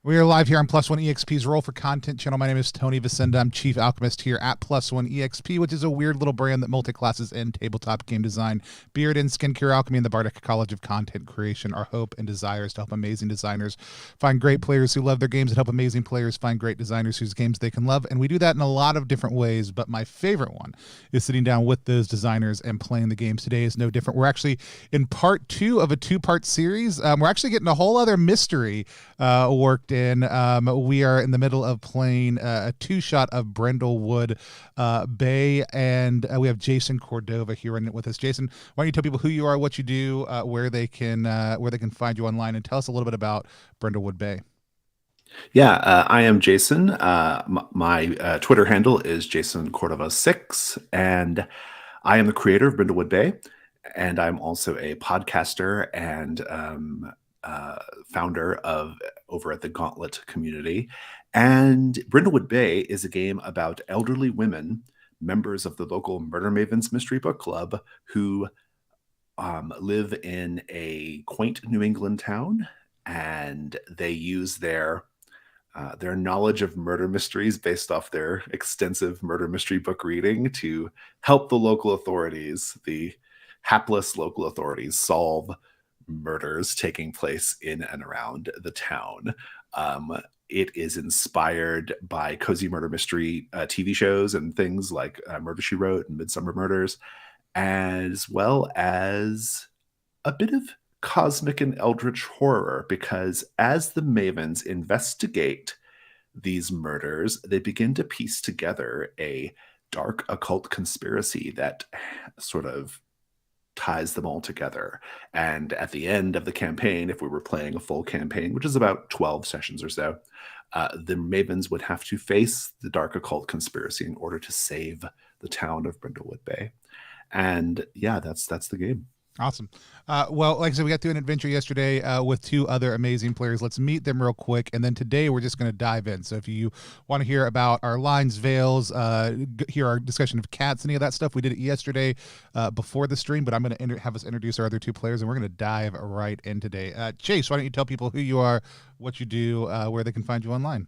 We are live here on Plus One EXP's Roll for Content channel. My name is Tony Vicinda. I'm Chief Alchemist here at Plus One EXP, which is a weird little brand that multi-classes and tabletop game design, beard and skincare alchemy, and the Bardic College of Content Creation. Our hope and desire is to help amazing designers find great players who love their games and help amazing players find great designers whose games they can love. And we do that in a lot of different ways, but my favorite one is sitting down with those designers and playing the games. Today is no different. We're actually in part two of a two-part series. We're actually getting a whole other mystery worked in. We are in the middle of playing a two-shot of Brindlewood Bay, and we have Jason Cordova here in it with us. Jason, why don't you tell people who you are, what you do, where they can find you online, and tell us a little bit about Brindlewood Bay. Yeah, I am Jason. My Twitter handle is Jason Cordova 6, and I am the creator of Brindlewood Bay, and I'm also a podcaster and founder of over at the Gauntlet community. And Brindlewood Bay is a game about elderly women, members of the local Murder Mavens Mystery Book Club, who live in a quaint New England town, and they use their knowledge of murder mysteries based off their extensive murder mystery book reading to help the local authorities, the hapless local authorities, solve murders taking place in and around the town. It is inspired by cozy murder mystery TV shows and things like Murder, She Wrote and Midsummer Murders, as well as a bit of cosmic and eldritch horror, because as the Mavens investigate these murders, they begin to piece together a dark occult conspiracy that sort of ties them all together. And at the end of the campaign, if we were playing a full campaign, which is about 12 sessions or so, the Mavens would have to face the dark occult conspiracy in order to save the town of Brindlewood Bay. And yeah, that's the game. Awesome. Well, like I said, we got through an adventure yesterday with two other amazing players. Let's meet them real quick, and then today we're just going to dive in. So if you want to hear about our lines, veils, hear our discussion of cats, any of that stuff, we did it yesterday before the stream, but I'm going to have us introduce our other two players, and we're going to dive right in today. Chase, why don't you tell people who you are, what you do, where they can find you online?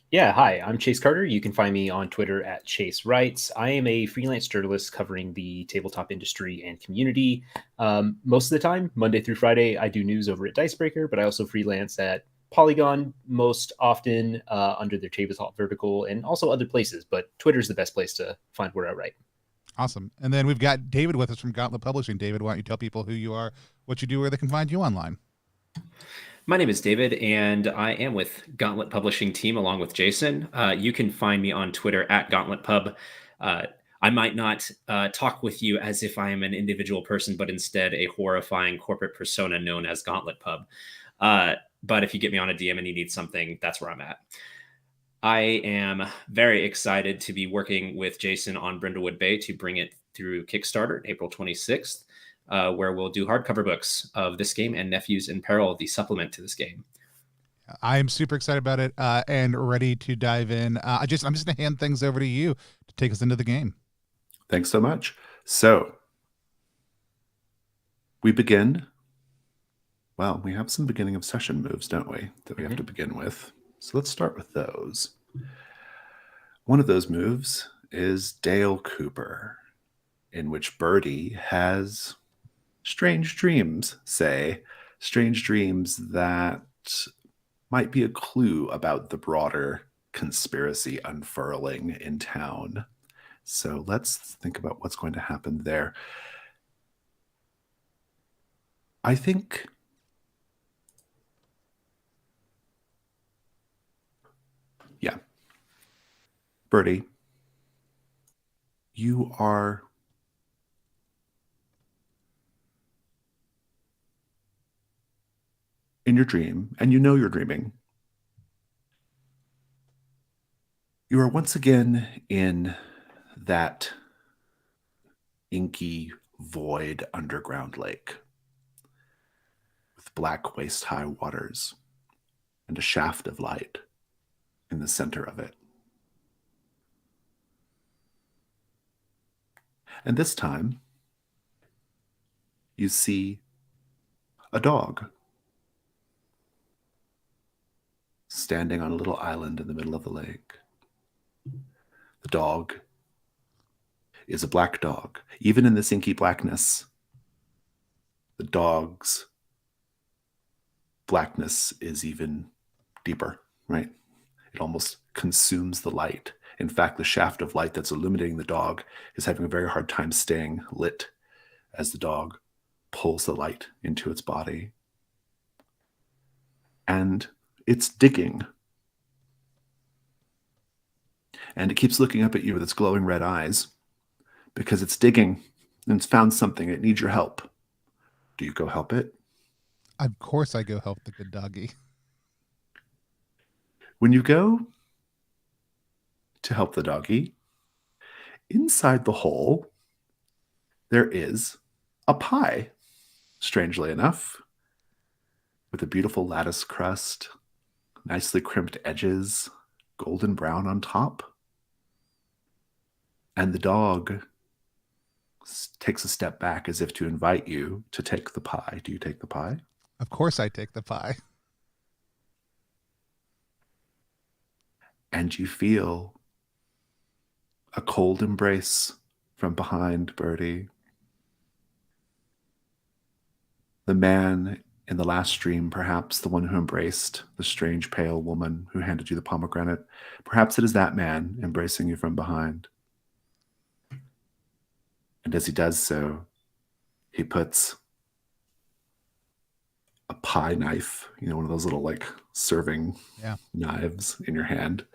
Yeah, hi, I'm Chase Carter. You can find me on Twitter at Chase Writes. I am a freelance journalist covering the tabletop industry and community. Most of the time, Monday through Friday, I do news over at Dicebreaker, but I also freelance at Polygon most often under their tabletop vertical and also other places. But Twitter's the best place to find where I write. Awesome. And then we've got David with us from Gauntlet Publishing. David, why don't you tell people who you are, what you do, where they can find you online? My name is David, and I am with Gauntlet Publishing team along with Jason. You can find me on Twitter at GauntletPub. I might not talk with you as if I am an individual person, but instead a horrifying corporate persona known as Gauntlet Pub. But if you get me on a DM and you need something, that's where I'm at. I am very excited to be working with Jason on Brindlewood Bay to bring it through Kickstarter April 26th. Where we'll do hardcover books of this game and Nephews in Peril, the supplement to this game. I am super excited about it and ready to dive in. I'm just going to hand things over to you to take us into the game. Thanks so much. So we begin. Well, we have some beginning of session moves, don't we, that we have to begin with. So let's start with those. One of those moves is Dale Cooper, in which Birdie has strange dreams, strange dreams that might be a clue about the broader conspiracy unfurling in town. So let's think about what's going to happen there. I think Birdie, you are in your dream, and you know you're dreaming. You are once again in that inky, void underground lake with black waist-high waters and a shaft of light in the center of it. And this time, you see a dog standing on a little island in the middle of the lake. The dog is a black dog. Even in this inky blackness, the dog's blackness is even deeper, right? It almost consumes the light. In fact, the shaft of light that's illuminating the dog is having a very hard time staying lit as the dog pulls the light into its body. And it's digging. And it keeps looking up at you with its glowing red eyes because it's digging and it's found something. It needs your help. Do you go help it? Of course I go help the good doggy. When you go to help the doggy, inside the hole, there is a pie, strangely enough, with a beautiful lattice crust, nicely crimped edges, golden brown on top. And the dog takes a step back as if to invite you to take the pie. Do you take the pie? Of course I take the pie. And you feel a cold embrace from behind Birdie. The man in the last stream, perhaps the one who embraced the strange pale woman who handed you the pomegranate, perhaps it is that man embracing you from behind. And as he does so, he puts a pie knife, one of those little like serving knives in your hand,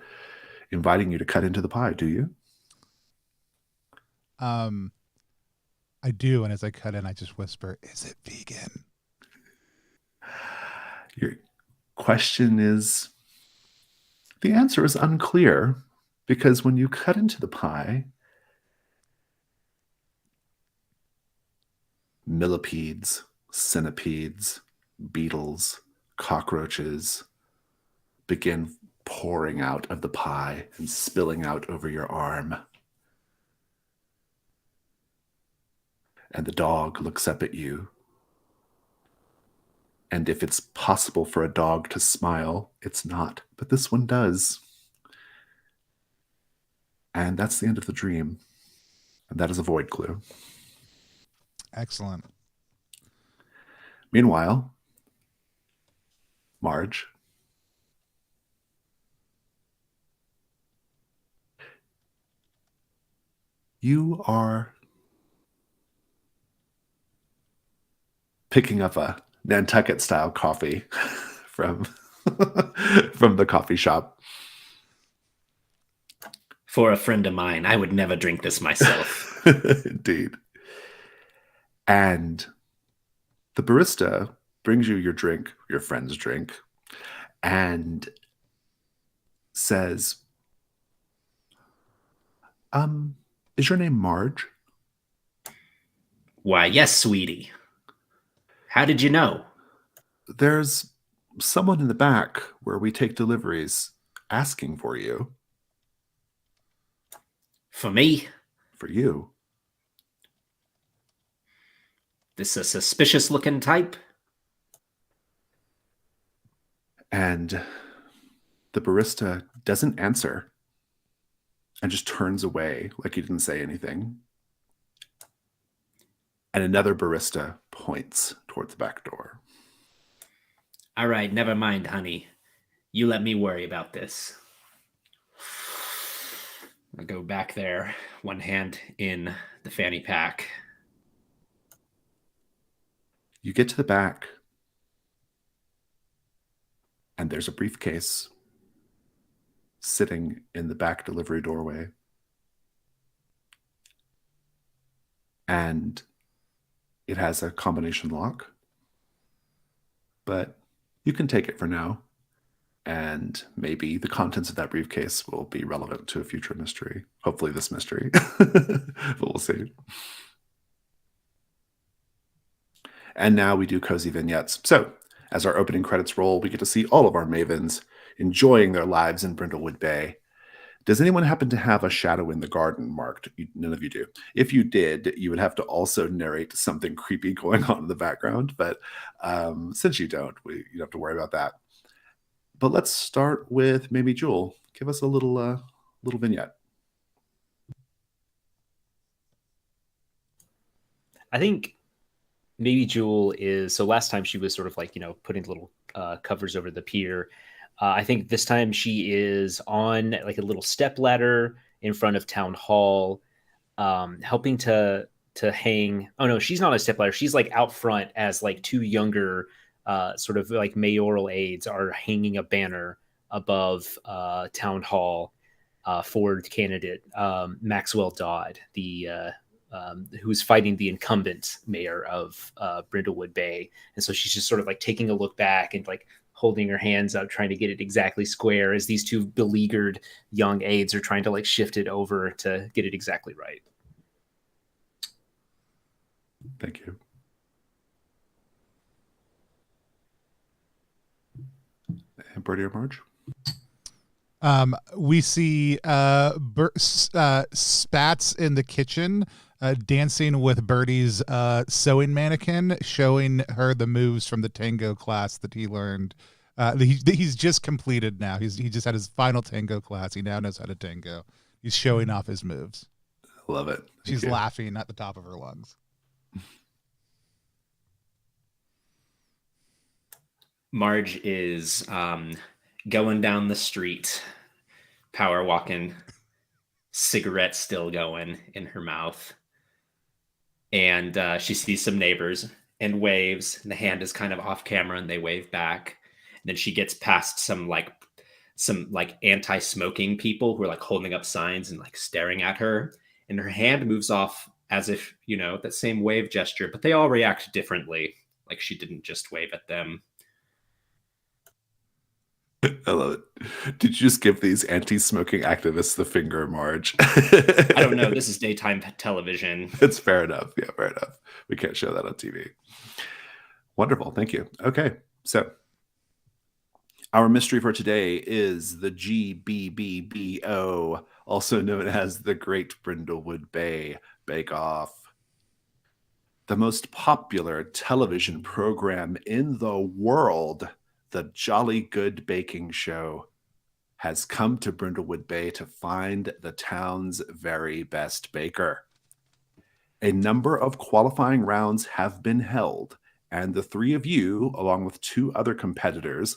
inviting you to cut into the pie. Do you? I do, and as I cut in, I just whisper, "Is it vegan?" Your question is, the answer is unclear, because when you cut into the pie, millipedes, centipedes, beetles, cockroaches begin pouring out of the pie and spilling out over your arm. And the dog looks up at you. And if it's possible for a dog to smile, it's not. But this one does. And that's the end of the dream. And that is a void clue. Excellent. Meanwhile, Marge, you are picking up a Nantucket-style coffee from the coffee shop. For a friend of mine, I would never drink this myself. Indeed. And the barista brings you your drink, your friend's drink, and says, is your name Marge? Why, yes, sweetie. How did you know? There's someone in the back where we take deliveries asking for you. For me? For you. This a suspicious looking type? And the barista doesn't answer and just turns away like he didn't say anything. And another barista points towards the back door. All right, never mind, honey. You let me worry about this. I go back there, one hand in the fanny pack. You get to the back, and there's a briefcase sitting in the back delivery doorway. And it has a combination lock, but you can take it for now. And maybe the contents of that briefcase will be relevant to a future mystery. Hopefully this mystery, but we'll see. And now we do cozy vignettes. So as our opening credits roll, we get to see all of our mavens enjoying their lives in Brindlewood Bay. Does anyone happen to have a shadow in the garden marked? None of you do. If you did, you would have to also narrate something creepy going on in the background. But since you don't, you don't have to worry about that. But let's start with maybe Jewel. Give us a little vignette. I think maybe Jewel is, so last time she was sort of like, putting little covers over the pier. I think this time she is on like a little step ladder in front of Town Hall, helping to hang. Oh no, she's not a step ladder. She's like out front as like two younger sort of like mayoral aides are hanging a banner above Town Hall for candidate Maxwell Dodd, the who's fighting the incumbent mayor of Brindlewood Bay. And so she's just sort of like taking a look back and like holding her hands up, trying to get it exactly square as these two beleaguered young aides are trying to like shift it over to get it exactly right. Thank you. And Bertie or Marge? We see Spats in the kitchen dancing with Bertie's sewing mannequin, showing her the moves from the tango class that he learned. He's just completed now. He just had his final tango class. He now knows how to tango. He's showing off his moves. Love it. She's laughing at the top of her lungs. Marge is going down the street, power walking, cigarette still going in her mouth. And she sees some neighbors and waves, and the hand is kind of off camera and they wave back. And then she gets past some anti-smoking people who are like holding up signs and like staring at her. And her hand moves off as if, that same wave gesture, but they all react differently. Like she didn't just wave at them. I love it. Did you just give these anti-smoking activists the finger, Marge? I don't know. This is daytime television. It's fair enough. Yeah, fair enough. We can't show that on TV. Wonderful. Thank you. Okay. So our mystery for today is the GBBBO, also known as the Great Brindlewood Bay Bake Off. The most popular television program in the world, the Jolly Good Baking Show, has come to Brindlewood Bay to find the town's very best baker. A number of qualifying rounds have been held, and the three of you, along with two other competitors,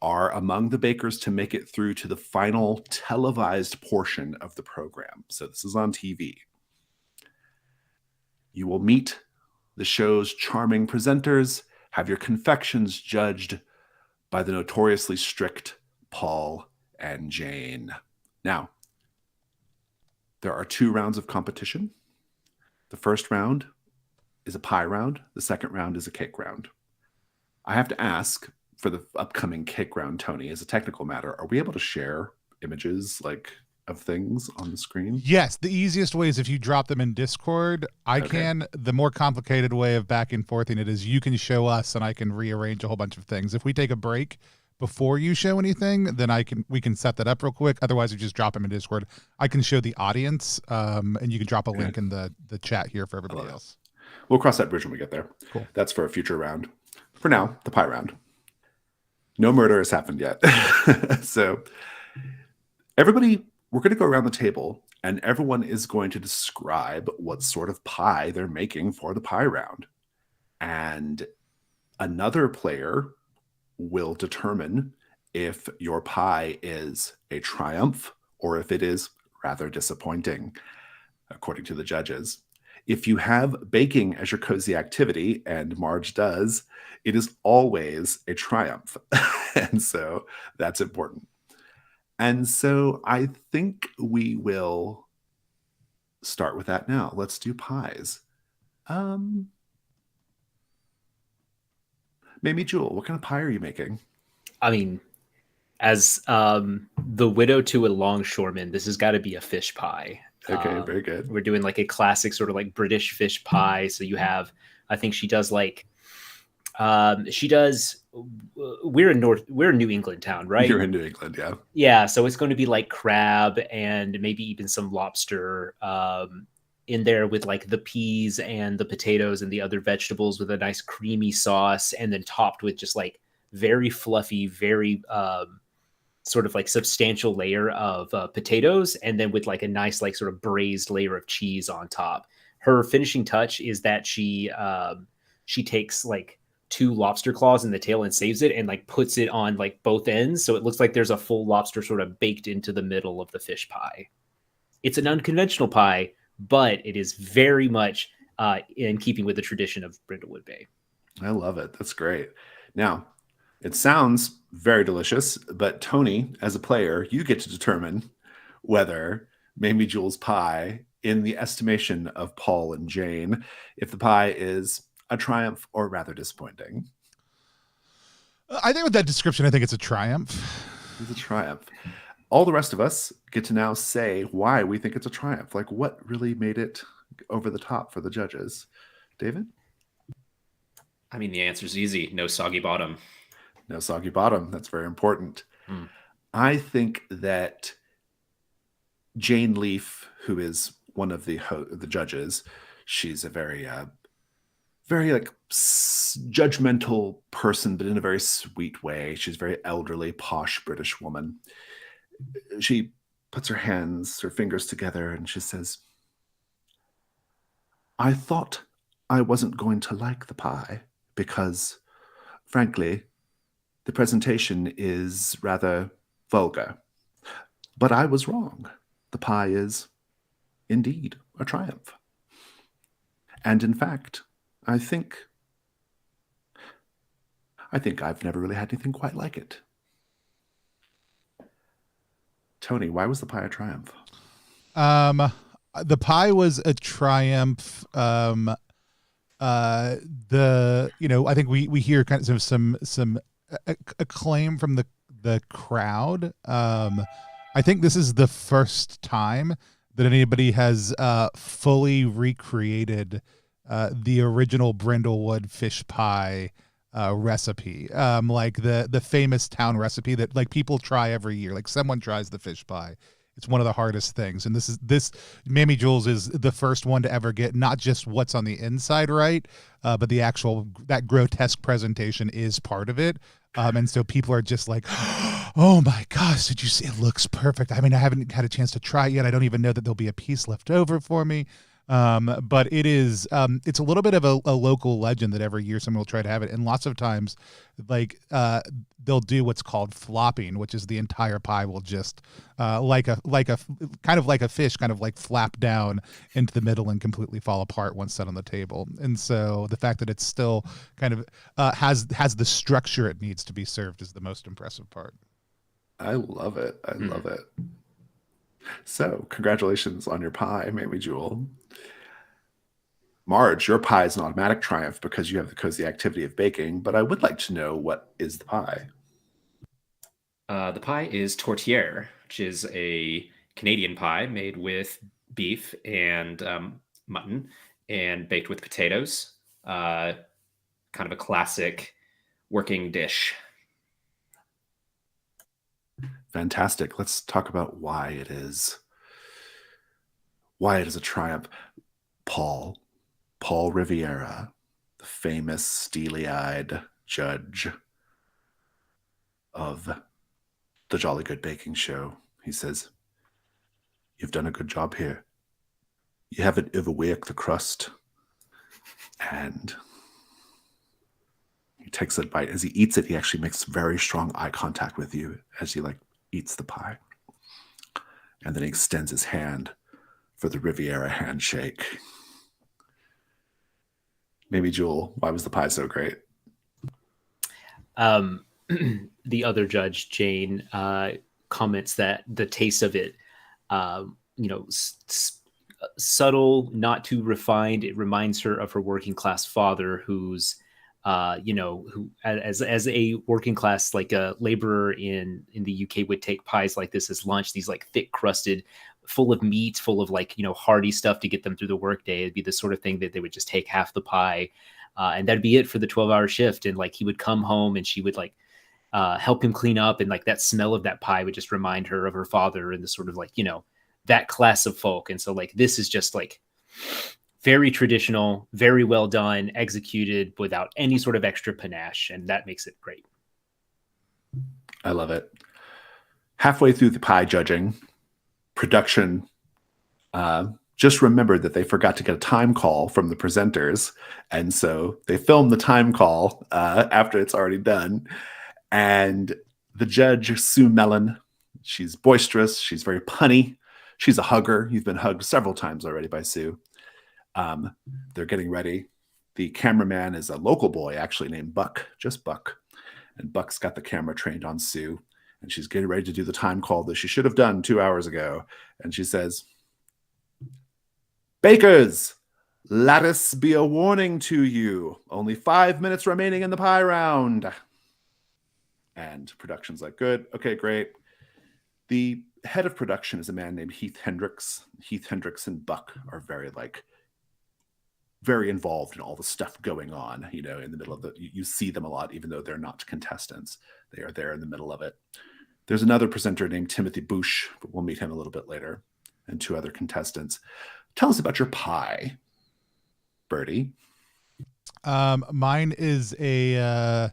are among the bakers to make it through to the final televised portion of the program. So this is on TV. You will meet the show's charming presenters, have your confections judged by the notoriously strict Paul and Jane. Now, there are 2 rounds of competition. The first round is a pie round. The second round is a cake round. I have to ask, for the upcoming cake round, Tony, as a technical matter, are we able to share images of things on the screen? Yes, the easiest way is if you drop them in Discord. I can. The more complicated way of back and forthing it is you can show us and I can rearrange a whole bunch of things. If we take a break before you show anything, then we can set that up real quick. Otherwise, we just drop them in Discord. I can show the audience, and you can drop a link in the chat here for everybody else. We'll cross that bridge when we get there. Cool. That's for a future round. For now, the pie round. No murder has happened yet. So everybody, we're going to go around the table and everyone is going to describe what sort of pie they're making for the pie round. And another player will determine if your pie is a triumph or if it is rather disappointing, according to the judges. If you have baking as your cozy activity, and Marge does, it is always a triumph. And so that's important. And so I think we will start with that now. Let's do pies. Maybe Jewel, what kind of pie are you making? I mean, as the widow to a longshoreman, this has got to be a fish pie. Okay, very good. We're doing like a classic sort of like British fish pie. So you have, I think she does like, we're in New England town, right? You're in New England, yeah. Yeah, so it's going to be like crab and maybe even some lobster in there with like the peas and the potatoes and the other vegetables with a nice creamy sauce, and then topped with just like very fluffy, very sort of like substantial layer of potatoes, and then with like a nice like sort of braised layer of cheese on top. Her finishing touch is that she takes like 2 lobster claws in the tail and saves it and like puts it on like both ends, so it looks like there's a full lobster sort of baked into the middle of the fish pie. It's an unconventional pie, but it is very much in keeping with the tradition of Brindlewood Bay. I love it. That's great. Now, it sounds very delicious, but Tony, as a player, you get to determine whether Mamie Jule's pie, in the estimation of Paul and Jane, if the pie is a triumph or rather disappointing. I think with that description, I think it's a triumph. It's a triumph. All the rest of us get to now say why we think it's a triumph. Like, what really made it over the top for the judges? David? I mean, the answer is easy. No soggy bottom. No soggy bottom. That's very important. I think that Jane Leaf, who is one of the judges, she's a very like judgmental person, but in a very sweet way. She's a very elderly, posh British woman. She puts her fingers together, and she says, I thought I wasn't going to like the pie because, frankly, the presentation is rather vulgar. But I was wrong. The pie is indeed a triumph. And in fact, I think I've never really had anything quite like it. Tony, why was the pie a triumph? The pie was a triumph. I think we hear kind of some acclaim from the crowd. I think this is the first time that anybody has fully recreated the original Brindlewood fish pie recipe, like the famous town recipe that like people try every year. Like someone tries the fish pie. It's one of the hardest things, and this Mamie Jule's is the first one to ever get not just what's on the inside right, but the actual that grotesque presentation is part of it. And so people are just like, oh my gosh, did you see? It looks perfect. I mean, I haven't had a chance to try it yet. I don't even know that there'll be a piece left over for me. But it is, it's a little bit of a local legend that every year someone will try to have it. And lots of times, like, they'll do what's called flopping, which is the entire pie will just, like a kind of like a fish, kind of like flap down into the middle and completely fall apart once set on the table. And so the fact that it's still kind of, has the structure it needs to be served is the most impressive part. I love it. I love it. So, congratulations on your pie, Mamie Jule. Marge, your pie is an automatic triumph because you have the cozy activity of baking, but I would like to know, what is the pie? The pie is tourtière, which is a Canadian pie made with beef and mutton and baked with potatoes. Kind of a classic working dish. Fantastic. Let's talk about why it is a triumph. Paul Riviera, the famous steely-eyed judge of the Jolly Good Baking Show. He says, you've done a good job here. You haven't overworked the crust. And he takes a bite. As he eats it, he actually makes very strong eye contact with you as he eats the pie. And then he extends his hand for the Riviera handshake. Maybe Jule, why was the pie so great? The other judge, Jane, comments that the taste of it, subtle, not too refined. It reminds her of her working class father, who's who as a working class, like a laborer in the UK, would take pies like this as lunch. These like thick crusted, full of meat, full of hearty stuff to get them through the workday. It'd be the sort of thing that they would just take half the pie, and that'd be it for the 12-hour shift. And he would come home and she would help him clean up, and that smell of that pie would just remind her of her father and the sort of that class of folk. And so this is just very traditional, very well done, executed without any sort of extra panache, and that makes it great. I love it. Halfway through the pie judging, production just remembered that they forgot to get a time call from the presenters. And so they filmed the time call after it's already done. And the judge, Sue Mellon, she's boisterous. She's very punny. She's a hugger. You've been hugged several times already by Sue. They're getting ready. The cameraman is a local boy, actually, named Buck, just Buck. And Buck's got the camera trained on Sue. And she's getting ready to do the time call that she should have done 2 hours ago. And she says, "Bakers, let us be a warning to you. Only 5 minutes remaining in the pie round." And production's like, good. Okay, great. The head of production is a man named Heath Hendricks. Heath Hendricks and Buck are very involved in all the stuff going on, in the middle of you see them a lot, even though they're not contestants. They are there in the middle of it. There's another presenter named Timothy Bush, but we'll meet him a little bit later, and 2 other contestants. Tell us about your pie, Birdie. Mine is a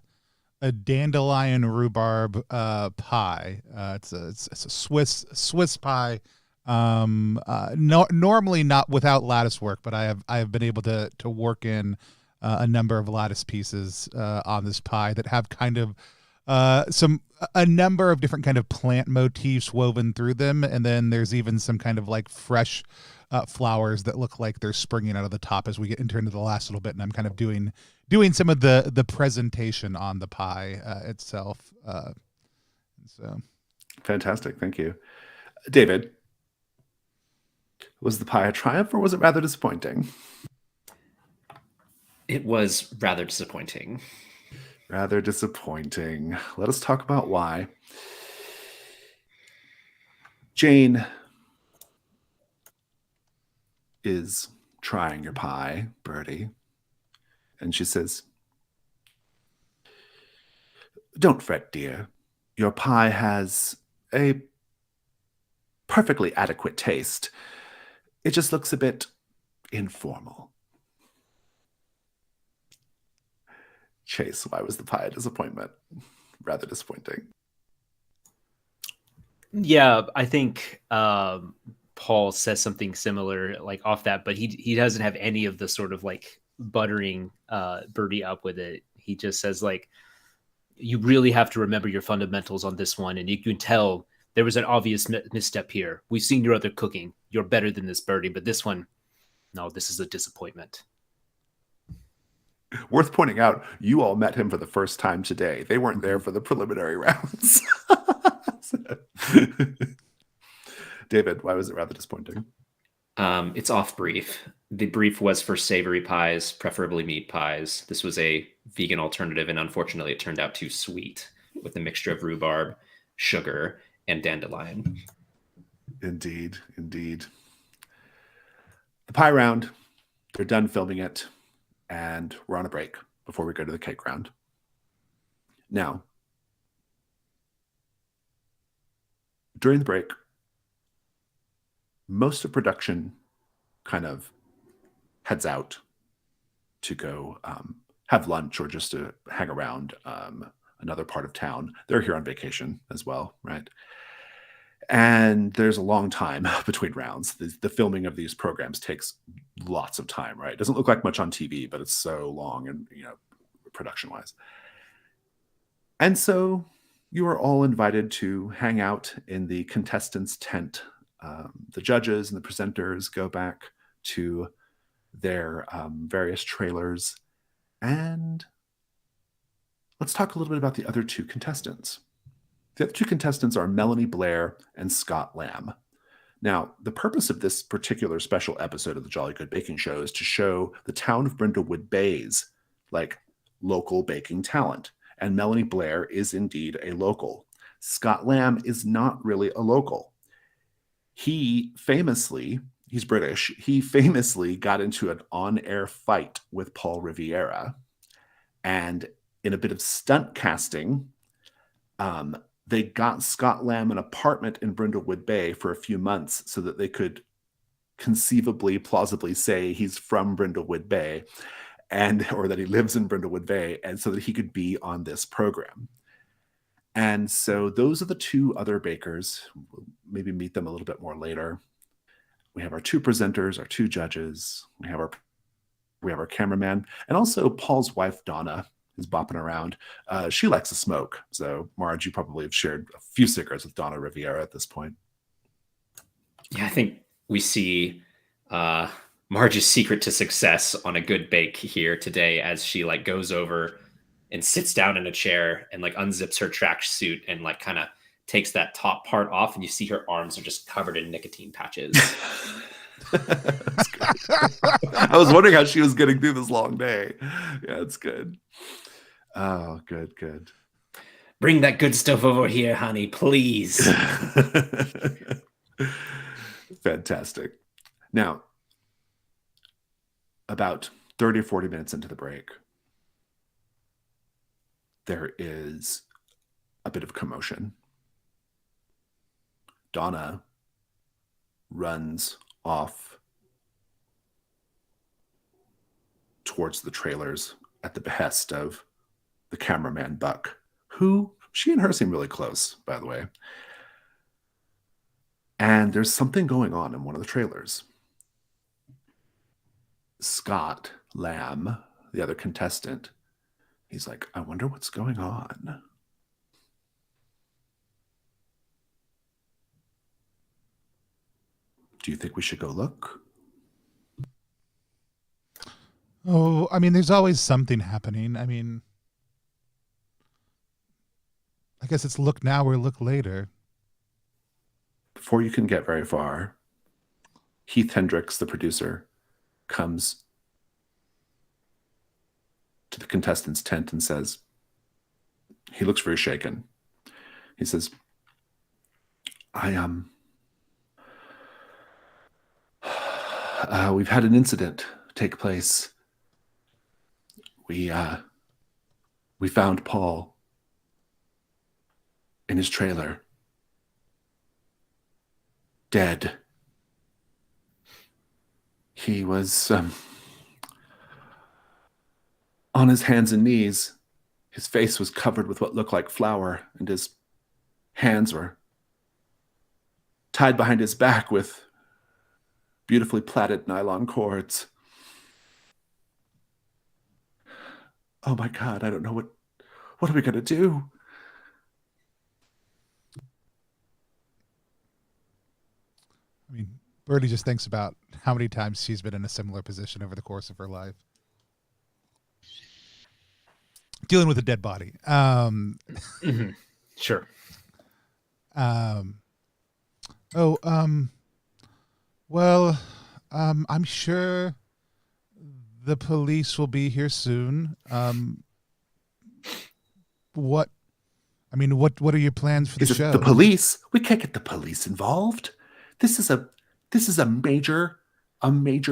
dandelion rhubarb pie. It's a Swiss pie. Normally not without lattice work, but I have been able to work in a number of lattice pieces on this pie that have kind of a number of different kind of plant motifs woven through them, and then there's even some kind of like fresh flowers that look like they're springing out of the top as we get into the last little bit, and I'm kind of doing some of the presentation on the pie itself. So fantastic, thank you, David. Was the pie a triumph, or was it rather disappointing? It was rather disappointing. Rather disappointing. Let us talk about why. Jane is trying your pie, Birdie, and she says, "Don't fret, dear. Your pie has a perfectly adequate taste. It just looks a bit informal." Chase, why was the pie a disappointment? Rather disappointing. Yeah, I think Paul says something similar, like off that, but he doesn't have any of the sort of like buttering Birdie up with it. He just says like, you really have to remember your fundamentals on this one, and you can tell there was an obvious misstep here. We've seen your other cooking. You're better than this, Birdie, but this one, no, this is a disappointment. Worth pointing out, you all met him for the first time today. They weren't there for the preliminary rounds. David, why was it rather disappointing? It's off brief. The brief was for savory pies, preferably meat pies. This was a vegan alternative, and unfortunately it turned out too sweet with a mixture of rhubarb, sugar, and dandelion. Indeed, indeed. The pie round, they're done filming it, and we're on a break before we go to the cake round. Now, during the break, most of production kind of heads out to go have lunch or just to hang around another part of town. They're here on vacation as well, right? And there's a long time between rounds. The filming of these programs takes lots of time, right? It doesn't look like much on TV, but it's so long and, production-wise. And so you are all invited to hang out in the contestants' tent. The judges and the presenters go back to their various trailers. And let's talk a little bit about the other 2 contestants. The other 2 contestants are Melanie Blair and Scott Lamb. Now, the purpose of this particular special episode of the Jolly Good Baking Show is to show the town of Brindlewood Bay's local baking talent. And Melanie Blair is indeed a local. Scott Lamb is not really a local. He's British. He famously got into an on-air fight with Paul Riviera. And in a bit of stunt casting, they got Scott Lamb an apartment in Brindlewood Bay for a few months so that they could plausibly say he's from Brindlewood Bay or that he lives in Brindlewood Bay, and so that he could be on this program. And so those are the two other bakers. We'll maybe meet them a little bit more later. We have our two presenters, our two judges. We have our cameraman, and also Paul's wife, Donna, is bopping around. She likes to smoke. So, Marge, you probably have shared a few cigarettes with Donna Riviera at this point. Yeah, I think we see Marge's secret to success on a good bake here today as she like goes over and sits down in a chair and like unzips her tracksuit and like kind of takes that top part off, and you see her arms are just covered in nicotine patches. I was wondering how she was getting through this long day. Yeah, it's good. Oh, good. Bring that good stuff over here, honey, please. Fantastic. Now, about 30 or 40 minutes into the break, there is a bit of commotion. Donna runs off towards the trailers at the behest of the cameraman, Buck, who she and her seem really close, by the way. And there's something going on in one of the trailers. Scott Lamb, the other contestant, he's like, I wonder what's going on. Do you think we should go look? Oh, I mean, there's always something happening. I mean, I guess it's look now or look later. Before you can get very far, Heath Hendricks, the producer, comes to the contestant's tent and says, he looks very shaken. He says, we've had an incident take place. We found Paul in his trailer, dead. He was on his hands and knees. His face was covered with what looked like flour, and his hands were tied behind his back with beautifully plaited nylon cords. Oh my God, I don't know what are we going to do? I mean, Birdie just thinks about how many times she's been in a similar position over the course of her life. Dealing with a dead body. Sure. Well, I'm sure the police will be here soon. What are your plans for the show? The police? We can't get the police involved. This is a major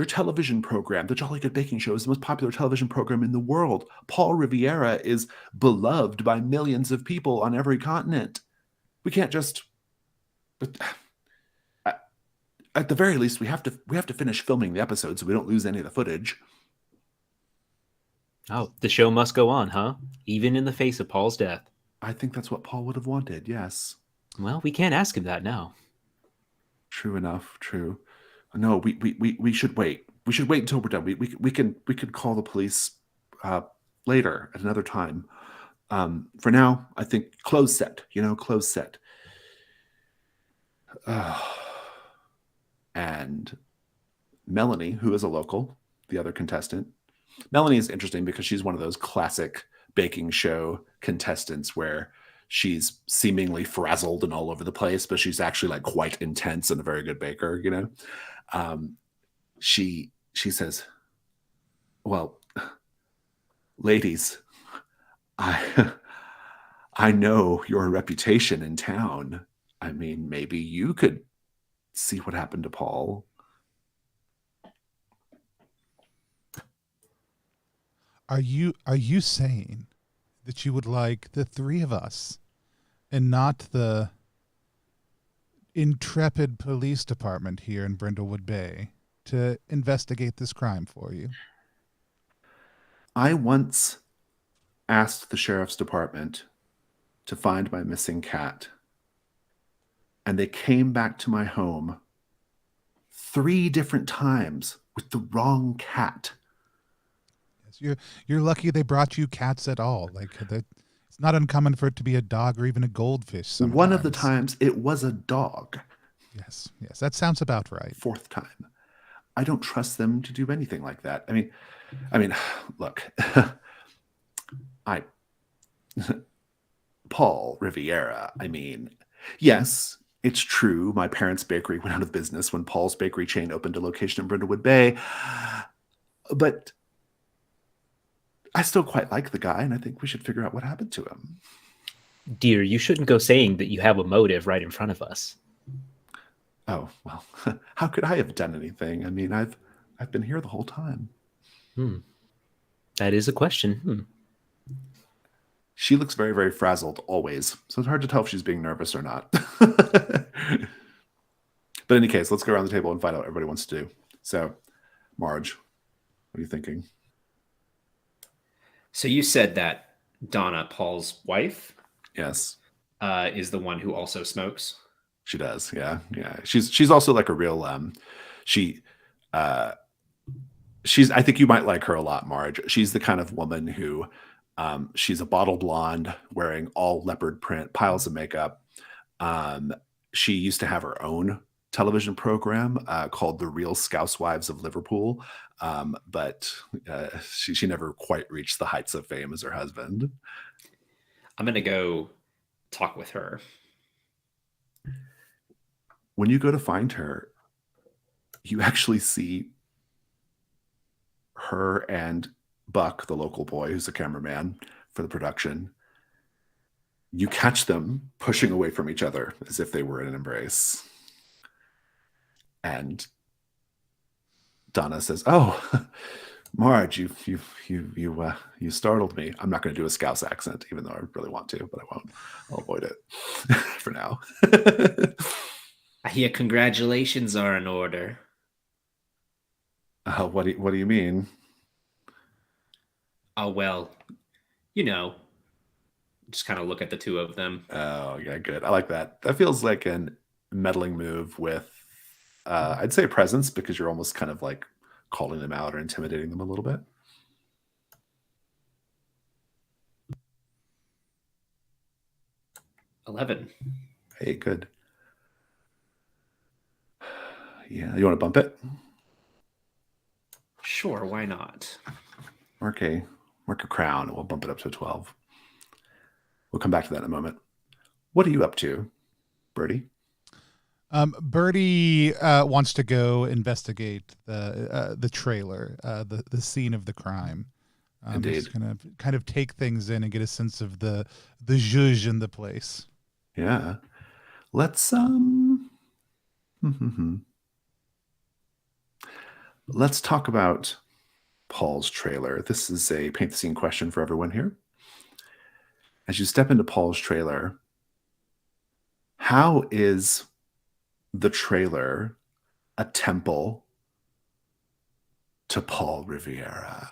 television program. The Jolly Good Baking Show is the most popular television program in the world. Paul Riviera is beloved by millions of people on every continent. We can't just. But at the very least, we have to finish filming the episode so we don't lose any of the footage. Oh, the show must go on, huh? Even in the face of Paul's death. I think that's what Paul would have wanted. Yes. Well, we can't ask him that now. True enough. True. No, we should wait. We should wait until we're done. We can call the police later at another time. For now, I think close set. Close set. And Melanie, who is a local, the other contestant. Melanie is interesting because she's one of those classic baking show contestants where she's seemingly frazzled and all over the place, but she's actually like quite intense and a very good baker, She says, well, ladies, I know your reputation in town. I mean, maybe you could see what happened to Paul. Are you saying that you would like the three of us and not the intrepid police department here in Brindlewood Bay to investigate this crime for you? I once asked the sheriff's department to find my missing cat. And they came back to my home 3 different times with the wrong cat. Yes, you're lucky they brought you cats at all. Like it's not uncommon for it to be a dog or even a goldfish sometimes. One of the times it was a dog. Yes, that sounds about right. 4th time. I don't trust them to do anything like that. I mean, look, Paul Riviera. I mean, yes, it's true. My parents' bakery went out of business when Paul's bakery chain opened a location in Brindlewood Bay. But I still quite like the guy, and I think we should figure out what happened to him. Dear, you shouldn't go saying that you have a motive right in front of us. Oh, well, how could I have done anything? I mean, I've been here the whole time. That is a question. She looks very, very frazzled always, so it's hard to tell if she's being nervous or not. But in any case, let's go around the table and find out what everybody wants to do. So, Marge, what are you thinking? So you said that Donna, Paul's wife, Yes, is the one who also smokes. she does. Yeah. She's also like a real she's I think you might like her a lot, Marge. She's the kind of woman who she's a bottle blonde wearing all leopard print, piles of makeup. She used to have her own television program called The Real Scousewives of Liverpool, but she never quite reached the heights of fame as her husband. I'm going to go talk with her. When you go to find her, you actually see her and Buck, the local boy who's the cameraman for the production. You catch them pushing away from each other as if they were in an embrace. And Donna says, "Oh, Marge, you startled me. I'm not going to do a Scouse accent, even though I really want to, but I won't. I'll avoid it for now." I hear congratulations are in order. What do you mean? Oh, well, just kind of look at the two of them. Oh, yeah, good. I like that. That feels like an meddling move with, I'd say presence, because you're almost kind of like calling them out or intimidating them a little bit. $11. Hey, good. Yeah, you want to bump it? Sure, why not? Mark a crown, and we'll bump it up to 12. We'll come back to that in a moment. What are you up to, Birdie? Birdie wants to go investigate the trailer, the scene of the crime. Indeed. He's gonna kind of take things in and get a sense of the zhuzh in the place. Yeah. Let's let's talk about Paul's trailer. This is a paint the scene question for everyone here. As you step into Paul's trailer, how is the trailer a temple to Paul Riviera?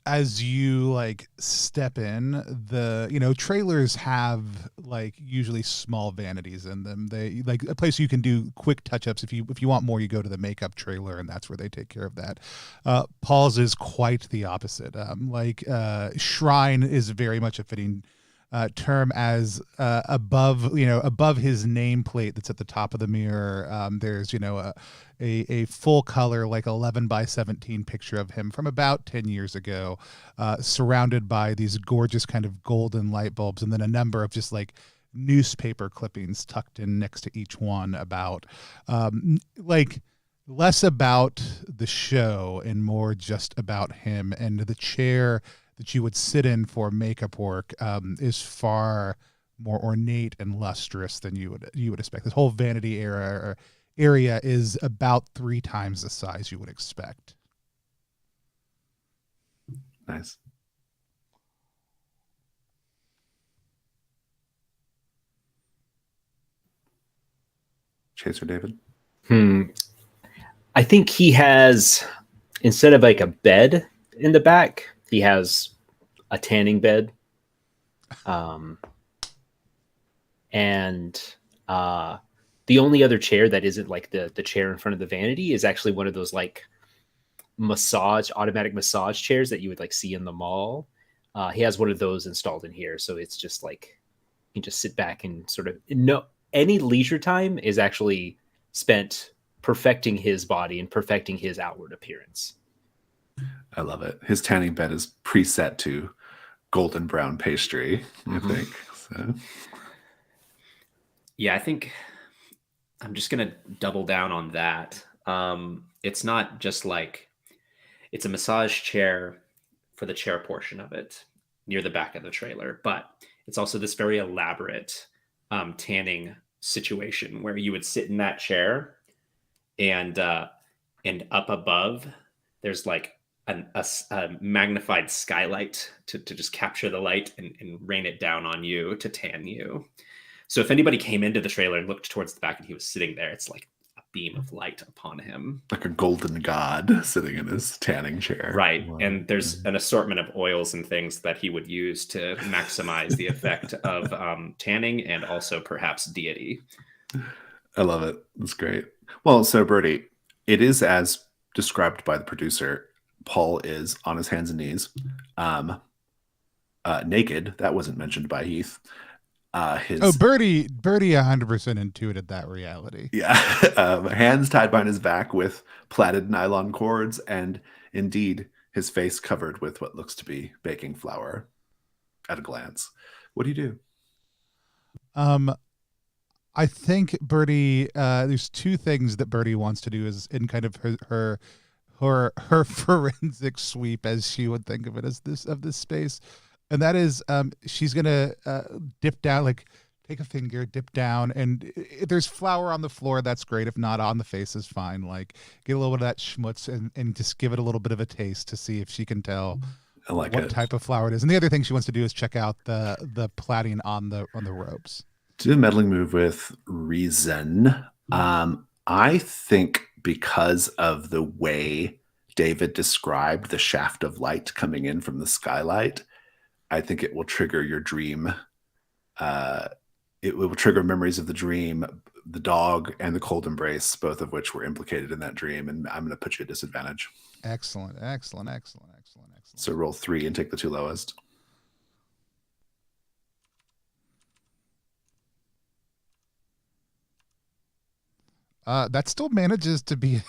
As you like step in, the trailers have like usually small vanities in them. They like a place you can do quick touch-ups. If you want more, you go to the makeup trailer, and that's where they take care of that. Paul's is quite the opposite. Shrine is very much a fitting term, as above his nameplate that's at the top of the mirror, there's a full color, like 11 by 17 picture of him from about 10 years ago, surrounded by these gorgeous kind of golden light bulbs, and then a number of just like newspaper clippings tucked in next to each one about like less about the show and more just about him. And the chair that you would sit in for makeup work is far more ornate and lustrous than you would expect. This whole vanity area is about 3 times the size you would expect. Nice. Chaser David? I think he has, instead of like a bed in the back, he has a tanning bed. And the only other chair that isn't like the chair in front of the vanity is actually one of those like automatic massage chairs that you would like see in the mall. He has one of those installed in here, so it's just like you can just sit back and sort of any leisure time is actually spent perfecting his body and perfecting his outward appearance. I love it. His tanning bed is preset to golden brown pastry, I think. So. Yeah, I think I'm just going to double down on that. It's not just like it's a massage chair for the chair portion of it near the back of the trailer, but it's also this very elaborate tanning situation where you would sit in that chair and up above there's like a magnified skylight to just capture the light and rain it down on you to tan you. So if anybody came into the trailer and looked towards the back and he was sitting there, it's like a beam of light upon him. Like a golden god sitting in his tanning chair. Right. Wow. And there's an assortment of oils and things that he would use to maximize the effect of tanning and also perhaps deity. I love it. That's great. Well, so Bertie, it is as described by the producer. Paul is on his hands and knees, naked. That wasn't mentioned by Heath. Bertie 100% intuited that reality. Yeah. Hands tied behind his back with plaited nylon cords, and indeed his face covered with what looks to be baking flour at a glance. What do you do? I think Bertie, there's two things that Bertie wants to do is in kind of her forensic sweep, as she would think of it, as this space. And that is, she's going to dip down, like take a finger, dip down. And if there's flour on the floor, that's great. If not, on the face is fine. Like get a little bit of that schmutz and just give it a little bit of a taste to see if she can tell what type of flour it is. And the other thing she wants to do is check out the plaiting on the ropes. Do a meddling move with reason. I think because of the way David described the shaft of light coming in from the skylight, I think it will trigger your dream. It will trigger memories of the dream, the dog, and the cold embrace, both of which were implicated in that dream. And I'm going to put you at disadvantage. Excellent. So roll 3 and take the 2 lowest. That still manages to be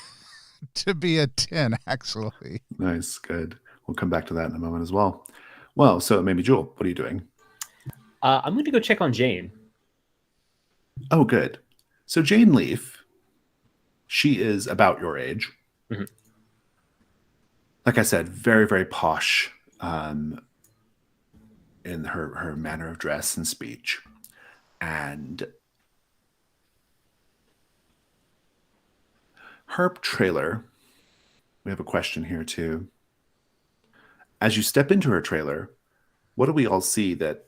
a 10, actually. Nice, good. We'll come back to that in a moment as well. Well, so maybe Jewel, what are you doing? I'm going to go check on Jane. Oh, good. So Jane Leaf, she is about your age. Mm-hmm. Like I said, very, very posh in her manner of dress and speech. And her trailer, we have a question here too. As you step into her trailer, what do we all see that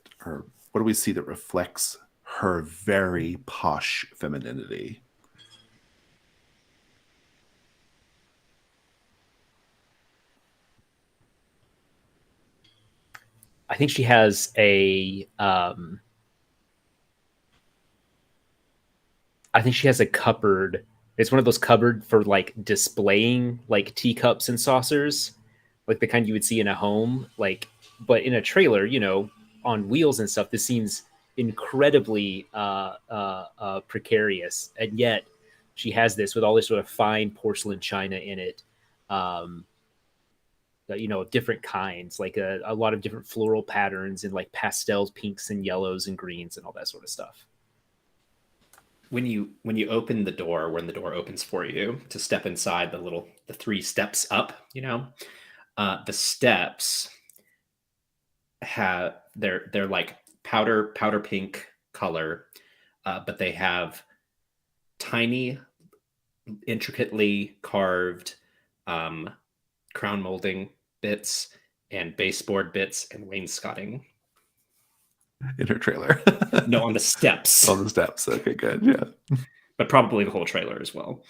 reflects her very posh femininity? I think she has a cupboard. It's one of those cupboard for like displaying like teacups and saucers, like the kind you would see in a home, like, but in a trailer, on wheels and stuff. This seems incredibly precarious, and yet she has this with all this sort of fine porcelain china in it, different kinds, like a lot of different floral patterns and like pastels, pinks and yellows and greens and all that sort of stuff. When you open the door, when the door opens for you to step inside the 3 steps up, the steps have they're like powder pink color, but they have tiny, intricately carved crown molding bits and baseboard bits and wainscoting. In her trailer? No, on the steps. On the steps. Okay, good. Yeah. But probably the whole trailer as well.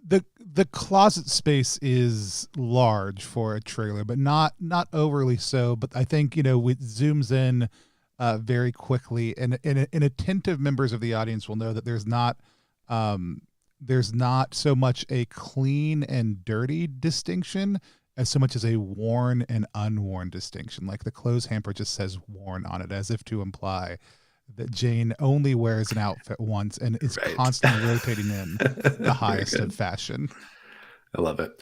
the closet space is large for a trailer, but not overly so. But I think it zooms in very quickly, and attentive members of the audience will know that there's not so much a clean and dirty distinction as so much as a worn and unworn distinction. Like the clothes hamper just says worn on it, as if to imply that Jane only wears an outfit once and is Right. constantly rotating in the highest of fashion. I love it.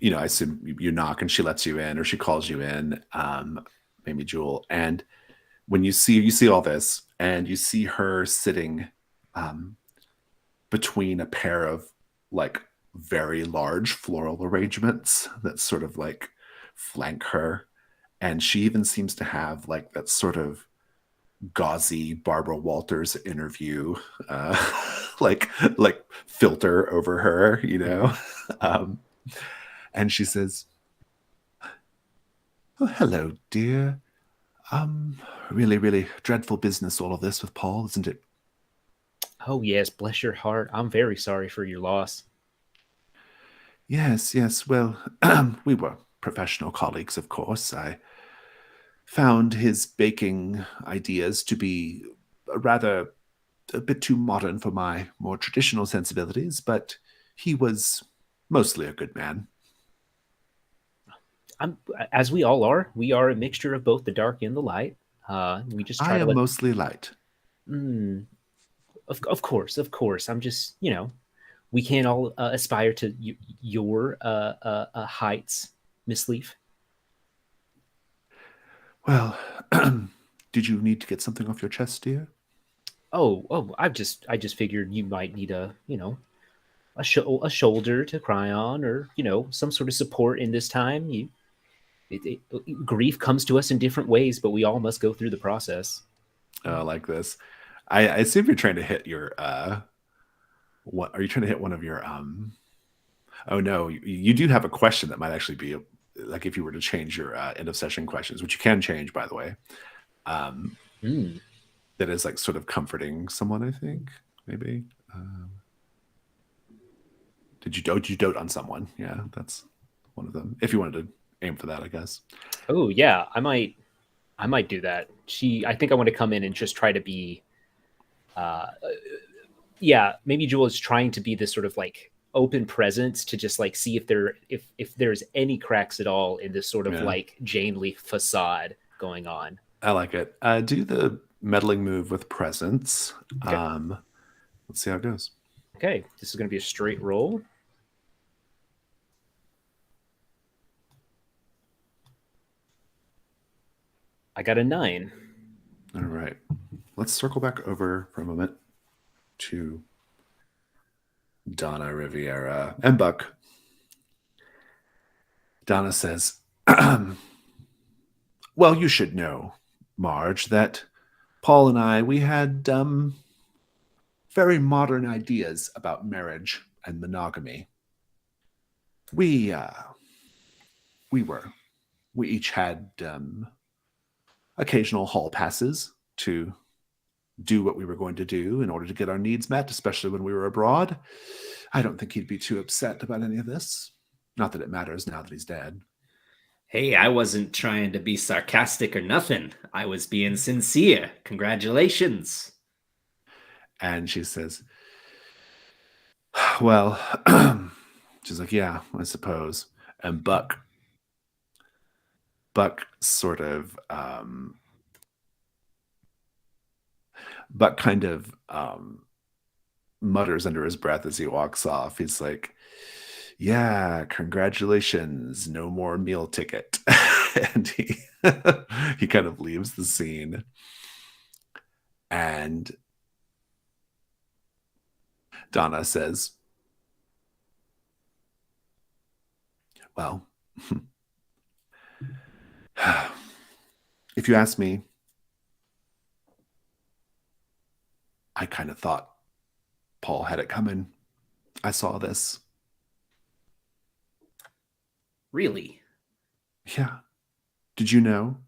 I assume you knock and she lets you in, or she calls you in, maybe Jewel. And when you see all this, and you see her sitting between a pair of like very large floral arrangements that sort of like flank her, and she even seems to have like that sort of gauzy Barbara Walters interview like filter over her, and she says, "Oh, hello, dear. Really, really dreadful business, all of this with Paul, isn't it?" Oh, yes, bless your heart. I'm very sorry for your loss. Yes. Well, we were professional colleagues, of course. I found his baking ideas to be a bit too modern for my more traditional sensibilities, but he was mostly a good man. As we all are. We are a mixture of both the dark and the light. We just try I to am let. mostly light. Of course. I'm just, we can't all aspire to your heights, Miss Leaf. Well, did you need to get something off your chest, dear? Oh, I just figured you might need a shoulder to cry on, or some sort of support in this time. Grief comes to us in different ways, but we all must go through the process. Like this. I assume you're trying to hit your what are you trying to hit one of your oh no, you do have a question that might actually be like if you were to change your end of session questions, which you can change, by the way. That is like sort of comforting someone, I think, maybe. Did you dote on someone? Yeah, that's one of them. If you wanted to aim for that, I guess. Oh yeah, I might do that. I think I want to come in and just try to be, yeah, maybe Jewel is trying to be this sort of like open presence to just like see if there's any cracks at all in this sort of like Jane Leaf facade going on. I like it. Do the meddling move with presence. Okay. Let's see how it goes. Okay, this is going to be a straight roll. I got a 9. All right. Let's circle back over for a moment to Donna Riviera and Buck. Donna says, well, you should know, Marge, that Paul and I, we had very modern ideas about marriage and monogamy. We each had occasional hall passes to do what we were going to do in order to get our needs met, especially when we were abroad. I don't think he'd be too upset about any of this. Not that it matters now that he's dead. Hey, I wasn't trying to be sarcastic or nothing. I was being sincere. Congratulations. And she says, well, she's like, yeah, I suppose. And Buck sort of, Buck kind of mutters under his breath as he walks off. He's like, yeah, congratulations, no more meal ticket. And he kind of leaves the scene. And Donna says, well, if you ask me, I kind of thought Paul had it coming. I saw this. Really? Yeah. Did you know?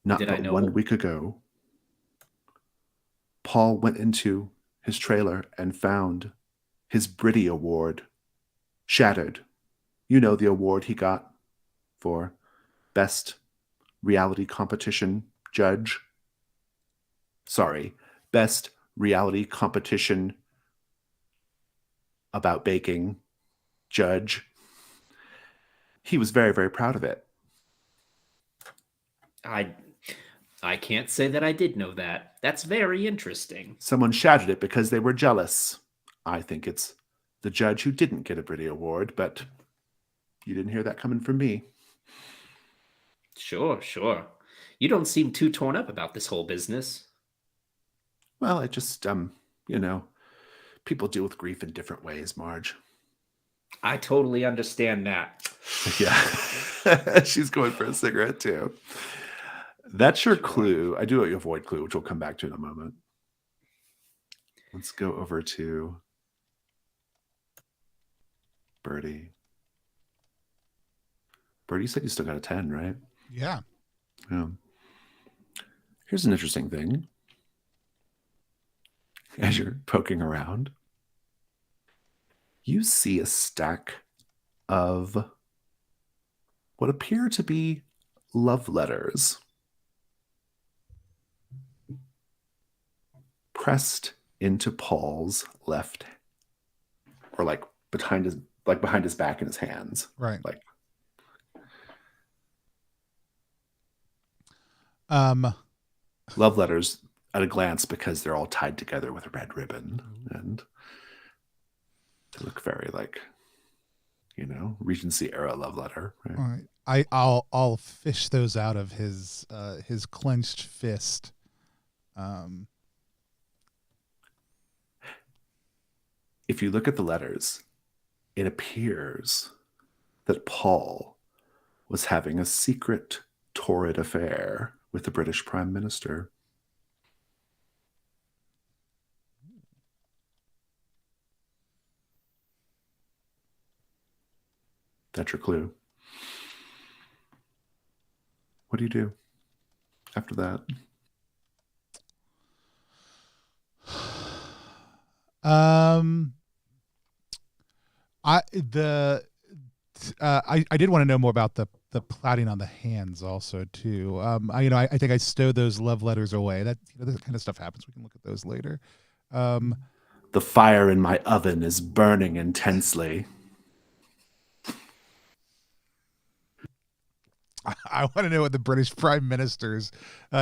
Not Did I but know? 1 week ago, Paul went into his trailer and found his Britty Award. Shattered. You know the award he got for Best Reality Competition Judge. Sorry, Best Reality Competition about Baking Judge. He was very, very proud of it. I can't say that I did know that. That's very interesting. Someone shouted it because they were jealous. I think it's the judge who didn't get a Britty Award, but you didn't hear that coming from me. Sure. You don't seem too torn up about this whole business. Well, it just, people deal with grief in different ways, Marge. I totally understand that. Yeah. She's going for a cigarette, too. That's your clue. I do owe you a void clue, which we'll come back to in a moment. Let's go over to Birdie. Birdie, you said you still got a 10, right? Yeah. Here's an interesting thing. As you're poking around, you see a stack of what appear to be love letters pressed into Paul's left, or like behind his back in his hands. Right. Like, love letters at a glance because they're all tied together with a red ribbon, and they look very like, Regency era love letter. Right? All right. I'll fish those out of his clenched fist. If you look at the letters, it appears that Paul was having a secret, torrid affair with the British Prime Minister. That's your clue. What do you do after that? I did want to know more about the plaiting on the hands also too. I think I stowed those love letters away. That that kind of stuff happens. We can look at those later. The fire in my oven is burning intensely. I want to know what the British Prime Minister's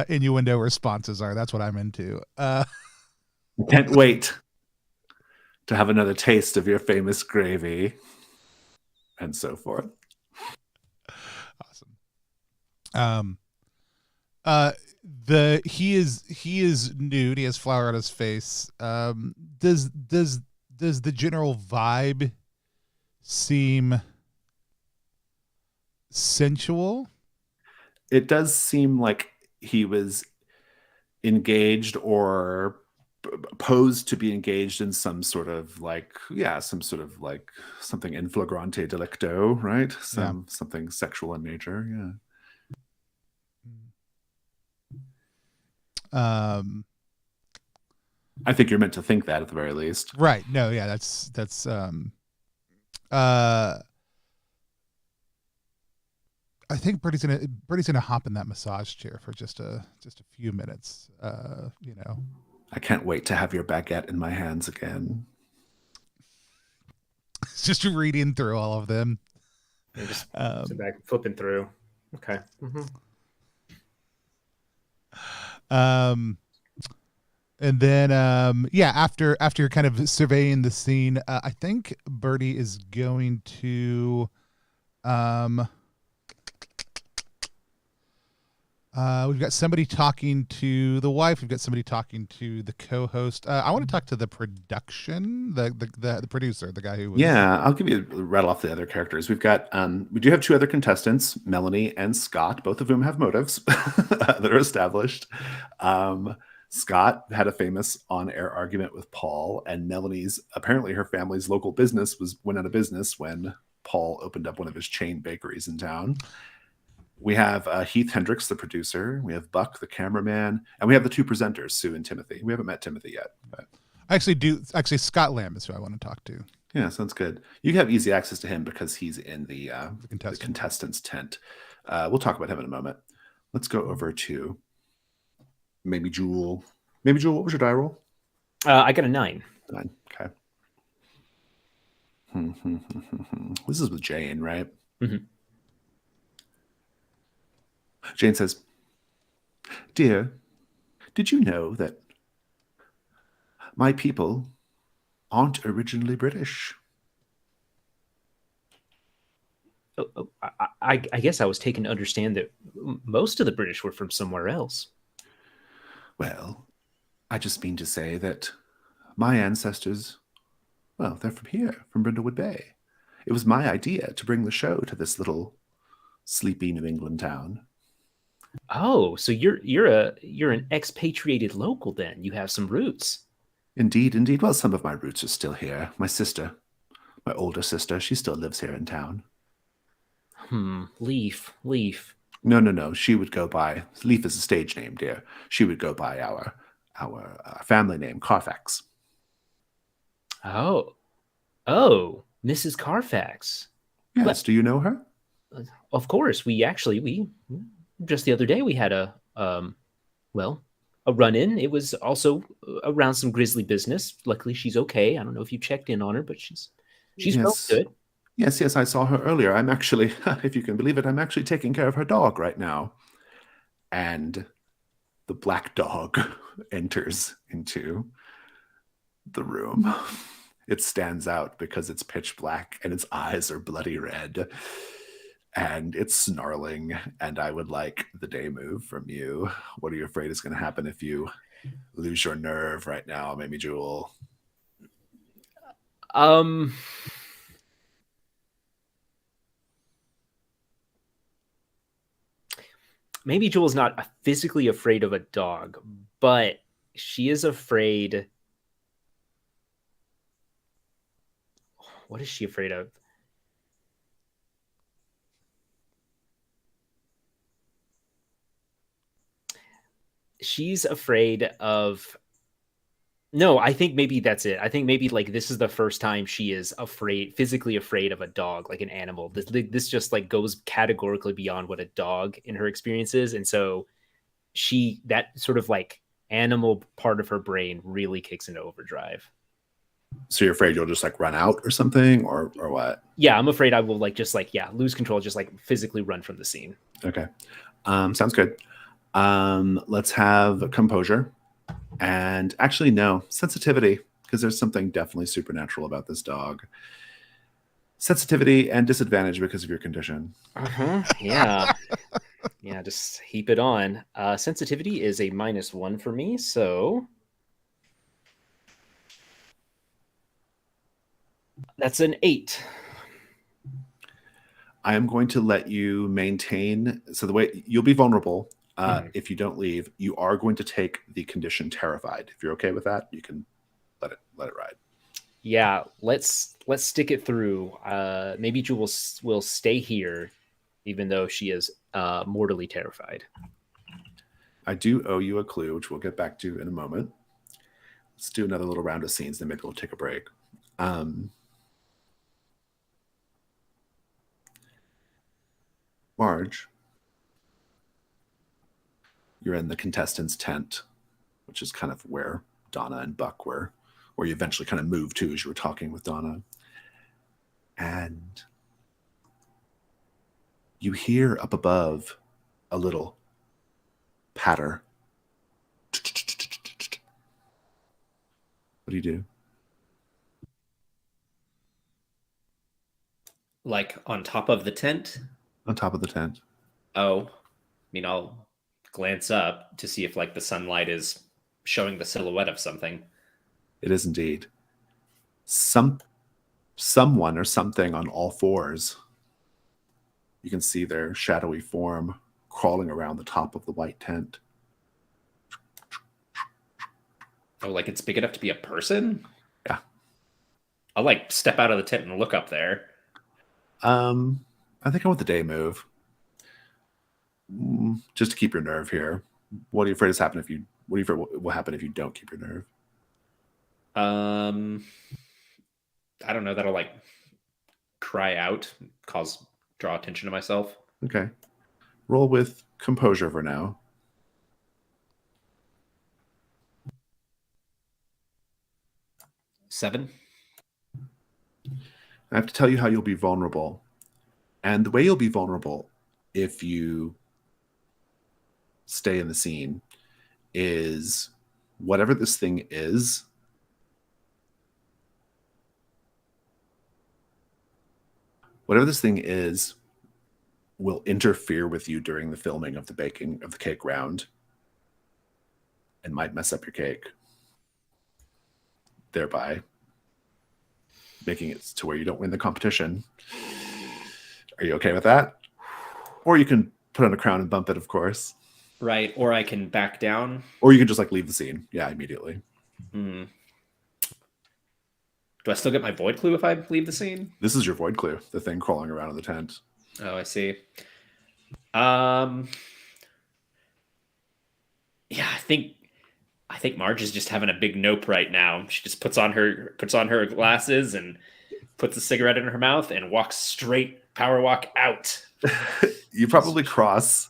innuendo responses are. That's what I'm into. Can't wait to have another taste of your famous gravy, and so forth. Awesome. He is nude. He has flour on his face. Does the general vibe seem sensual? It does seem like he was engaged or posed to be engaged in some sort of something in flagrante delicto, right? Something sexual in nature. Yeah. I think you're meant to think that at the very least. Right. No, yeah, that's I think Birdie's gonna hop in that massage chair for just a few minutes. I can't wait to have your baguette in my hands again. Just reading through all of them. And just sit back, flipping through. Okay. And then after kind of surveying the scene, I think Birdie is going to we've got somebody talking to the wife. We've got somebody talking to the co-host. I want to talk to the production, the producer, the guy who was... Yeah, I'll give you a rattle off the other characters. We've got we do have two other contestants, Melanie and Scott, both of whom have motives that are established. Scott had a famous on-air argument with Paul, and Melanie's, apparently her family's local business went out of business when Paul opened up one of his chain bakeries in town. We have Heath Hendricks, the producer. We have Buck, the cameraman, and we have the two presenters, Sue and Timothy. We haven't met Timothy yet. But... Actually, Scott Lamb is who I want to talk to. Yeah, sounds good. You have easy access to him because he's in the contestants tent. We'll talk about him in a moment. Let's go over to maybe Jewel. Maybe Jewel, what was your die roll? I got a 9. 9. Okay. This is with Jane, right? Mm-hmm. Jane says, "Dear, did you know that my people aren't originally British?" I guess I was taken to understand that most of the British were from somewhere else. Well, I just mean to say that my ancestors, well, they're from here, from Brindlewood Bay. It was my idea to bring the show to this little sleepy New England town. Oh, so you're an expatriated local then. You have some roots. Indeed, indeed. Well, some of my roots are still here. My sister, my older sister, she still lives here in town. Leaf. No. She would go by, Leaf is a stage name, dear. She would go by our family name, Carfax. Oh, Mrs. Carfax. Yes, do you know her? Of course. We just the other day we had a run-in. It was also around some grisly business. Luckily, she's okay. I don't know if you checked in on her, but she's real good. Yes, I saw her earlier. I'm actually, if you can believe it, I'm actually taking care of her dog right now. And the black dog enters into the room. It stands out because it's pitch black and its eyes are bloody red. And it's snarling. And I would like the day move from you. What are you afraid is going to happen if you lose your nerve right now, maybe Jewel? Maybe Jewel's not physically afraid of a dog, but she is afraid. What is she afraid of? She's afraid of... No, I think maybe that's it. I think maybe like this is the first time she is physically afraid of a dog, like an animal. This just like goes categorically beyond what a dog in her experience is. And so that sort of like animal part of her brain really kicks into overdrive. So you're afraid you'll just like run out or something or what? Yeah, I'm afraid I will lose control, just like physically run from the scene. Okay. Sounds good. Let's have composure. And actually, no, sensitivity, because there's something definitely supernatural about this dog. Sensitivity and disadvantage because of your condition. Yeah. Yeah, just heap it on. Sensitivity is a -1 for me, so that's an 8. I am going to let you maintain. So the way you'll be vulnerable. If you don't leave, you are going to take the condition terrified. If you're okay with that, you can let it ride. Yeah, let's stick it through. Maybe Jewel will stay here, even though she is mortally terrified. I do owe you a clue, which we'll get back to in a moment. Let's do another little round of scenes, then maybe we'll take a break. Marge, you're in the contestants' tent, which is kind of where Donna and Buck were, where you eventually kind of moved to as you were talking with Donna. And you hear up above a little patter. What do you do? Like on top of the tent? On top of the tent. Oh, I mean, I'll glance up to see if like the sunlight is showing the silhouette of something. It is indeed. Someone or something on all fours. You can see their shadowy form crawling around the top of the white tent. Oh, like it's big enough to be a person? Yeah. I'll like step out of the tent and look up there. I think I want the day move. Just to keep your nerve here. What are you afraid will happen if you don't keep your nerve? I don't know. That'll like cry out, draw attention to myself. Okay. Roll with composure for now. 7. I have to tell you how you'll be vulnerable. And the way you'll be vulnerable if you stay in the scene is whatever this thing is, will interfere with you during the filming of the baking of the cake round and might mess up your cake, thereby making it to where you don't win the competition. Are you okay with that? Or you can put on a crown and bump it, of course. Right. Or I can back down. Or you can just like leave the scene. Yeah, immediately. Do I still get my void clue if I leave the scene? This is your void clue, the thing crawling around in the tent. Oh, I see. Yeah, I think Marge is just having a big nope right now. She just puts on her glasses and puts a cigarette in her mouth and walks straight, power walk out. You probably cross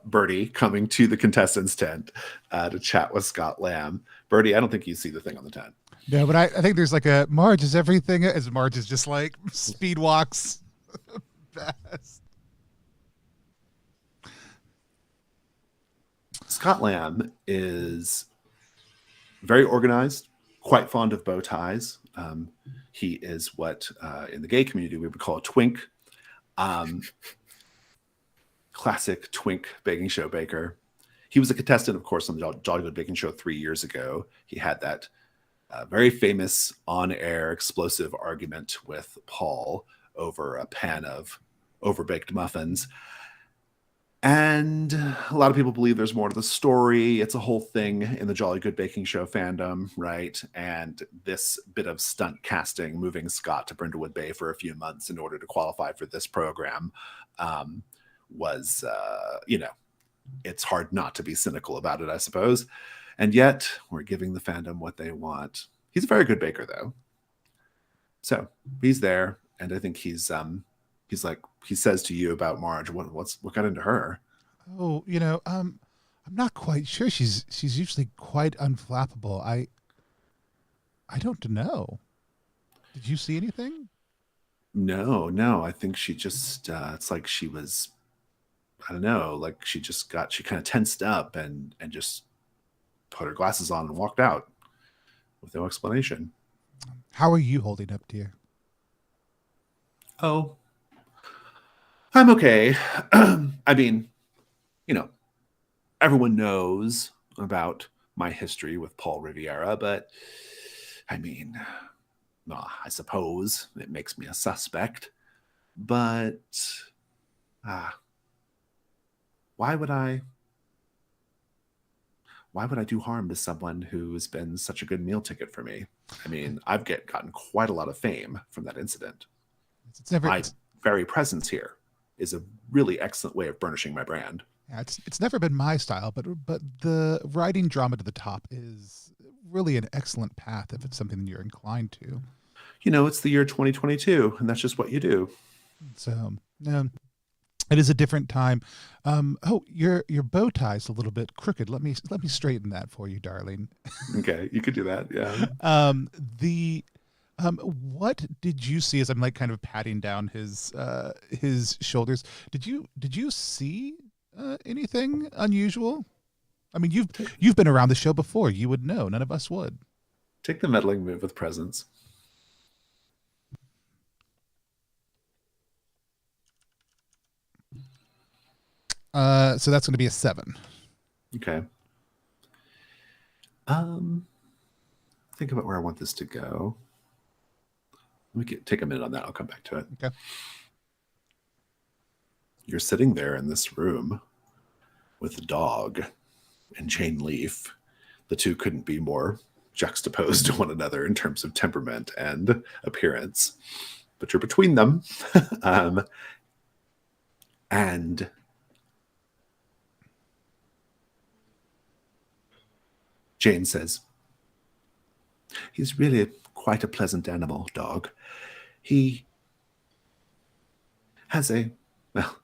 Bertie coming to the contestants' tent to chat with Scott Lamb. Bertie, I don't think you see the thing on the tent. No, but I think there's like a Marge is everything, as Marge is just like speed walks fast. Scott Lamb is very organized, quite fond of bow ties. He is what in the gay community we would call a twink. Classic twink baking show baker. He was a contestant, of course, on the Jolly Good Baking Show 3 years ago. He had that very famous on-air explosive argument with Paul over a pan of overbaked muffins. And a lot of people believe there's more to the story. It's a whole thing in the Jolly Good Baking Show fandom, right? And this bit of stunt casting, moving Scott to Brindlewood Bay for a few months in order to qualify for this program, was, it's hard not to be cynical about it, I suppose. And yet, we're giving the fandom what they want. He's a very good baker, though. So he's there, and I think he's like, he says to you about Marge, what got into her? Oh, I'm not quite sure. She's usually quite unflappable. I don't know. Did you see anything? No. I think she just it's like she was, I don't know, like she kind of tensed up and just put her glasses on and walked out with no explanation. How are you holding up, dear? Oh, I'm okay. I mean, everyone knows about my history with Paul Riviera, but I mean, I suppose it makes me a suspect. But why would I do harm to someone who's been such a good meal ticket for me? I mean, I've gotten quite a lot of fame from that incident. My very presence here is a really excellent way of burnishing my brand. Yeah, it's never been my style, but the writing drama to the top is really an excellent path if it's something that you're inclined to. It's the year 2022, and that's just what you do. So, it is a different time. Your bow tie's a little bit crooked. Let me straighten that for you, darling. Okay, you could do that. Yeah. What did you see as I'm like kind of patting down his shoulders? Did you see anything unusual? I mean, you've been around the show before. You would know. None of us would. Take the meddling move with presence. So that's going to be a 7. Okay. Think about where I want this to go. Let me take a minute on that. I'll come back to it. Okay. You're sitting there in this room with a dog and Jane Leaf. The two couldn't be more juxtaposed to one another in terms of temperament and appearance. But you're between them. And Jane says, He's really quite a pleasant animal, dog. He has a, well,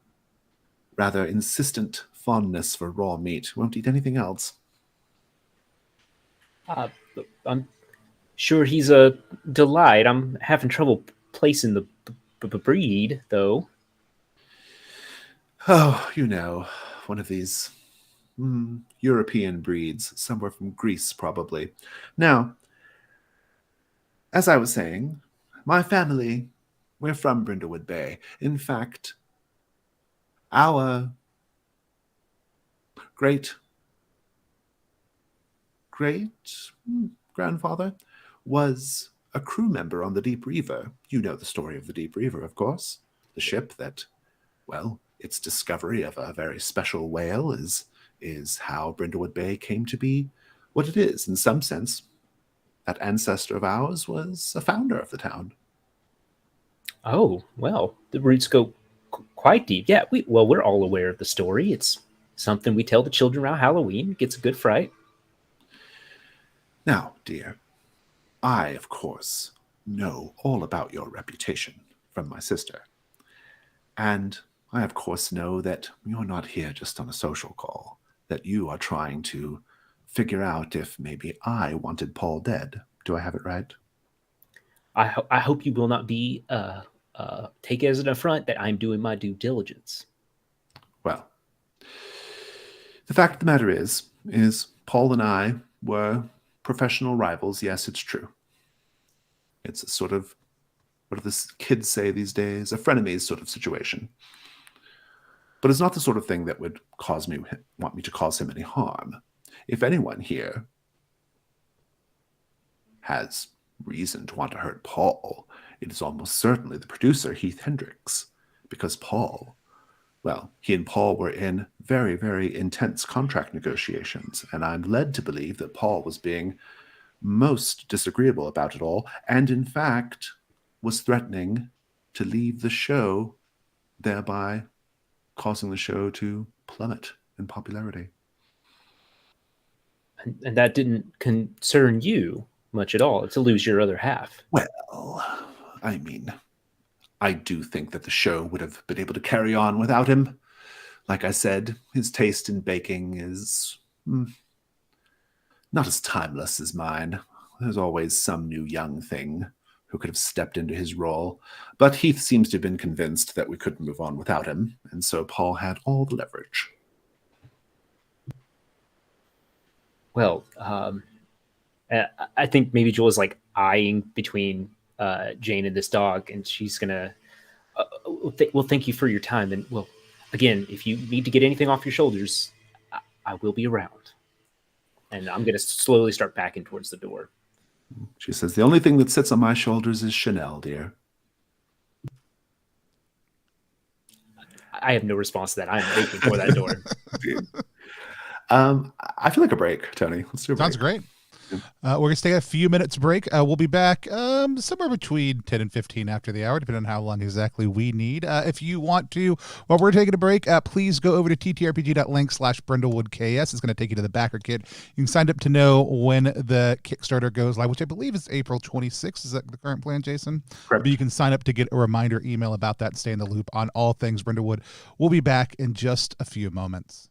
rather insistent fondness for raw meat. Won't eat anything else. I'm sure he's a delight. I'm having trouble placing the breed, though. Oh, one of these European breeds, somewhere from Greece, probably. Now, as I was saying, my family, we're from Brindlewood Bay. In fact, our great grandfather was a crew member on the Deep Reaver. You know the story of the Deep Reaver, of course. The ship that, well, its discovery of a very special whale is how Brindlewood Bay came to be what it is. In some sense, that ancestor of ours was a founder of the town. Oh, well, the roots go quite deep. Yeah, we're all aware of the story. It's something we tell the children around Halloween. It gets a good fright. Now, dear, I, of course, know all about your reputation from my sister. And I, of course, know that you're not here just on a social call, that you are trying to figure out if maybe I wanted Paul dead. Do I have it right? I hope you will not be take it as an affront that I'm doing my due diligence. Well, the fact of the matter is Paul and I were professional rivals. Yes, it's true. It's a sort of, what do the kids say these days? A frenemies sort of situation. But it's not the sort of thing that would want me to cause him any harm. If anyone here has reason to want to hurt Paul, it is almost certainly the producer, Heath Hendricks, because Paul, well, he and Paul were in very, very intense contract negotiations, and I'm led to believe that Paul was being most disagreeable about it all, and in fact was threatening to leave the show, thereby causing the show to plummet in popularity. And that didn't concern you much at all, to lose your other half. Well, I mean, I do think that the show would have been able to carry on without him. Like I said, his taste in baking is not as timeless as mine. There's always some new young thing who could have stepped into his role. But Heath seems to have been convinced that we couldn't move on without him, and so Paul had all the leverage. Well, I think maybe Joel is like eyeing between Jane and this dog, and she's gonna. Well, thank you for your time, and well, again, if you need to get anything off your shoulders, I will be around. And I'm gonna slowly start backing towards the door. She says, "The only thing that sits on my shoulders is Chanel, dear." I have no response to that. I'm making for that door. I feel like a break, Tony. Let's do a break. Sounds great. We're going to take a few minutes break. We'll be back somewhere between 10 and 15 after the hour, depending on how long exactly we need. If you want to, while we're taking a break, please go over to TTRPG.link/brindlewoodks. It's going to take you to the backer kit. You can sign up to know when the Kickstarter goes live, which I believe is April 26th. Is that the current plan, Jason? Correct. But you can sign up to get a reminder email about that and stay in the loop on all things Brindlewood. We'll be back in just a few moments.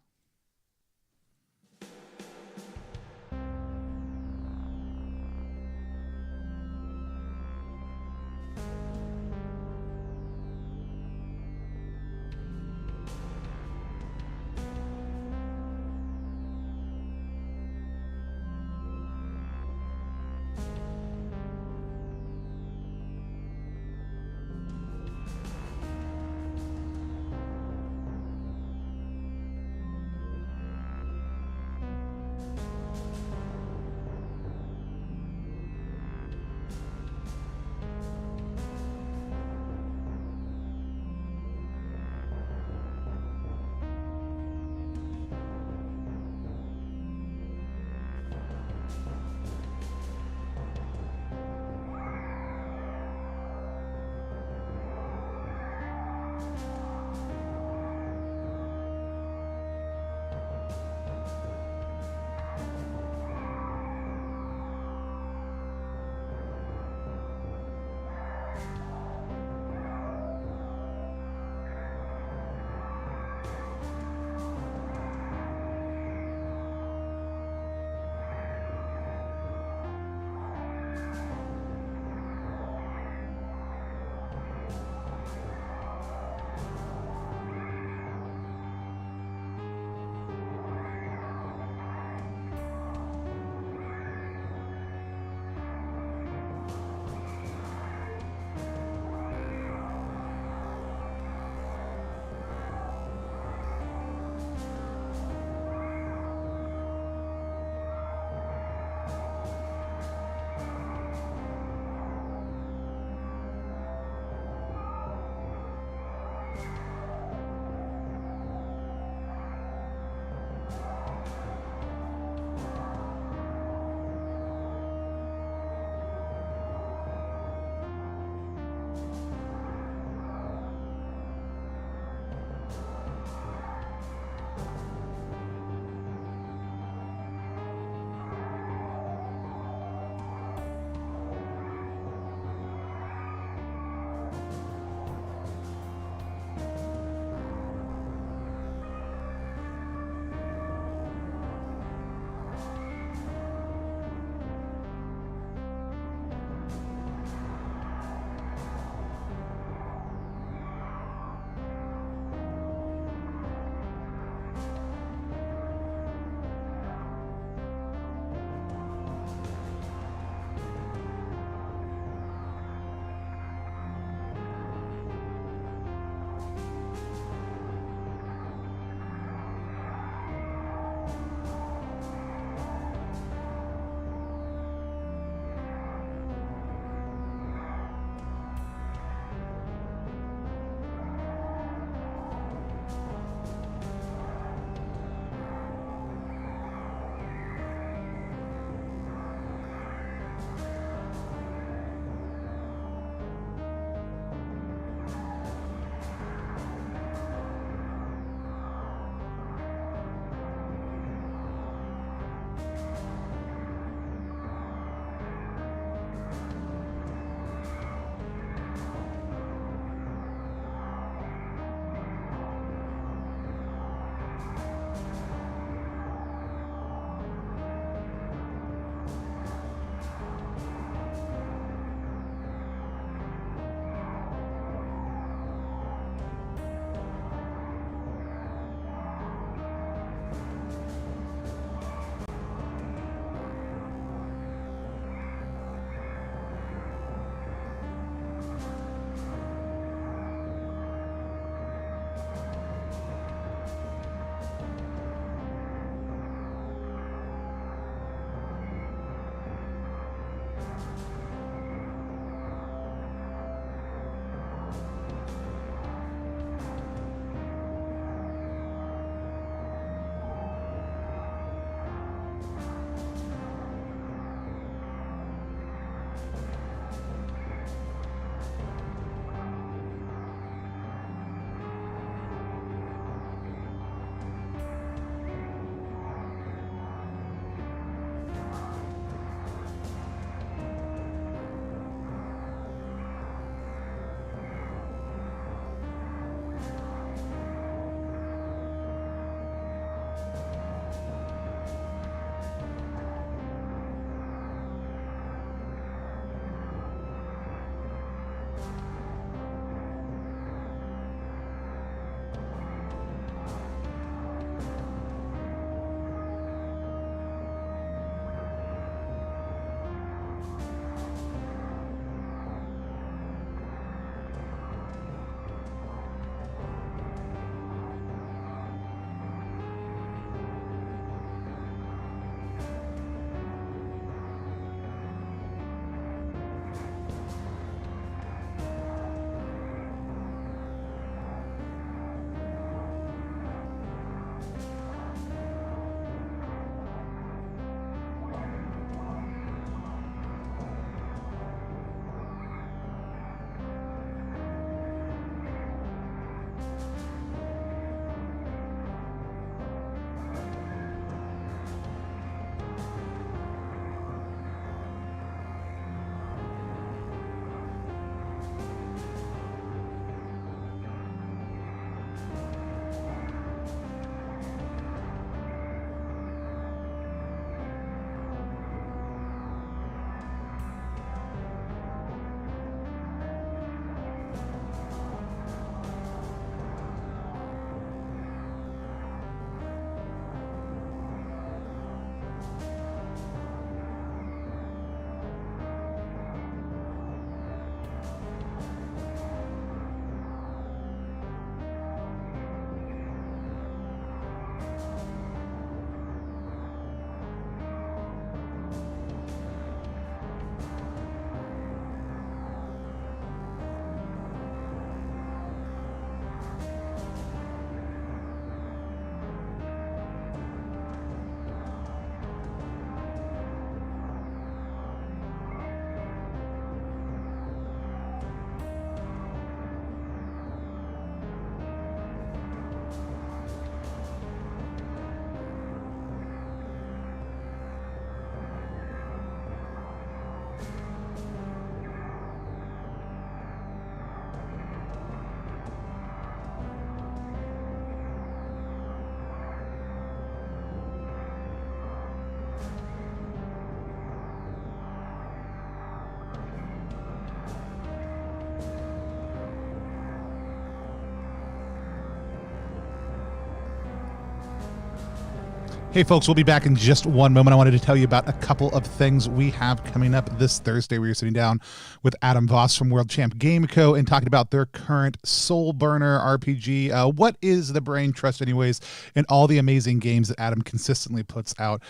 Hey folks, we'll be back in just one moment. I wanted to tell you about a couple of things we have coming up this Thursday. We are sitting down with Adam Voss from World Champ Game Co. and talking about their current Soul Burner RPG. What is the brain trust anyways, and all the amazing games that Adam consistently puts out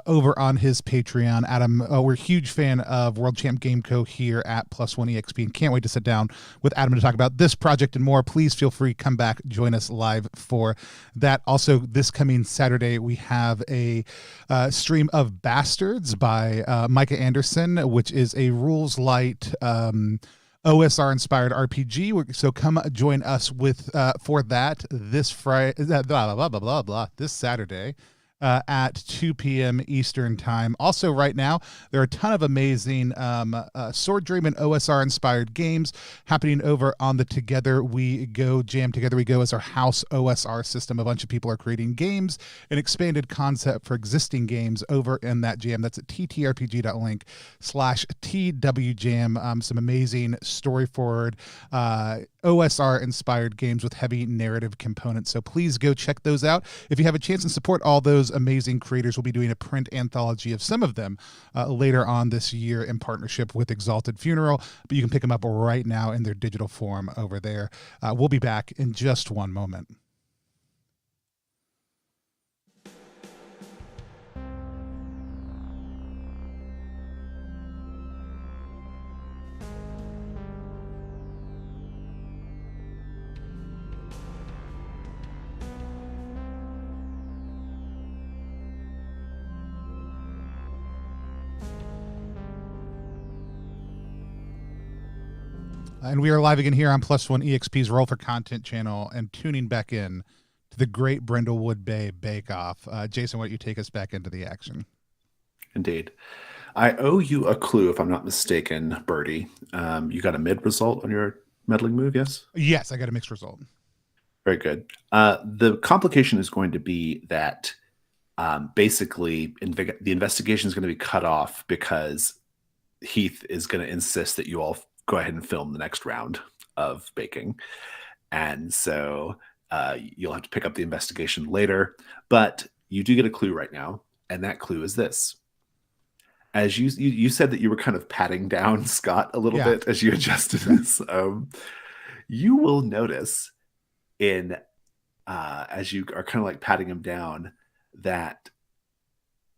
over on his Patreon. Adam, we're a huge fan of World Champ Game Co. here at Plus One EXP and can't wait to sit down with Adam to talk about this project and more. Please feel free, come back, join us live for that. Also, this coming Saturday, we have a stream of Bastards by Micah Anderson, which is a rules light OSR inspired RPG. So come join us with for that this Friday, this Saturday. At 2 p.m. Eastern time. Also, right now, there are a ton of amazing Sword Dream and OSR-inspired games happening over on the Together We Go Jam. Together We Go is our house OSR system. A bunch of people are creating games, an expanded concept for existing games over in that jam. That's at TTRPG.link /TWJam. Some amazing story-forward OSR-inspired games with heavy narrative components. So please go check those out. If you have a chance and support all those amazing creators, we'll be doing a print anthology of some of them later on this year in partnership with Exalted Funeral, but you can pick them up right now in their digital form over there. We'll be back in just one moment. And we are live again here on Plus One EXP's Roll for Content channel and tuning back in to the great Brindlewood Bay Bake Off. Jason, why don't you take us back into the action? Indeed. I owe you a clue, if I'm not mistaken, Birdie. You got a mid result on your meddling move, yes? Yes, I got a mixed result. Very good. The complication is going to be that basically the investigation is going to be cut off because Heath is going to insist that you all go ahead and film the next round of baking. And so you'll have to pick up the investigation later. But you do get a clue right now, and that clue is this. As you said that you were kind of patting down Scott a little bit as you adjusted this. You will notice as you are kind of like patting him down that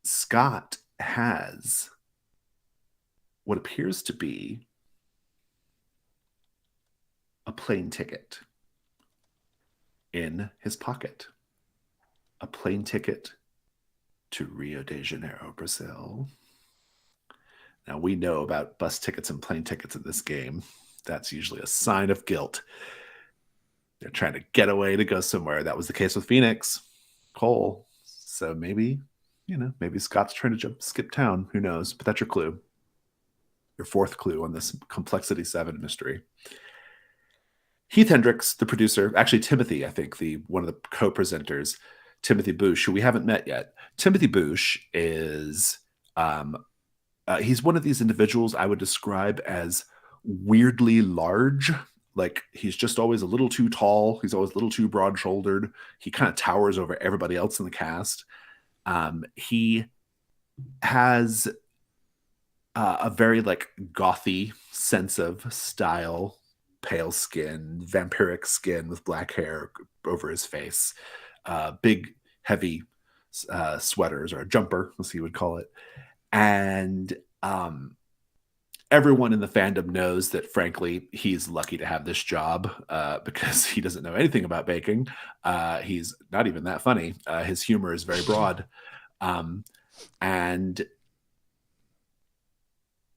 Scott has what appears to be a plane ticket in his pocket. A plane ticket to Rio de Janeiro, Brazil. Now, we know about bus tickets and plane tickets in this game. That's usually a sign of guilt. They're trying to get away to go somewhere. That was the case with Phoenix, Cole. So maybe Scott's trying to skip town. Who knows? But that's your clue. Your fourth clue on this Complexity 7 mystery. Heath Hendricks, the producer, actually Timothy, I think, one of the co-presenters, Timothy Bush, who we haven't met yet. Timothy Bush is he's one of these individuals I would describe as weirdly large. Like, he's just always a little too tall. He's always a little too broad-shouldered. He kind of towers over everybody else in the cast. He has a very like gothy sense of style. Pale skin, vampiric skin with black hair over his face, big, heavy sweaters, or a jumper, as he would call it. And everyone in the fandom knows that, frankly, he's lucky to have this job because he doesn't know anything about baking. He's not even that funny. His humor is very broad. And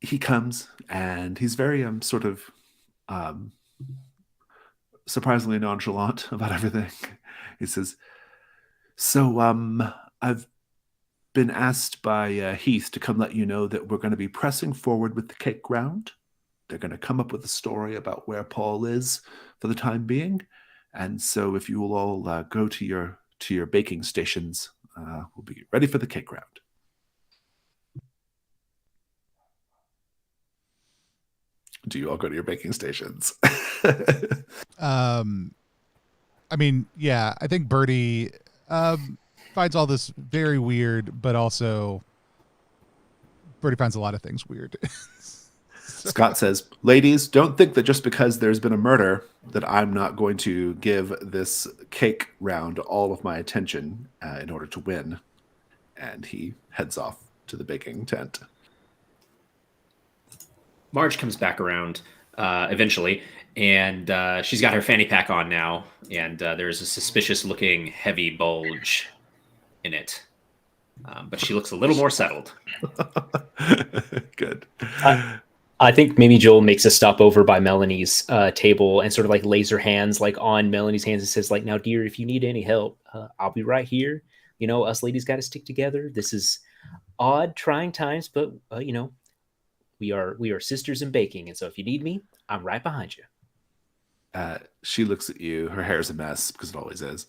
he comes, and he's very sort of surprisingly nonchalant about everything. He says, so I've been asked by Heath to come let you know that we're going to be pressing forward with the cake round. They're going to come up with a story about where Paul is for the time being. And so if you will all go to your baking stations, we'll be ready for the cake round. Do you all go to your baking stations? I mean, yeah, I think Birdie, if finds all this very weird, but also Birdie finds a lot of things weird. Scott says, ladies, don't think that just because there's been a murder that I'm not going to give this cake round all of my attention in order to win. And he heads off to the baking tent. Marge comes back around eventually, and she's got her fanny pack on now, and there's a suspicious-looking heavy bulge in it. But she looks a little more settled. Good. I think maybe Joel makes a stop over by Melanie's table and sort of like lays her hands like on Melanie's hands and says like, now, dear, if you need any help, I'll be right here. You know, us ladies got to stick together. This is odd, trying times, but, you know, we are sisters in baking. And so if you need me, I'm right behind you. She looks at you. Her hair's a mess because it always is.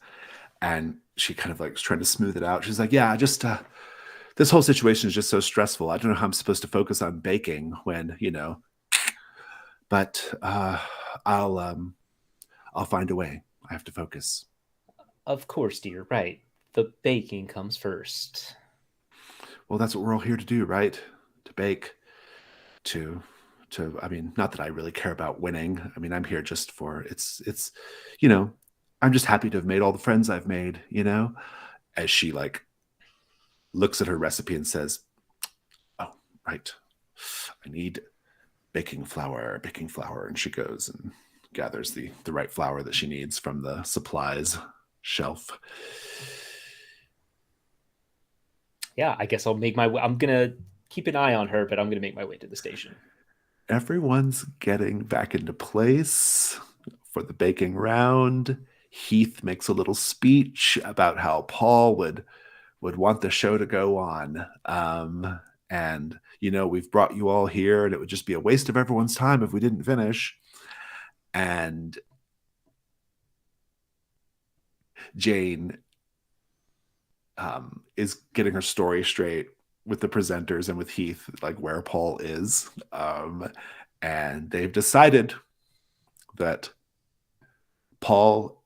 And she kind of like is trying to smooth it out. She's like, yeah, just this whole situation is just so stressful. I don't know how I'm supposed to focus on baking when, you know, but I'll find a way. I have to focus. Of course, dear. Right. The baking comes first. Well, that's what we're all here to do, right? To bake, I mean, not that I really care about winning. I mean, I'm here just for it's, you know, I'm just happy to have made all the friends I've made, you know, as she like looks at her recipe and says, oh, right. I need baking flour. And she goes and gathers the right flour that she needs from the supplies shelf. Yeah, I guess I'm going to keep an eye on her, but I'm going to make my way to the station. Everyone's getting back into place for the baking round. Heath makes a little speech about how Paul would want the show to go on. And, you know, we've brought you all here and it would just be a waste of everyone's time if we didn't finish. And Jane is getting her story straight with the presenters and with Heath, like where Paul is. And they've decided that Paul,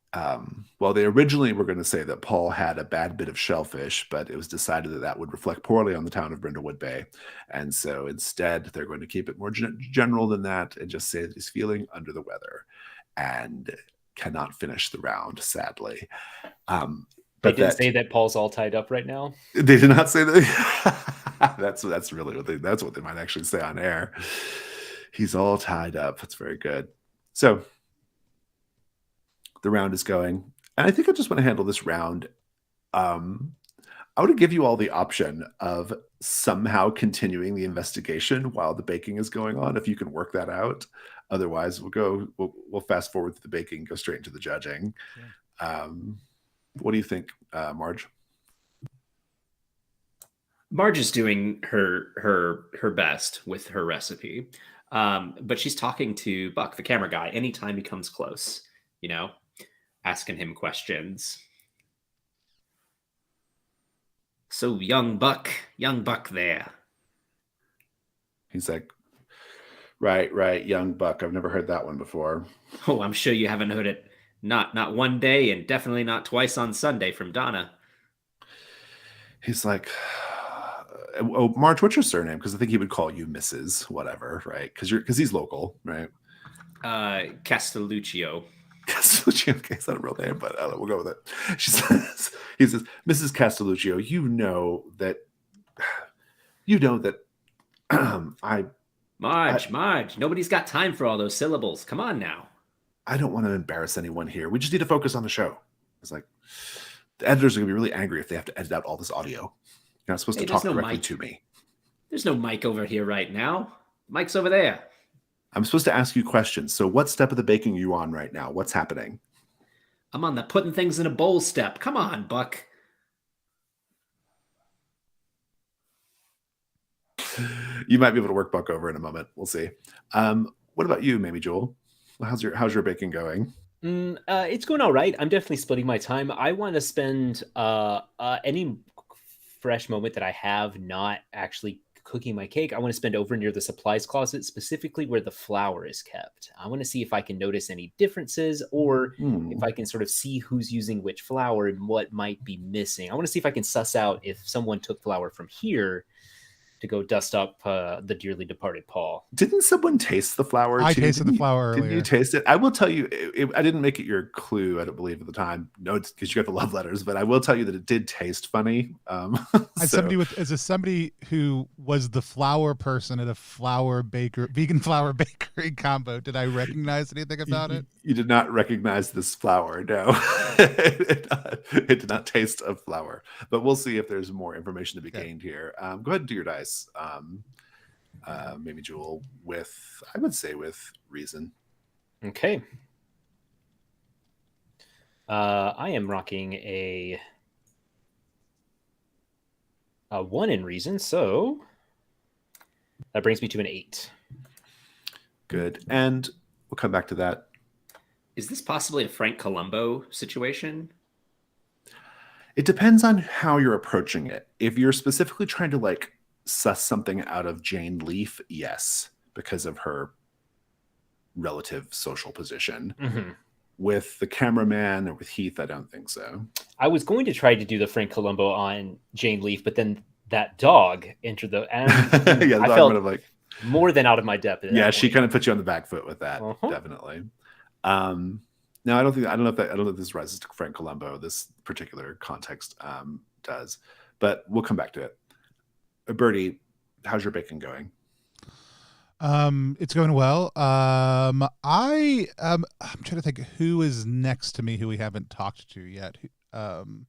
well, they originally were going to say that Paul had a bad bit of shellfish, but it was decided that that would reflect poorly on the town of Brindlewood Bay. And so instead, they're going to keep it more general than that and just say that he's feeling under the weather and cannot finish the round, sadly. But they didn't say that Paul's all tied up right now. They did not say that. That's really that's what they might actually say on air. He's all tied up. That's very good. So the round is going, and I think I just want to handle this round. I would give you all the option of somehow continuing the investigation while the baking is going on, if you can work that out. Otherwise, we'll fast forward to the baking, go straight into the judging. Yeah. What do you think, Marge? Marge is doing her best with her recipe, but she's talking to Buck, the camera guy, anytime he comes close, you know, asking him questions. So young Buck there. He's like, right, young Buck. I've never heard that one before. Oh, I'm sure you haven't heard it. Not one day, and definitely not twice on Sunday from Donna. He's like, oh, Marge, what's your surname? Because I think he would call you Mrs. Whatever, right? Because he's local, right? Castelluccio. Castelluccio. Okay, it's not a real name, but we'll go with it. He says, Mrs. Castelluccio, you know that Marge, nobody's got time for all those syllables. Come on now. I don't want to embarrass anyone here. We just need to focus on the show. It's like, the editors are going to be really angry if they have to edit out all this audio. You're not supposed to talk directly to me. There's no mic over here right now. Mic's over there. I'm supposed to ask you questions. So what step of the baking are you on right now? What's happening? I'm on the putting things in a bowl step. Come on, Buck. You might be able to work Buck over in a moment. We'll see. What about you, maybe Joel? How's your baking going? It's going all right. I'm definitely splitting my time. I want to spend any fresh moment that I have not actually cooking my cake, I want to spend over near the supplies closet, specifically where the flour is kept. I want to see if I can notice any differences, or if I can sort of see who's using which flour and what might be missing. I want to see if I can suss out if someone took flour from here to go dust up the dearly departed Paul. Didn't someone taste the flour? I too? tasted the flour earlier. Didn't you taste it? I will tell you, I didn't make it your clue, I don't believe at the time. No, because you got the love letters, but I will tell you that it did taste funny. As somebody who was the flour person at a vegan flour bakery combo, did I recognize anything about it? You did not recognize this flour, no. It did not taste of flour. But we'll see if there's more information to be gained here. Go ahead and do your dice. Maybe Jewel, I would say with reason. Okay. I am rocking a 1 in reason, so that brings me to an 8. Good. And we'll come back to that. Is this possibly a Frank Columbo situation? It depends on how you're approaching it. If you're specifically trying to suss something out of Jane Leaf, yes, because of her relative social position. Mm-hmm. With the cameraman or with Heath, I don't think so. I was going to try to do the Frank Columbo on Jane Leaf, but then that dog entered the yeah, the I dog felt would have more than out of my depth. Yeah, she kind of put you on the back foot with that, definitely. No, I don't know if this rises to Frank Columbo, this particular context does, but we'll come back to it. Birdie, how's your baking going? It's going well. I'm trying to think who is next to me who we haven't talked to yet. Sue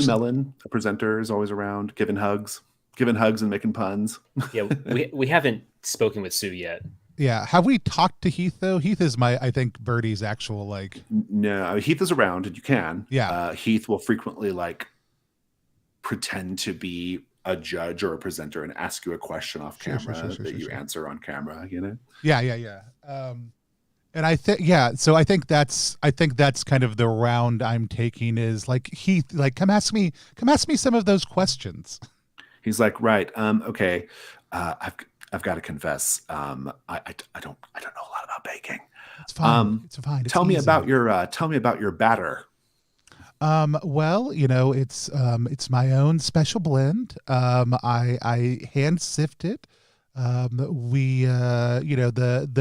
Mellon, a presenter, is always around, giving hugs and making puns. Yeah, we haven't spoken with Sue yet. Yeah, have we talked to Heath though? Heath is I think Birdie's actual No, Heath is around, and you can. Yeah, Heath will frequently pretend to be a judge or a presenter and ask you a question off camera that you answer on camera. Yeah. And I think so I think that's kind of the round I'm taking is Heath, come ask me some of those questions. He's like, right, okay, I've got to confess, I don't know a lot about baking. It's fine. It's fine. Tell me about your batter. Well, it's my own special blend. I hand sift it. The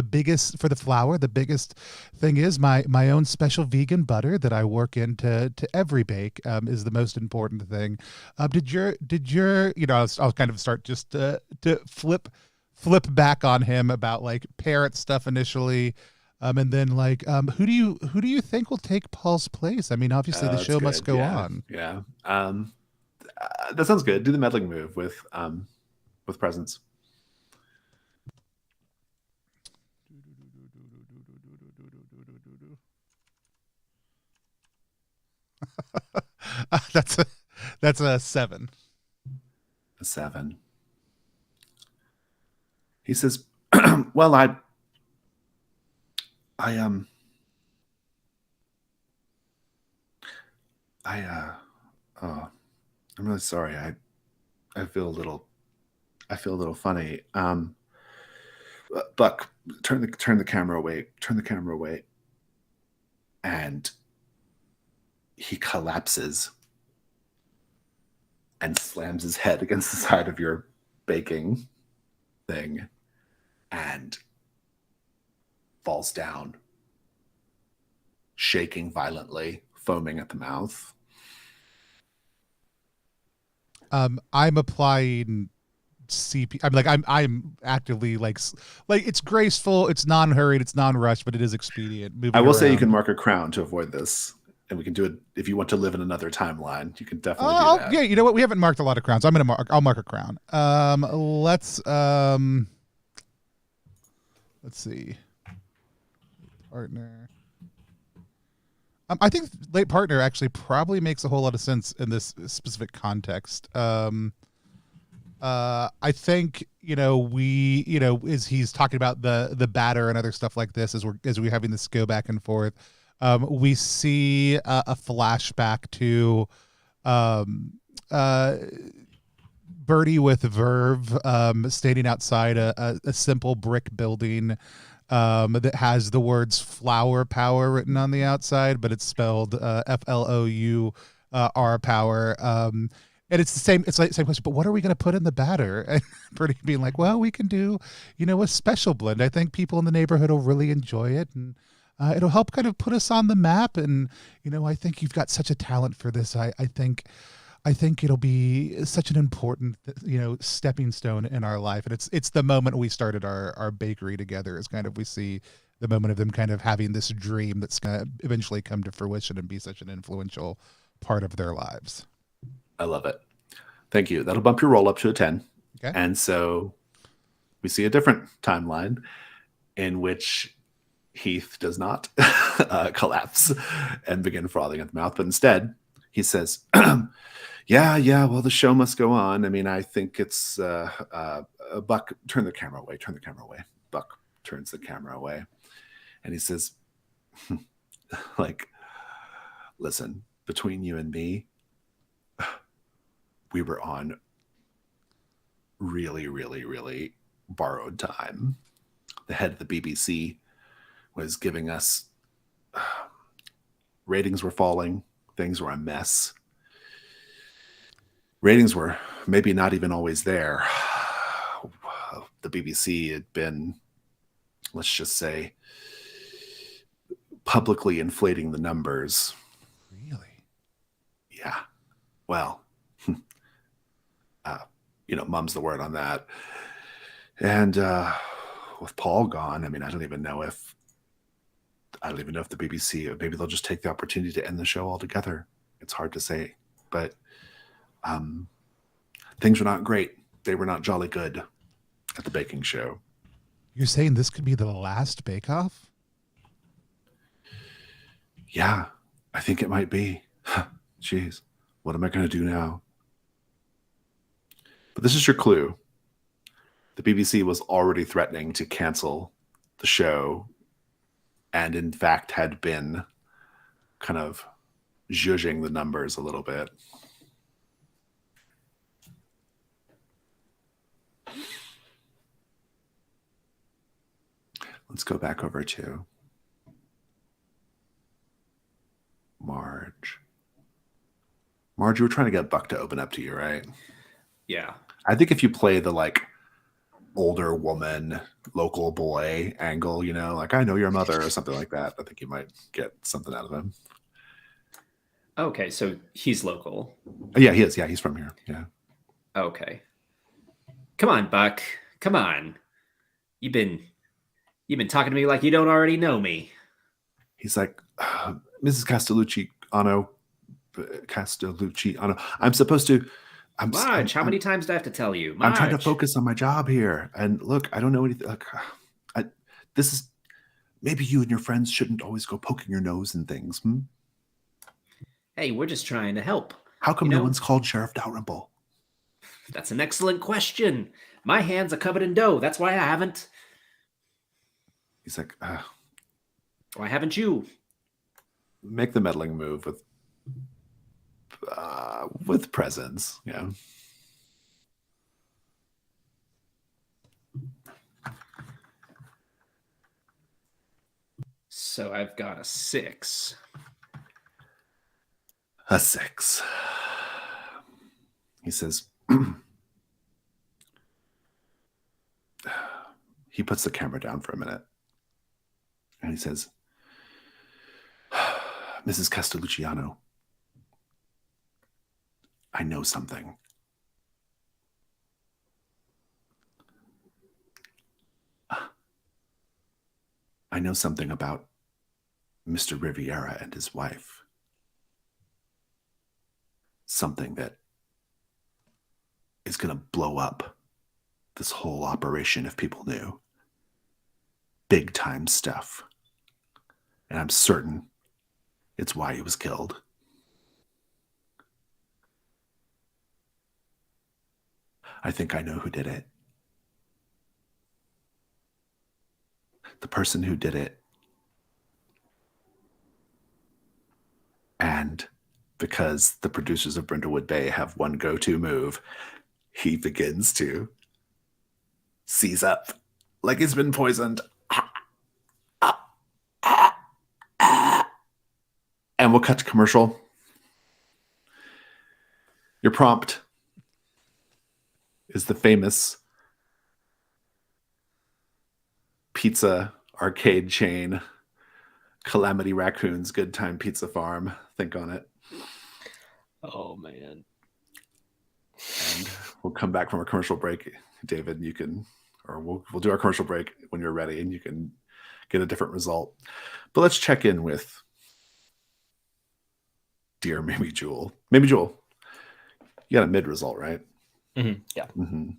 biggest for the flour, the biggest thing is my own special vegan butter that I work into every bake, is the most important thing. Did your I'll kind of start just to flip back on him about parrot stuff initially. And then who do you think will take Paul's place? I mean, obviously the show must go on. Yeah. That sounds good. Do the meddling move with presence. That's a 7. A 7. He says, well, I'm really sorry. I feel a little funny. Buck, turn the camera away. And he collapses and slams his head against the side of your baking thing and falls down, shaking violently, foaming at the mouth. I'm applying CP. I'm actively it's graceful, it's non-hurried, it's non-rushed, but it is expedient. I will say you can mark a crown to avoid this, and we can do it if you want to live in another timeline. You can definitely do that. Yeah, you know what? We haven't marked a lot of crowns. I'll mark a crown. Let's see. Partner. I think late partner actually probably makes a whole lot of sense in this specific context. I think as he's talking about the batter and other stuff like this, as we're having this go back and forth, we see a flashback to Birdie with verve, standing outside a simple brick building that has the words flower power written on the outside, but it's spelled FLOUR power. And it's the same. It's like the same question. But what are we going to put in the batter? And Birdie being like, "Well, we can do, a special blend. I think people in the neighborhood will really enjoy it, and it'll help kind of put us on the map. And I think you've got such a talent for this. I think it'll be such an important, stepping stone in our life. And it's the moment we started our bakery together is kind of, we see the moment of them kind of having this dream that's going to eventually come to fruition and be such an influential part of their lives." I love it. Thank you. That'll bump your roll up to a 10. Okay. And so we see a different timeline in which Heath does not collapse and begin frothing at the mouth, but instead he says, yeah, well, the show must go on. I mean, I think it's Buck, turn the camera away. Buck turns the camera away. And he says, listen, between you and me, we were on really, really, really borrowed time. The head of the BBC was giving us ratings were falling. Things were a mess. Ratings were maybe not even always there. The BBC had been, let's just say, publicly inflating the numbers. Really? Yeah. Well, mum's the word on that. And with Paul gone, I mean, I don't even know if the BBC, maybe they'll just take the opportunity to end the show altogether. It's hard to say, but things were not great. They were not jolly good at the baking show. You're saying this could be the last bake-off? Yeah, I think it might be. Jeez, what am I going to do now? But this is your clue. The BBC was already threatening to cancel the show, and in fact had been kind of zhuzhing the numbers a little bit. Let's go back over to Marge. Marge, you were trying to get Buck to open up to you, right? Yeah. I think if you play the older woman, local boy angle, I know your mother or something like that, I think you might get something out of him. Okay, so he's local. Yeah, he is. Yeah, he's from here. Yeah. Okay. Come on, Buck. Come on. You've been talking to me like you don't already know me. He's like, Mrs. Castellucci-Ano, I'm supposed to. Marge, how many times do I have to tell you? Marge. I'm trying to focus on my job here. And look, I don't know anything. This is, maybe you and your friends shouldn't always go poking your nose in things. Hey, we're just trying to help. How come no one's called Sheriff Dalrymple? That's an excellent question. My hands are covered in dough. That's why I haven't. He's like, why haven't you? Make the meddling move with presence. Yeah. So I've got a 6. A 6. He says, he puts the camera down for a minute. And he says, Mrs. Castellucci-Ano, I know something. I know something about Mr. Riviera and his wife. Something that is going to blow up this whole operation if people knew. Big time stuff. And I'm certain it's why he was killed. I think I know who did it. The person who did it. And because the producers of Brindlewood Bay have one go-to move, he begins to seize up like he's been poisoned. And we'll cut to commercial. Your prompt is the famous pizza arcade chain, Calamity Raccoon's Good Time Pizza Farm. Think on it. Oh, man. And we'll come back from a commercial break. David, you can, or we'll do our commercial break when you're ready, and you can get a different result. But let's check in with dear Mamie Jewel. Mamie Jewel, you got a mid result, right? Mm-hmm. Yeah. Mm-hmm.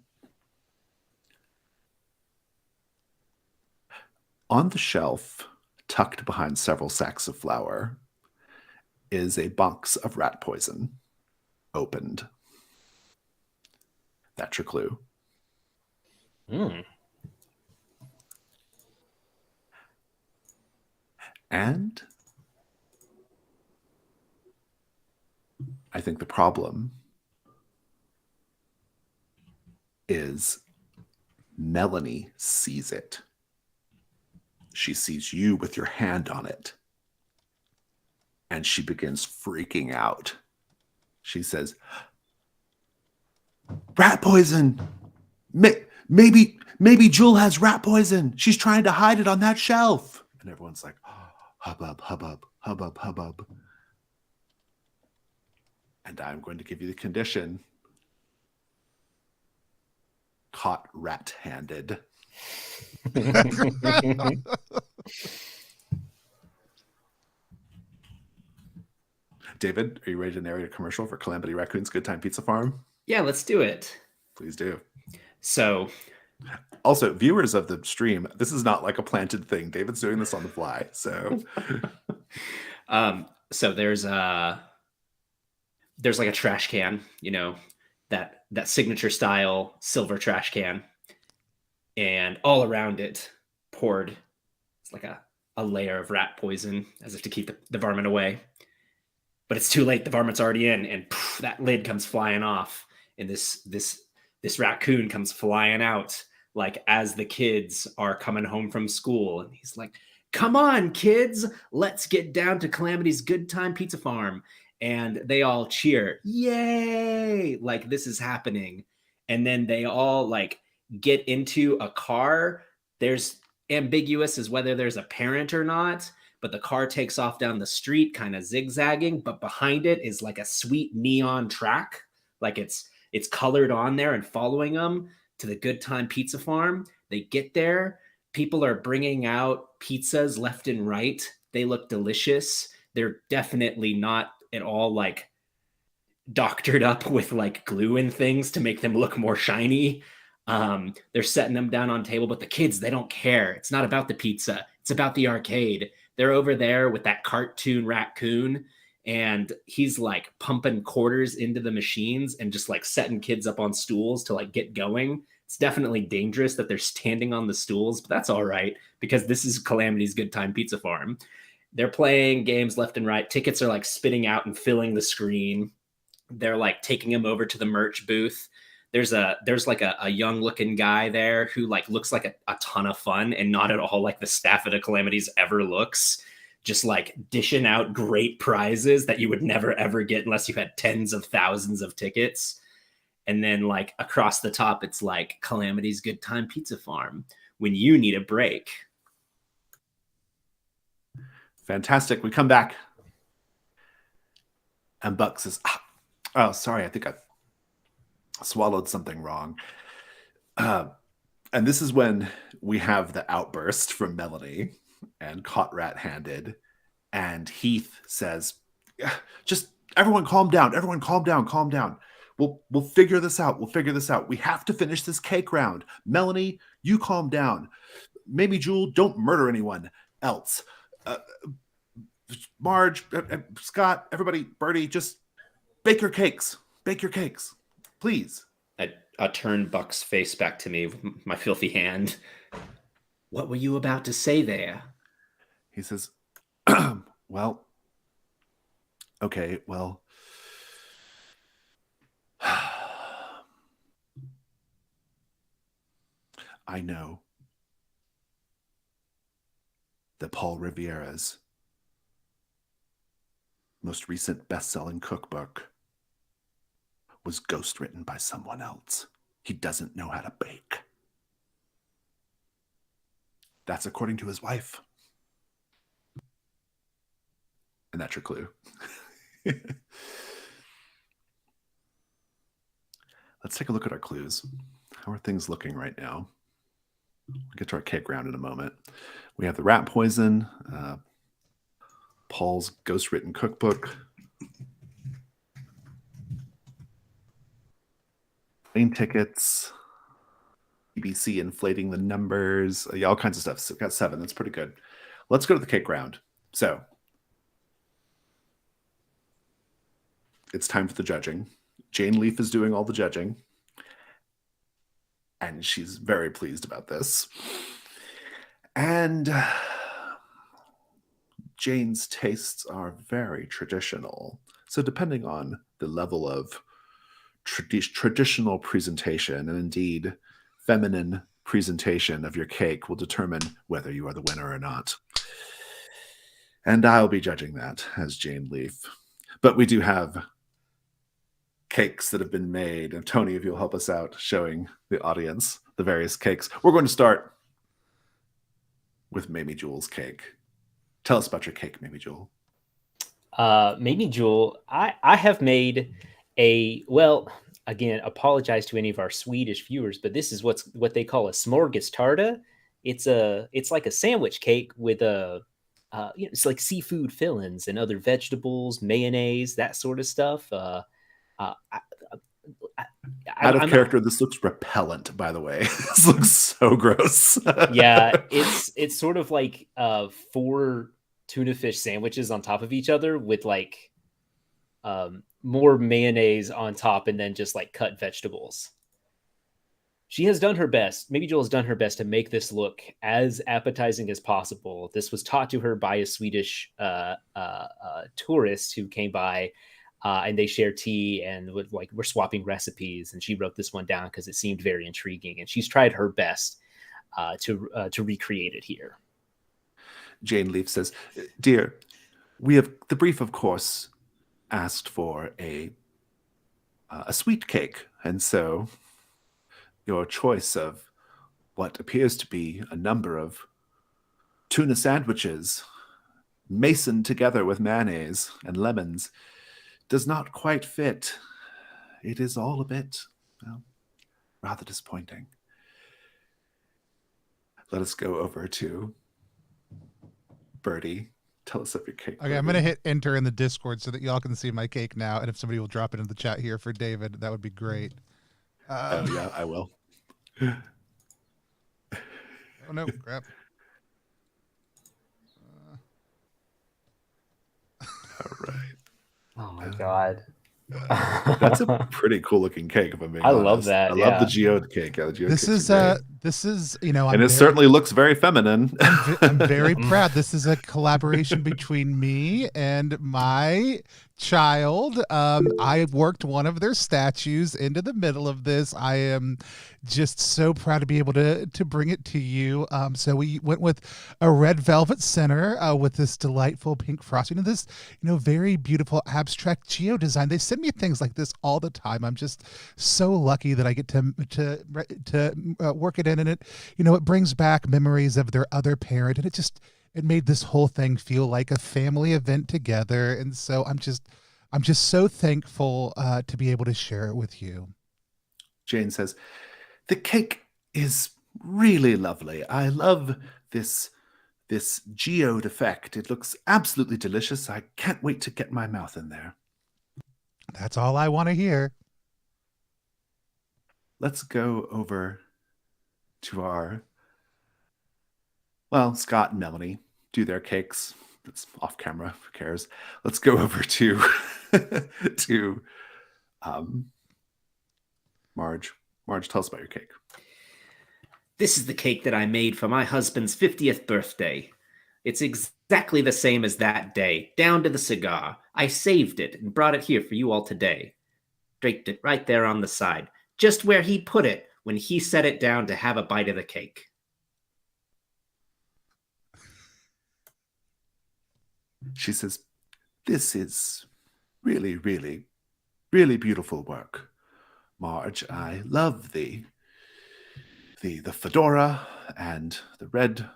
On the shelf, tucked behind several sacks of flour, is a box of rat poison, opened. That's your clue. And I think the problem is Melanie sees it. She sees you with your hand on it. And she begins freaking out. She says, rat poison! Maybe Jewel has rat poison. She's trying to hide it on that shelf. And everyone's like, oh, hubbub, hubbub, hubbub, hubbub. And I'm going to give you the condition. Caught rat-handed. David, are you ready to narrate a commercial for Calamity Raccoon's Good Time Pizza Farm? Yeah, let's do it. Please do. So, also, viewers of the stream, this is not like a planted thing. David's doing this on the fly. So, so there's like a trash can, you know, that signature style silver trash can, and all around it poured, it's like a layer of rat poison, as if to keep the varmint away. But it's too late. The varmint's already in, and poof, that lid comes flying off, and this raccoon comes flying out, like as the kids are coming home from school, and he's like, "Come on, kids, let's get down to Calamity's Good Time Pizza Farm." And they all cheer, "Yay!" Like this is happening. And then they all like get into a car. There's ambiguous as whether there's a parent or not, but the car takes off down the street, kind of zigzagging, but behind it is like a sweet neon track. Like it's colored on there and following them to the Good Time Pizza Farm. They get there. People are bringing out pizzas left and right. They look delicious. They're definitely not at all like doctored up with like glue and things to make them look more shiny. They're setting them down on table, but the kids, they don't care. It's not about the pizza. It's about the arcade. They're over there with that cartoon raccoon, and he's like pumping quarters into the machines and just like setting kids up on stools to like get going. It's definitely dangerous that they're standing on the stools, but that's all right because this is Calamity's Good Time Pizza Farm. They're playing games left and right. Tickets are like spitting out and filling the screen. They're like taking them over to the merch booth. There's like a young looking guy there who like looks like a ton of fun and not at all like the staff at a Calamities ever looks, just like dishing out great prizes that you would never ever get unless you had tens of thousands of tickets. And then like across the top, it's like Calamity's Good Time Pizza Farm when you need a break. fantastic. We come back. And Buck says, oh, sorry, I think I swallowed something wrong. And this is when we have the outburst from Melanie and caught rat-handed. And Heath says, just everyone calm down. Everyone calm down. Calm down. We'll figure this out. We'll figure this out. We have to finish this cake round. Melanie, you calm down. Maybe Jewel, don't murder anyone else. Marge, Scott, everybody, Bertie, just bake your cakes. Bake your cakes. Please. I turn Buck's face back to me with my filthy hand. What were you about to say there? He says, well, okay, well, I know that Paul Riviera's most recent best-selling cookbook was ghostwritten by someone else. He doesn't know how to bake. That's according to his wife. And that's your clue. Let's take a look at our clues. How are things looking right now? We'll get to our cake round in a moment. We have the rat poison, Paul's ghostwritten cookbook, plane tickets, BBC inflating the numbers, yeah, all kinds of stuff. So we've got 7. That's pretty good. Let's go to the cake round. So it's time for the judging. Jane Leaf is doing all the judging, and she's very pleased about this. And Jane's tastes are very traditional. So depending on the level of traditional presentation, and indeed feminine presentation of your cake, will determine whether you are the winner or not. And I'll be judging that as Jane Leaf. But we do have cakes that have been made. And Tony, if you'll help us out showing the audience the various cakes. We're going to start with Mamie Jewel's cake. Tell us about your cake, Mamie Jewel. Mamie Jewel, I have made a, well, again, apologize to any of our Swedish viewers, but this is what they call a smorgastarta. It's like a sandwich cake with it's like seafood fillings and other vegetables, mayonnaise, that sort of stuff. Out of character, this looks repellent, by the way. This looks so gross. Yeah, it's sort of like 4 tuna fish sandwiches on top of each other with like more mayonnaise on top and then just like cut vegetables. She has done her best. Maybe Joel has done her best to make this look as appetizing as possible. This was taught to her by a Swedish tourist who came by, and they shared tea and we're swapping recipes. And she wrote this one down because it seemed very intriguing. And she's tried her best to recreate it here. Jane Leaf says, "Dear, we have the brief, of course, asked for a sweet cake, and so your choice of what appears to be a number of tuna sandwiches masoned together with mayonnaise and lemons does not quite fit. It is all a bit, well, rather disappointing." Let us go over to Birdie. Tell us of your cake. Okay, Birdie. I'm going to hit enter in the Discord so that y'all can see my cake now. And if somebody will drop it in the chat here for David, that would be great. Yeah, I will. Oh, no, crap. All right. Oh, my God. That's a pretty cool looking cake, if I'm being honest. I love that. I love the geode cake. Yeah, the geode this is, you know, and it certainly looks very feminine. I'm very proud. This is a collaboration between me and my child. I worked one of their statues into the middle of this. I am just so proud to be able to bring it to you. So we went with a red velvet center with this delightful pink frosting and this, you know, very beautiful abstract geo design. They send me things like this all the time. I'm just so lucky that I get to work it in, and it, you know, it brings back memories of their other parent, and it made this whole thing feel like a family event together. And so I'm just so thankful to be able to share it with you. Jane says, "The cake is really lovely. I love this geode effect. It looks absolutely delicious. I can't wait to get my mouth in there." That's all I want to hear. Let's go over to Scott and Melanie do their cakes. It's off camera. Who cares? Let's go over to Marge. Marge, tell us about your cake. This is the cake that I made for my husband's 50th birthday. It's exactly the same as that day, down to the cigar. I saved it and brought it here for you all today. Draped it right there on the side, just where he put it when he set it down to have a bite of the cake. She says, "This is really, really, really beautiful work, Marge. I love the fedora and the red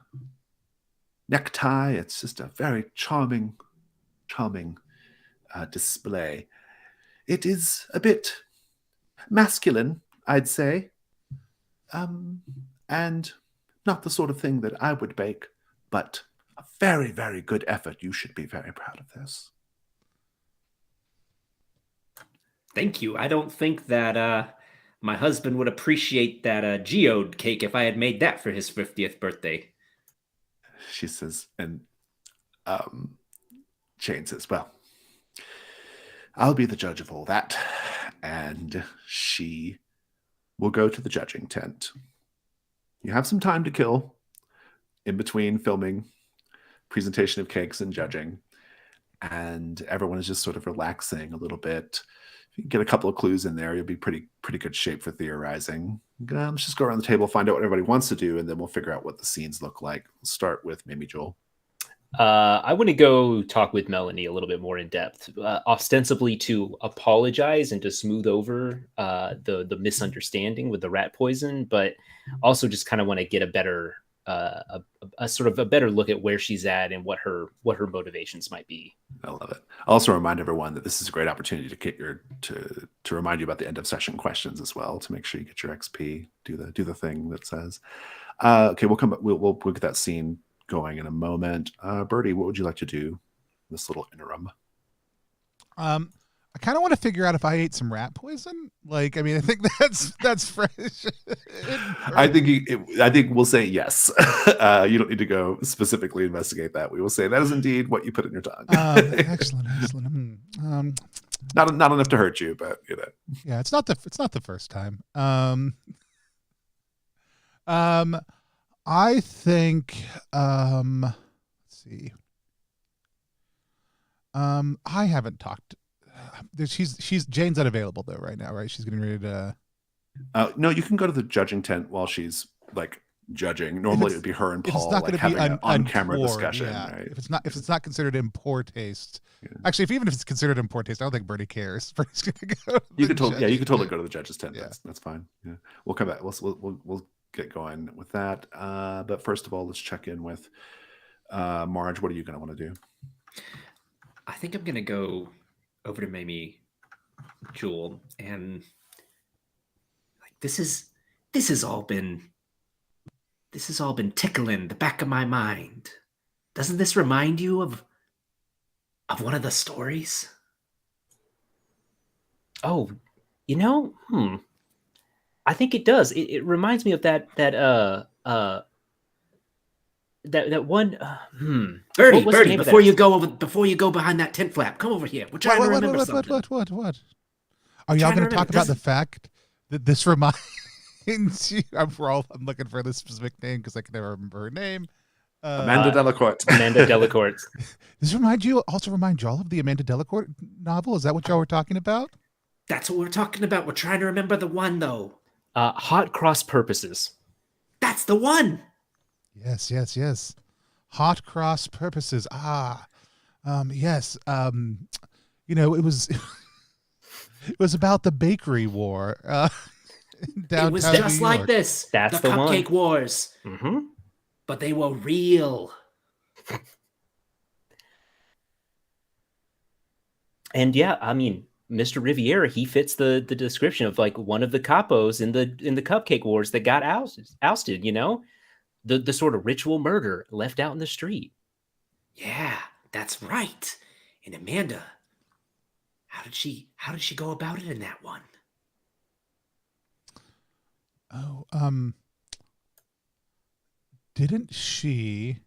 necktie. It's just a very charming display. It is a bit masculine, I'd say, and not the sort of thing that I would bake, but a very, very good effort. You should be very proud of this." Thank you. I don't think that my husband would appreciate that geode cake if I had made that for his 50th birthday. She says, and Jane says, "Well, I'll be the judge of all that." And she will go to the judging tent. You have some time to kill in between filming, presentation of cakes, and judging. And everyone is just sort of relaxing a little bit. If you get a couple of clues in there, you'll be pretty good shape for theorizing. Let's just go around the table, find out what everybody wants to do, and then we'll figure out what the scenes look like. We'll start with maybe Joel. I want to go talk with Melanie a little bit more in depth, ostensibly to apologize and to smooth over the misunderstanding with the rat poison, but also just kind of want to get a better, a sort of a better look at where she's at and what her motivations might be. I love it. I'll also remind everyone that this is a great opportunity to get to remind you about the end of session questions as well, to make sure you get your XP. Do the thing that says. Okay, we'll come back. We'll get that scene going in a moment. Birdie, what would you like to do in this little interim? I kind of want to figure out if I ate some rat poison. Like, I mean, I think that's fresh. I think we'll say yes. You don't need to go specifically investigate that. We will say that is indeed what you put in your tongue. Excellent. Not enough to hurt you, but you know. Yeah, it's not the first time. I think, let's see. I haven't talked. She's Jane's unavailable though right now, right? She's getting ready to. No, you can go to the judging tent while she's like judging. Normally it would be her and Paul like having an on-camera discussion, yeah. right? If it's not considered in poor taste. Yeah. Actually, even if it's considered in poor taste, I don't think Birdie cares. Birdie's gonna go. You could totally go to the judge's tent. Yeah. That's fine. Yeah, we'll come back. We'll get going with that. But first of all, let's check in with Marge. What are you going to want to do? I think I'm going to go over to maybe Jewel, and like this has all been tickling the back of my mind. Doesn't this remind you of one of the stories? Oh, I think it does. It reminds me of that one. Birdie, before you go behind that tent flap, come over here. We're trying to remember something. What? Are y'all going to talk about the fact that this reminds you? I'm looking for this specific name because I can never remember her name. Amanda Delacorte. Amanda Delacorte. Does this also remind y'all of the Amanda Delacorte novel? Is that what y'all were talking about? That's what we're talking about. We're trying to remember the one though. Hot Cross Purposes. That's the one. Yes. Hot Cross Purposes. Yes. It was it was about the bakery war. It was just like this. That's the Cupcake one. Wars. Mm-hmm. But they were real. And yeah, I mean, Mr. Riviera, he fits the description of like one of the capos in the Cupcake Wars that got ousted, the sort of ritual murder left out in the street. Yeah, that's right. And Amanda, how did she go about it in that one? Oh, didn't she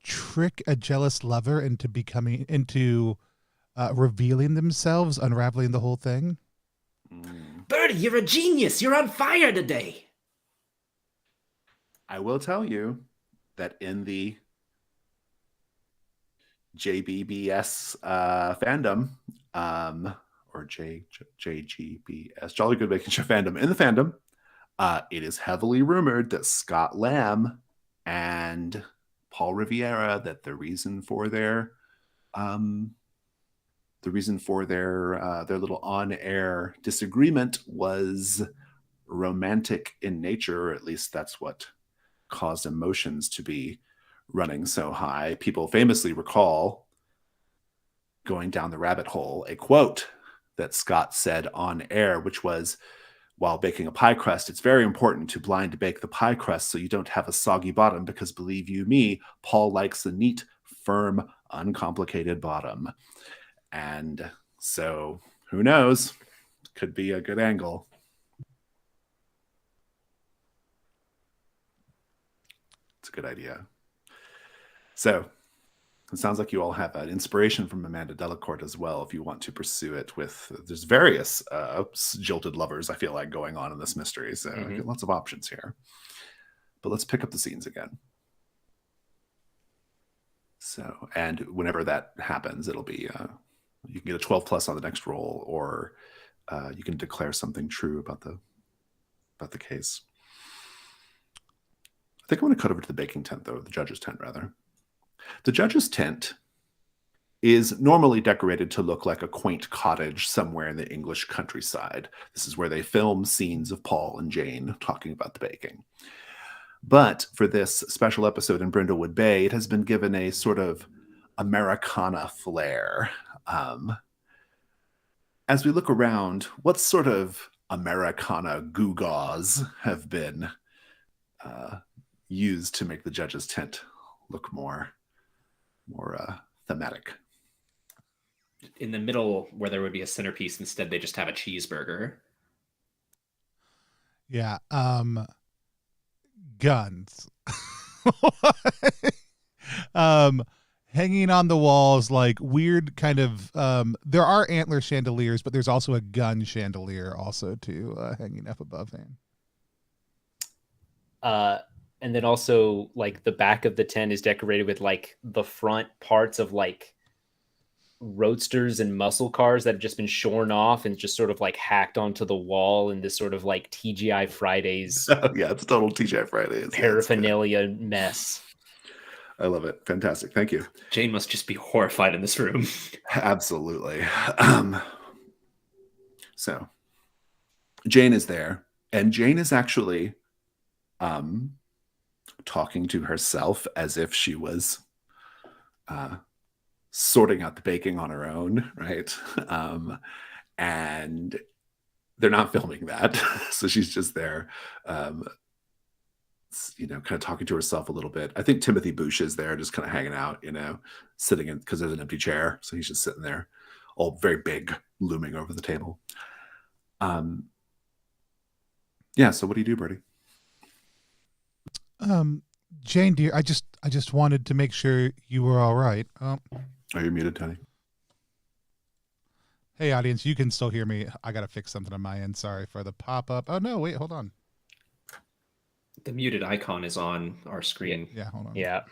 trick a jealous lover into revealing themselves, unraveling the whole thing? Birdie, you're a genius. You're on fire today. I will tell you that in the JBBS fandom, or JGBS, Jolly Good Baking Show fandom. In the fandom, it is heavily rumored that Scott Lamb and Paul Riviera, that the reason for their little on-air disagreement was romantic in nature, or at least that's what caused emotions to be running so high. People famously recall, going down the rabbit hole, a quote that Scott said on air, which was, while baking a pie crust, it's very important to blind bake the pie crust so you don't have a soggy bottom, because believe you me, Paul likes a neat, firm, uncomplicated bottom. And so, who knows? Could be a good angle. It's a good idea. So, it sounds like you all have an inspiration from Amanda Delacorte as well, if you want to pursue it with, there's various jilted lovers, I feel like, going on in this mystery. So I get lots of options here. But let's pick up the scenes again. So, and whenever that happens, it'll be, you can get a 12 plus on the next roll, or you can declare something true about the case. I think I want to cut over to the baking tent, though, the judge's tent, rather. The judge's tent is normally decorated to look like a quaint cottage somewhere in the English countryside. This is where they film scenes of Paul and Jane talking about the baking. But for this special episode in Brindlewood Bay, it has been given a sort of Americana flair. As we look around, what sort of Americana gewgaws have been used to make the judge's tent look more thematic? In the middle, where there would be a centerpiece, instead they just have a cheeseburger. Yeah. Guns. Hanging on the walls, like weird kind of, there are antler chandeliers, but there's also a gun chandelier also too, hanging up above him. And then also, like, the back of the tent is decorated with, like, the front parts of, like, roadsters and muscle cars that have just been shorn off and just sort of, like, hacked onto the wall in this sort of, like, TGI Fridays. Oh, yeah, it's total TGI Fridays. Paraphernalia mess. I love it. Fantastic. Thank you. Jane must just be horrified in this room. Absolutely. So, Jane is there, and Jane is actually talking to herself as if she was sorting out the baking on her own, right? And they're not filming that. So she's just there, kind of talking to herself a little bit. I think Timothy Bouche is there just kind of hanging out, sitting in, because there's an empty chair. So he's just sitting there, all very big, looming over the table. Yeah, so what do you do, Bertie? Jane, dear, I just wanted to make sure you were all right. Are you muted, Tony? Hey, audience, you can still hear me. I got to fix something on my end. Sorry for the pop-up. Oh, no, wait, hold on. The muted icon is on our screen. Yeah, hold on. Yeah.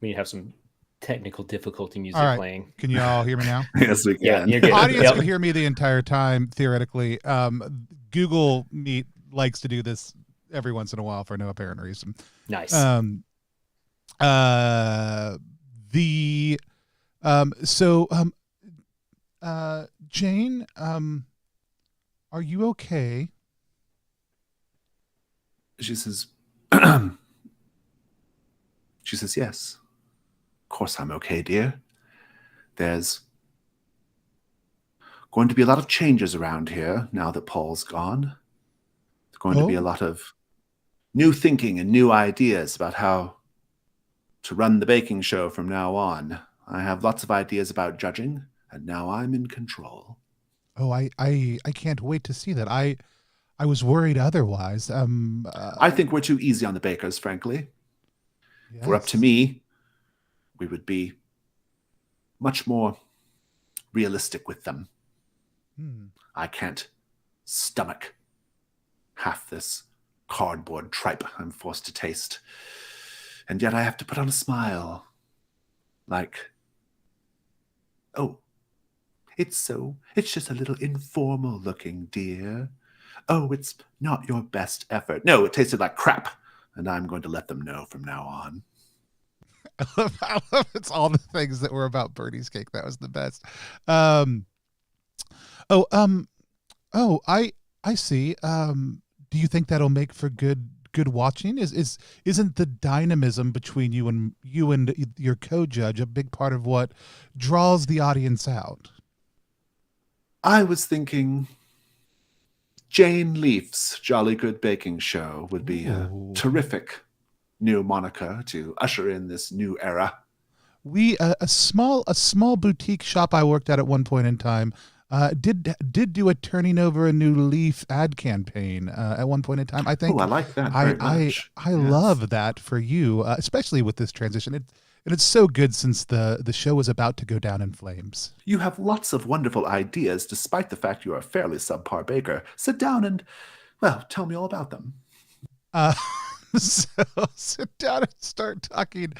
We have some technical difficulty music playing. Can you all hear me now? Yes, we can. Yeah, you're good. Audience can hear me the entire time, theoretically. Google Meet likes to do this every once in a while for no apparent reason. Nice. Jane, are you okay? She says, yes. Of course I'm okay, dear. There's going to be a lot of changes around here now that Paul's gone. There's going to be a lot of new thinking and new ideas about how to run the baking show from now on. I have lots of ideas about judging, and now I'm in control. Oh, I can't wait to see that. I was worried otherwise. I think we're too easy on the bakers, frankly. Yes. If it were up to me, we would be much more realistic with them. I can't stomach half this cardboard tripe I'm forced to taste And yet I have to put on a smile. Like, oh, it's just a little informal looking, dear. Oh, it's not your best effort. No, it tasted like crap. And I'm going to let them know from now on. I love it's all the things that were about Birdie's cake. That was the best. Oh, I see. Do you think that'll make for good watching? Isn't the dynamism between you and your co-judge a big part of what draws the audience out? I was thinking Jane Leaf's Jolly Good Baking Show would be a terrific new moniker to usher in this new era. We a small boutique shop I worked at one point in time did do a turning over a new leaf ad campaign at one point in time. I think I like that very much. I love that for you, especially with this transition. And it's so good since the show was about to go down in flames. You have lots of wonderful ideas, despite the fact you are a fairly subpar baker. Sit down and, well, tell me all about them. So sit down and start talking.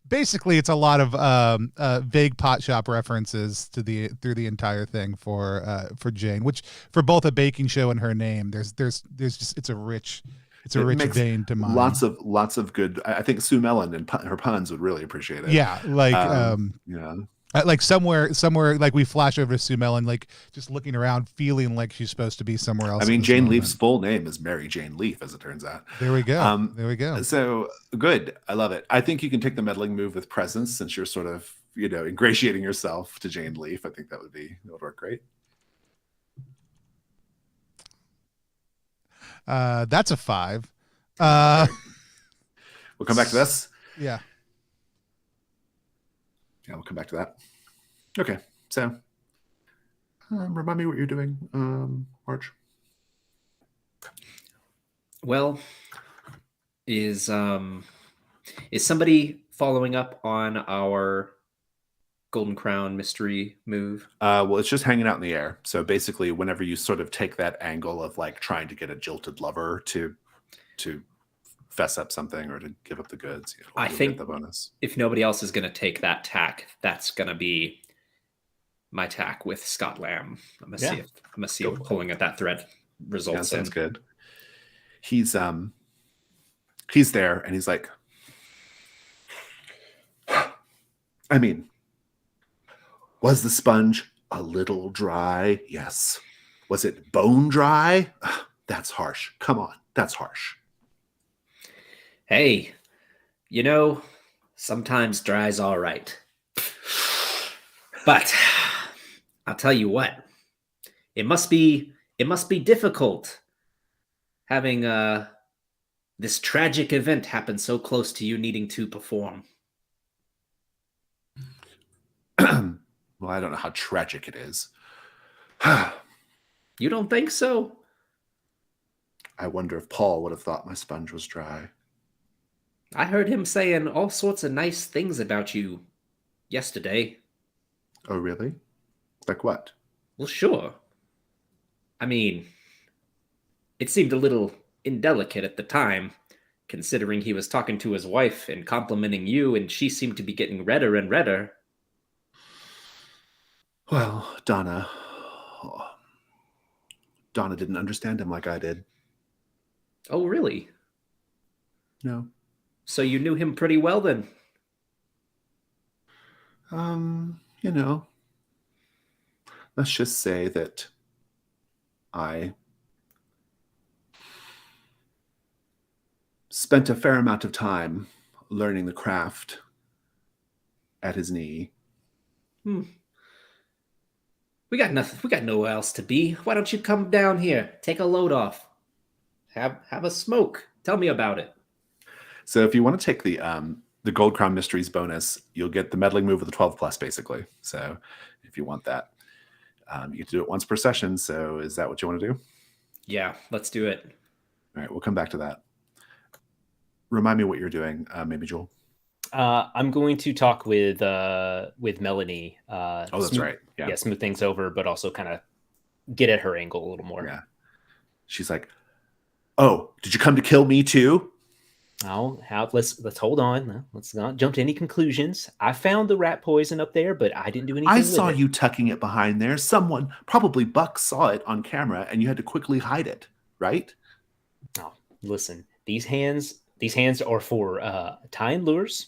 Basically, it's a lot of vague pot shop references to through the entire thing for Jane, which for both a baking show and her name, there's just it's a rich vein to mine. Lots of good. I think Sue Mellon and her puns would really appreciate it. Yeah, like somewhere like we flash over to Sue Mellon, like just looking around, feeling like she's supposed to be somewhere else. I mean, Jane Leaf's full name is Mary Jane Leaf, as it turns out. There we go. There we go. So good. I love it. I think you can take the meddling move with presence, since you're sort of, ingratiating yourself to Jane Leaf. I think that would work great. That's a 5. We'll come back to this. Yeah. Yeah, we'll come back to that. Okay, so remind me what you're doing, March. Well, is somebody following up on our Golden Crown mystery move? Well, it's just hanging out in the air. So basically, whenever you sort of take that angle of like trying to get a jilted lover to fess up something or to give up the goods, I think get the bonus. If nobody else is going to take that tack, that's going to be my tack with Scott Lamb. I'm gonna see if pulling at that thread results. Yeah, sounds good. He's there and he's like, I mean, was the sponge a little dry? Yes. Was it bone dry? That's harsh. Come on, that's harsh. Hey, sometimes dry's all right. But I'll tell you what, it must be difficult having this tragic event happen so close to you needing to perform. Well, I don't know how tragic it is. You don't think so? I wonder if Paul would have thought my sponge was dry. I heard him saying all sorts of nice things about you yesterday. Oh, really? Like what? Well, sure. I mean, it seemed a little indelicate at the time, considering he was talking to his wife and complimenting you, and she seemed to be getting redder and redder. Well, Donna didn't understand him like I did. Oh, really? No. So you knew him pretty well then? Let's just say that I spent a fair amount of time learning the craft at his knee. We got nothing. We got nowhere else to be. Why don't you come down here? Take a load off. Have a smoke. Tell me about it. So if you want to take the Gold Crown Mysteries bonus, you'll get the meddling move with the 12+, basically. So if you want that, you get to do it once per session. So is that what you want to do? Yeah, let's do it. All right, we'll come back to that. Remind me what you're doing, maybe Joel. I'm going to talk with Melanie. That's right. Yeah, smooth things over, but also kind of get at her angle a little more. Yeah. She's like, "Oh, did you come to kill me too?" Let's hold on. Let's not jump to any conclusions. I found the rat poison up there, but I didn't do anything I with saw it. you tucking it behind there. Someone, probably Buck, saw it on camera, and you had to quickly hide it, right? Oh, listen, these hands are for tying lures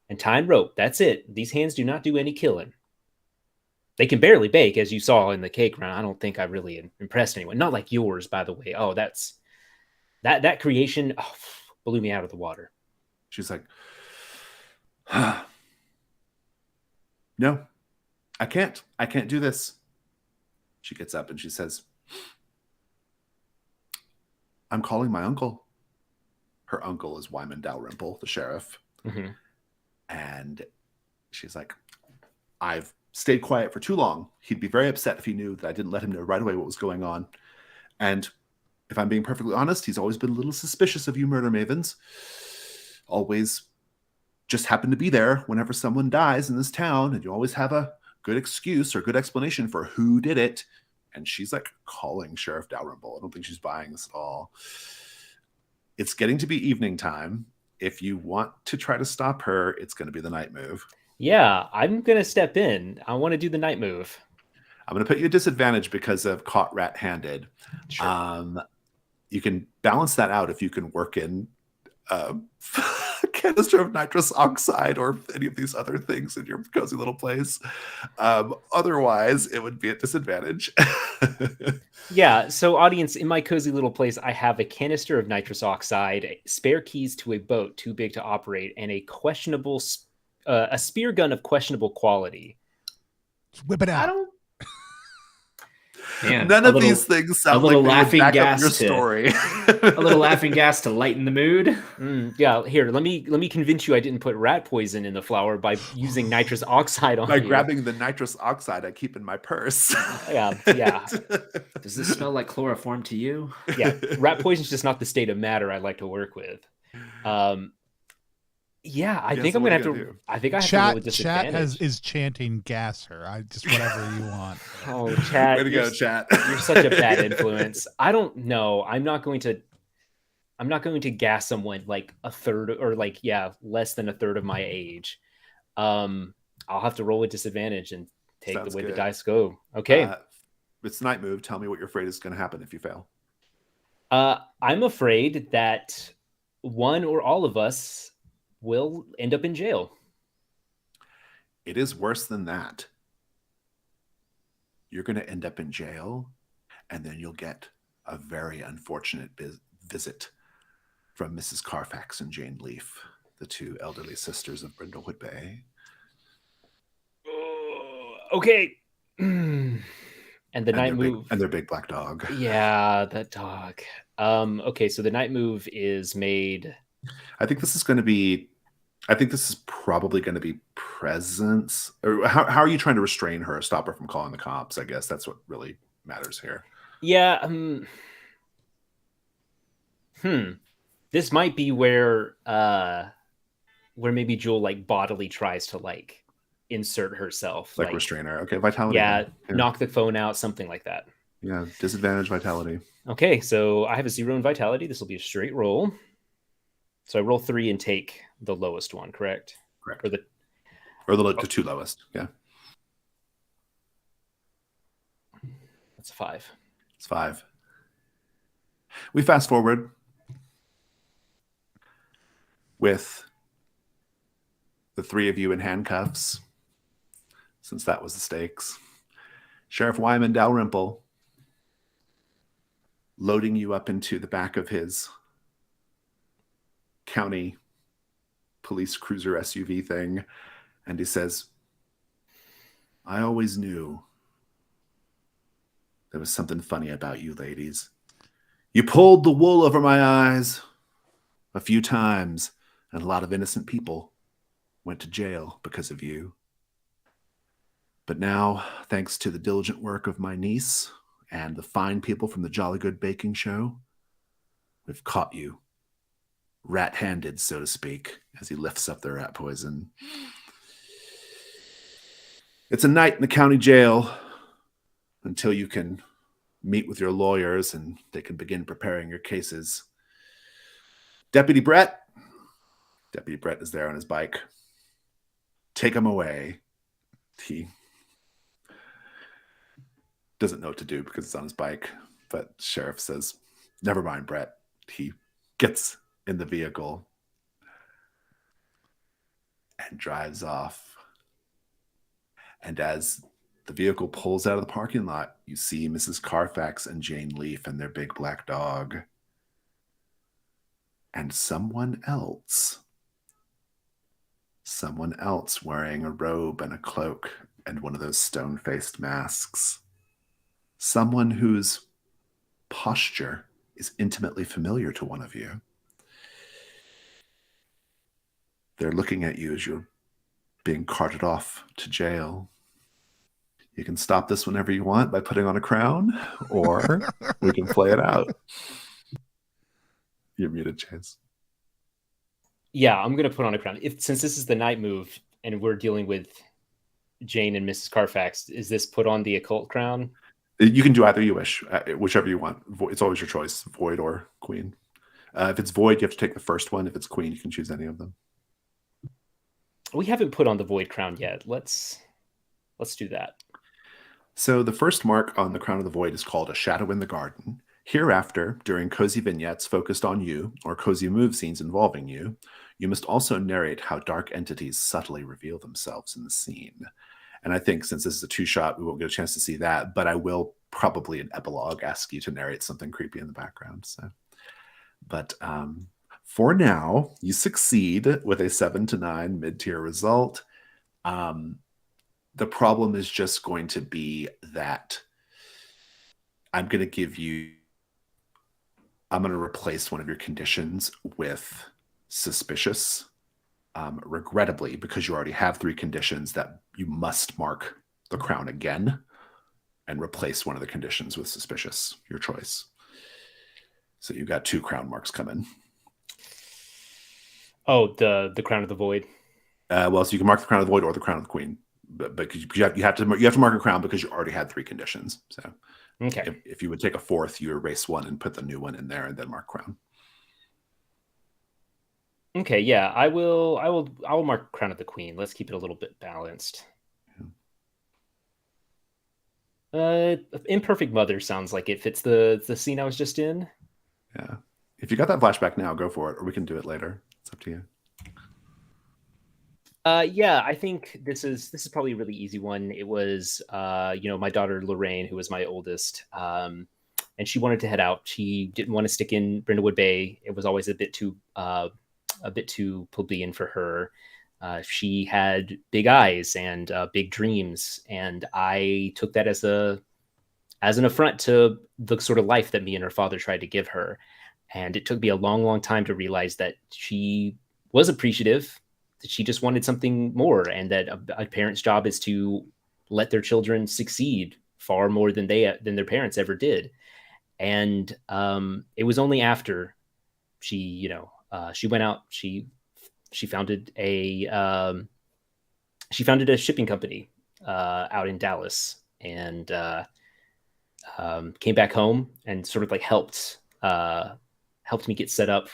and tying rope. That's it. These hands do not do any killing. They can barely bake, as you saw in the cake run. I don't think I really impressed anyone. Not like yours, by the way. Oh, that creation blew me out of the water. She's like, no, I can't. I can't do this. She gets up and she says, I'm calling my uncle. Her uncle is Wyman Dalrymple, the sheriff. Mm-hmm. And she's like, I've stayed quiet for too long. He'd be very upset if he knew that I didn't let him know right away what was going on. And if I'm being perfectly honest, he's always been a little suspicious of you murder mavens. Always just happen to be there whenever someone dies in this town, and you always have a good excuse or good explanation for who did it. And she's like calling Sheriff Dalrymple. I don't think she's buying this at all. It's getting to be evening time. If you want to try to stop her, it's going to be the night move. Yeah, I'm going to step in. I want to do the night move. I'm going to put you at disadvantage because of caught rat-handed. Sure. You can balance that out if you can work in a canister of nitrous oxide or any of these other things in your cozy little place. Otherwise, it would be at disadvantage. Yeah, so audience, in my cozy little place, I have a canister of nitrous oxide, spare keys to a boat too big to operate, and a questionable, a spear gun of questionable quality. Just whip it out. I don't. Man, None of these things sound like laughing back gas up your to, story. a little laughing gas to lighten the mood. Yeah, here, let me convince you I didn't put rat poison in the flour by using nitrous oxide on By you. grabbing the nitrous oxide I keep in my purse. Yeah. Does this smell like chloroform to you? Yeah, rat poison is just not the state of matter I like to work with. Yeah, I think I'm gonna have to. Do? I think I have to roll with Chat disadvantage. is chanting "gas her." I just whatever you want. Oh, chat! Way to go, chat! You're such a bad influence. I don't know. I'm not going to gas someone like a third or less than a third of my age. I'll have to roll with disadvantage and take Sounds the way good. the dice go. Okay. It's night move. Tell me what you're afraid is going to happen if you fail. I'm afraid that one or all of us will end up in jail. It is worse than that. You're going to end up in jail, and then you'll get a very unfortunate visit from Mrs. Carfax and Jane Leaf, the two elderly sisters of Brindlewood Bay. Okay. And the night move. And their big black dog. Yeah, that dog. Okay, so the night move is made. I think this is probably going to be presence. Or how are you trying to restrain her, stop her from calling the cops? I guess that's what really matters here. Yeah. This might be where maybe Jewel like bodily tries to like insert herself, like restrain her. Okay, vitality. Yeah, knock the phone out, something like that. Yeah, disadvantage vitality. Okay, so I have a 0 in vitality. This will be a straight roll. So I roll 3 and take the lowest one, correct? Correct. Or the two lowest. Yeah. That's a 5. It's 5. We fast forward with the three of you in handcuffs, since that was the stakes. Sheriff Wyman Dalrymple loading you up into the back of his county police cruiser SUV thing, and he says, I always knew there was something funny about you ladies. You pulled the wool over my eyes a few times, and a lot of innocent people went to jail because of you. But now, thanks to the diligent work of my niece and the fine people from the Jolly Good Baking Show, we've caught you, rat-handed, so to speak, as he lifts up the rat poison. It's a night in the county jail until you can meet with your lawyers and they can begin preparing your cases. Deputy Brett, Deputy Brett is there on his bike. Take him away. He doesn't know what to do because it's on his bike, but sheriff says, never mind, Brett. He gets in the vehicle and drives off. And as the vehicle pulls out of the parking lot, you see Mrs. Carfax and Jane Leaf and their big black dog. And someone else wearing a robe and a cloak and one of those stone-faced masks. Someone whose posture is intimately familiar to one of you. They're looking at you as you're being carted off to jail. You can stop this whenever you want by putting on a crown, or we can play it out. You're muted, Chase. Yeah, I'm going to put on a crown. Since this is the night move and we're dealing with Jane and Mrs. Carfax, is this put on the occult crown? You can do either you wish, whichever you want. It's always your choice, Void or Queen. If it's Void, you have to take the first one. If it's Queen, you can choose any of them. We haven't put on the Void crown yet. Let's do that. So the first mark on the Crown of the Void is called A Shadow in the Garden. Hereafter, during cozy vignettes focused on you or cozy move scenes involving you, you must also narrate how dark entities subtly reveal themselves in the scene. And I think since this is a two-shot, we won't get a chance to see that, but I will probably in epilogue ask you to narrate something creepy in the background. But for now, you succeed with a 7 to 9 mid-tier result. The problem is just going to be that I'm going to replace one of your conditions with suspicious. Regrettably, because you already have 3 conditions, that you must mark the crown again and replace one of the conditions with suspicious, your choice. So you've got 2 crown marks coming. Oh, the Crown of the Void. So you can mark the Crown of the Void or the Crown of the Queen, but you have to mark a crown because you already had 3 conditions. So okay, if you would take a 4th, you erase 1 and put the new one in there, and then mark crown. Okay, yeah, I will mark Crown of the Queen. Let's keep it a little bit balanced. Imperfect Mother sounds like it fits the scene I was just in. Yeah. If you got that flashback now, go for it, or we can do it later. It's up to you. Yeah, I think this is probably a really easy one. It was my daughter Lorraine, who was my oldest, and she wanted to head out. She didn't want to stick in Brindlewood Bay. It was always a bit too plebeian for her. She had big eyes and big dreams, and I took that as an affront to the sort of life that me and her father tried to give her. And it took me a long, long time to realize that she was appreciative, that she just wanted something more, and that a parent's job is to let their children succeed far more than their parents ever did. And it was only after she went out, she founded a shipping company out in Dallas, and came back home and sort of like helped me get set up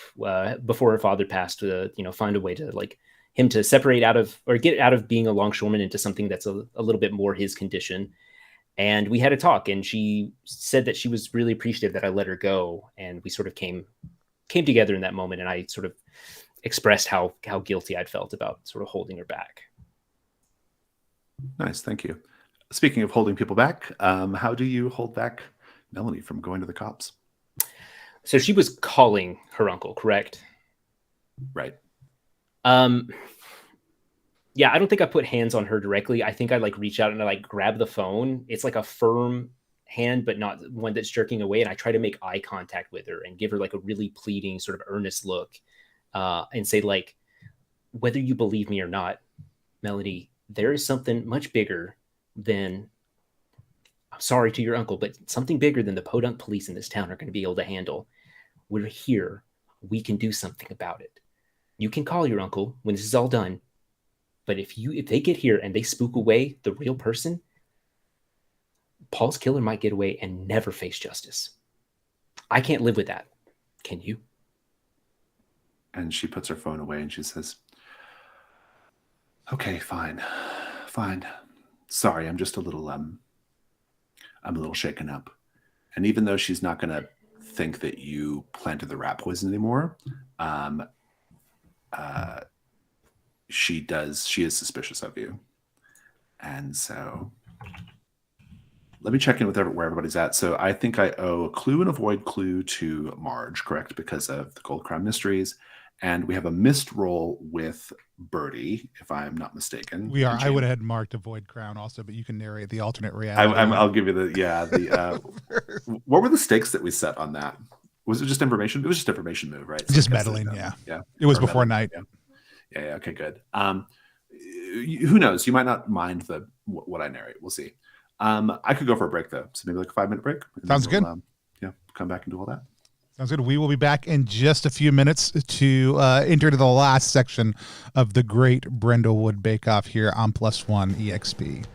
before her father passed to find a way to like him to separate out of, or get out of being a longshoreman into something that's a little bit more his condition. And we had a talk, and she said that she was really appreciative that I let her go, and we sort of came together in that moment, and I sort of expressed how guilty I'd felt about sort of holding her back. Nice, thank you. Speaking of holding people back, how do you hold back Melanie from going to the cops? So she was calling her uncle, correct? Right. Yeah, I don't think I put hands on her directly. I think I like reach out and I like grab the phone. It's like a firm hand, but not one that's jerking away. And I try to make eye contact with her and give her like a really pleading, sort of earnest look, and say like, whether you believe me or not, Melanie, there is something much bigger than, I'm sorry to your uncle, but something bigger than the podunk police in this town are going to be able to handle. We're here. We can do something about it. You can call your uncle when this is all done. But if they get here and they spook away the real person, Paul's killer might get away and never face justice. I can't live with that. Can you? And she puts her phone away and she says, "Okay, fine. Sorry, I'm just a little I'm a little shaken up." And even though she's not going to think that you planted the rat poison anymore, um, she is suspicious of you. And so let me check in with where everybody's at. So I think I owe a clue and a void clue to Marge, correct? Because of the Gold Crown Mysteries. And we have a missed roll with Birdie, if I'm not mistaken. We are. I would have marked a void crown also, but you can narrate the alternate reality. I'll give you what were the stakes that we set on that? Was it just information? It was just information move, right? So just meddling, yeah. It was before night. Yeah. Okay, good. Who knows? You might not mind what I narrate. We'll see. I could go for a break though, so maybe like a 5-minute break. Sounds good. Come back and do all that. Sounds good. We will be back in just a few minutes to enter into the last section of the great Brindlewood Bake Off here on +1 EXP.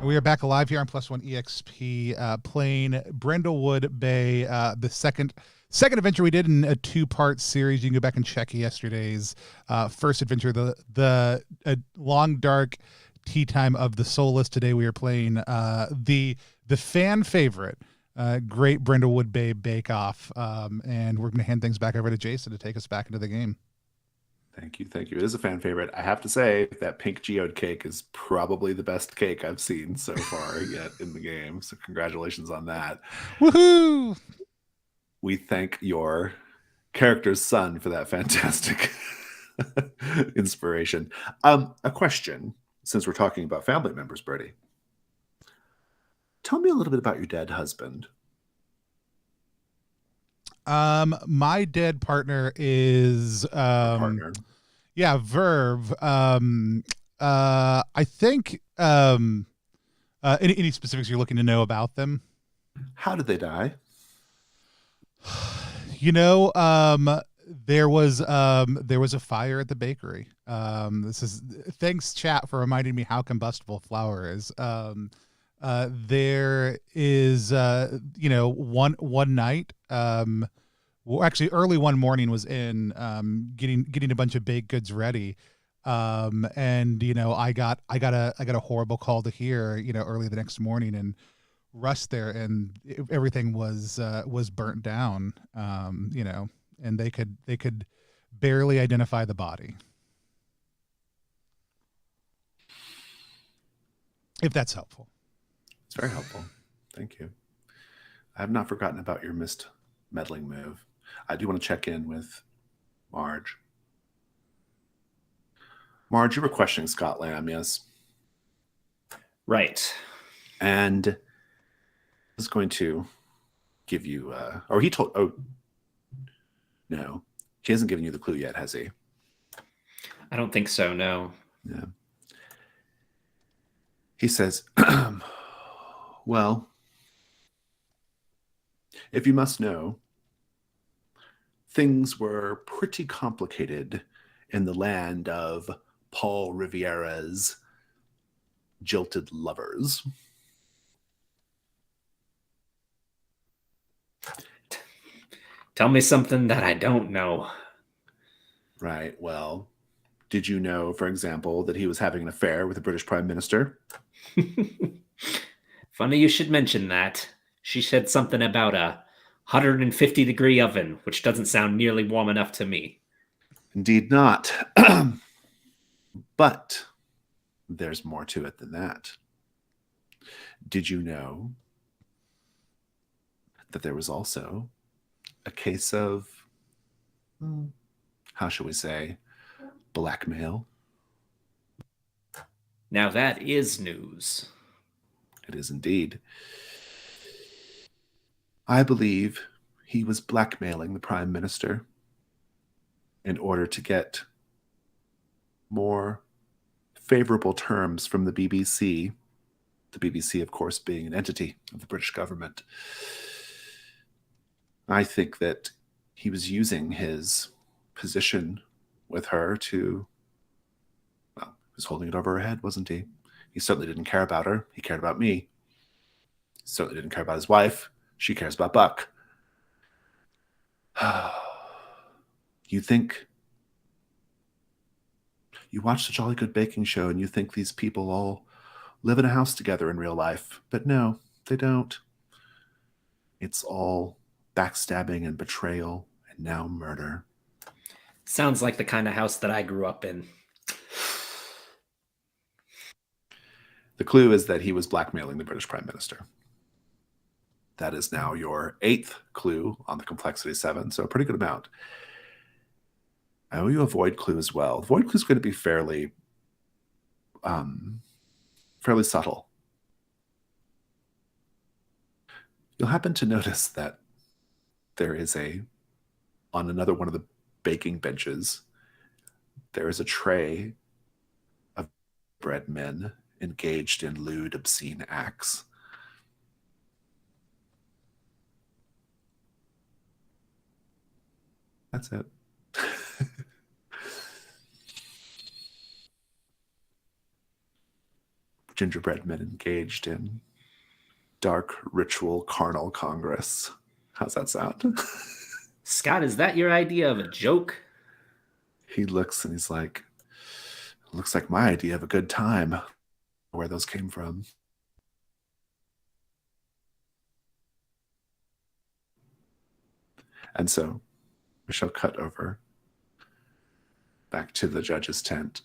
We are back alive here on Plus One EXP, playing Brindlewood Bay, the second adventure we did in a 2-part series. You can go back and check yesterday's first adventure, the long dark tea time of the soulless. Today we are playing the fan favorite, Great Brindlewood Bay Bake Off, and we're going to hand things back over to Jason to take us back into the game. Thank you. It is a fan favorite. I have to say that pink geode cake is probably the best cake I've seen so far yet in the game. So congratulations on that. Woohoo! We thank your character's son for that fantastic inspiration. A question, since we're talking about family members, Bertie. Tell me a little bit about your dead husband. My dead partner is Partner. Yeah, Verve. I think any specifics you're looking to know about them? How did they die? You know, there was a fire at the bakery. Thanks chat for reminding me how combustible flour is. There is one night, well, actually early one morning was in getting a bunch of baked goods ready, and I got a horrible call to hear early the next morning, and rushed there, and everything was burnt down, and they could barely identify the body, if that's helpful. It's very helpful. Thank you. I have not forgotten about your missed meddling move. I do want to check in with Marge. Marge, you were questioning Scott Lamb, yes? Right. And I was going to give you, no, he hasn't given you the clue yet, has he? I don't think so, no. Yeah. He says, well, if you must know, things were pretty complicated in the land of Paul Riviera's jilted lovers. Tell me something that I don't know. Right. Well, did you know, for example, that he was having an affair with the British Prime Minister? Funny you should mention that. She said something about a 150-degree oven, which doesn't sound nearly warm enough to me. Indeed not. But there's more to it than that. Did you know that there was also a case of, how shall we say, blackmail? Now that is news. It is indeed. I believe he was blackmailing the Prime Minister in order to get more favorable terms from the BBC. The BBC, of course, being an entity of the British government. I think that he was using his position with her to, well, he was holding it over her head, wasn't he? He certainly didn't care about her. He cared about me. He certainly didn't care about his wife. She cares about Buck. You think, you watch the Jolly Good Baking Show and you think these people all live in a house together in real life. But no, they don't. It's all backstabbing and betrayal and now murder. Sounds like the kind of house that I grew up in. The clue is that he was blackmailing the British Prime Minister. That is now your 8th clue on the complexity 7, so a pretty good amount. I owe you a void clue as well. The void clue is going to be fairly subtle. You'll happen to notice that there is on another one of the baking benches, there is a tray of bread men engaged in lewd, obscene acts. That's it. gingerbread men engaged in dark ritual carnal congress. How's that sound? Scott, is that your idea of a joke? He looks and he's like, looks like my idea of a good time. Where those came from. And so we shall cut over back to the judge's tent.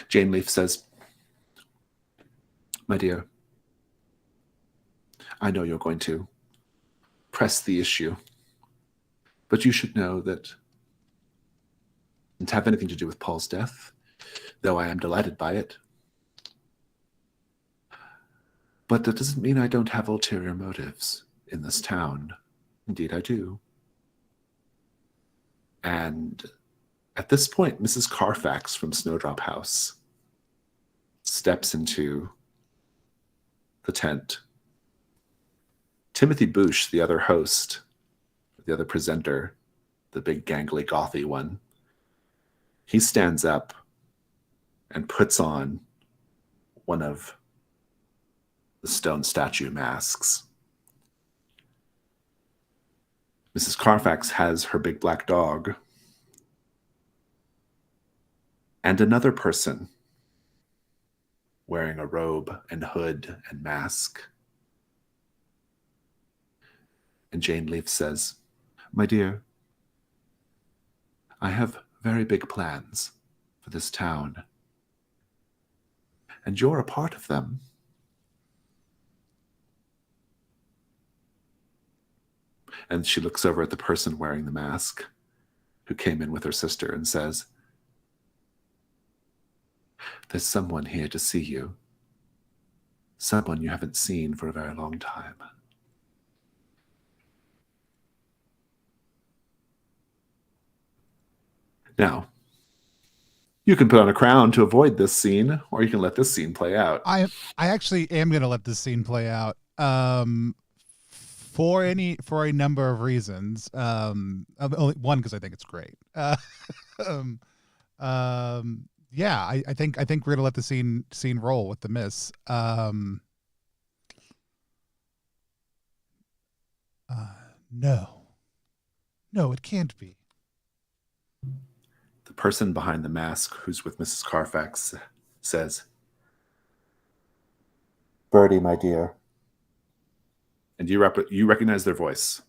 Jane Leaf says, my dear, I know you're going to press the issue, but you should know that it didn't have anything to do with Paul's death, though I am delighted by it. But that doesn't mean I don't have ulterior motives in this town. Indeed, I do. And at this point, Mrs. Carfax from Snowdrop House steps into the tent. Timothy Boosh, the other host, the other presenter, the big gangly gothy one, he stands up and puts on one of the stone statue masks. Mrs. Carfax has her big black dog. And another person wearing a robe and hood and mask. And Jane Leaf says, my dear, I have very big plans for this town. And you're a part of them. And she looks over at the person wearing the mask who came in with her sister and says, there's someone here to see you. Someone you haven't seen for a very long time. Now, you can put on a crown to avoid this scene, or you can let this scene play out. I actually am going to let this scene play out. For a number of reasons. Only one, because I think it's great. Yeah, I think we're gonna let the scene roll with the miss. No, it can't be. The person behind the mask, who's with Mrs. Carfax, says, Bertie, my dear. And you recognize their voice,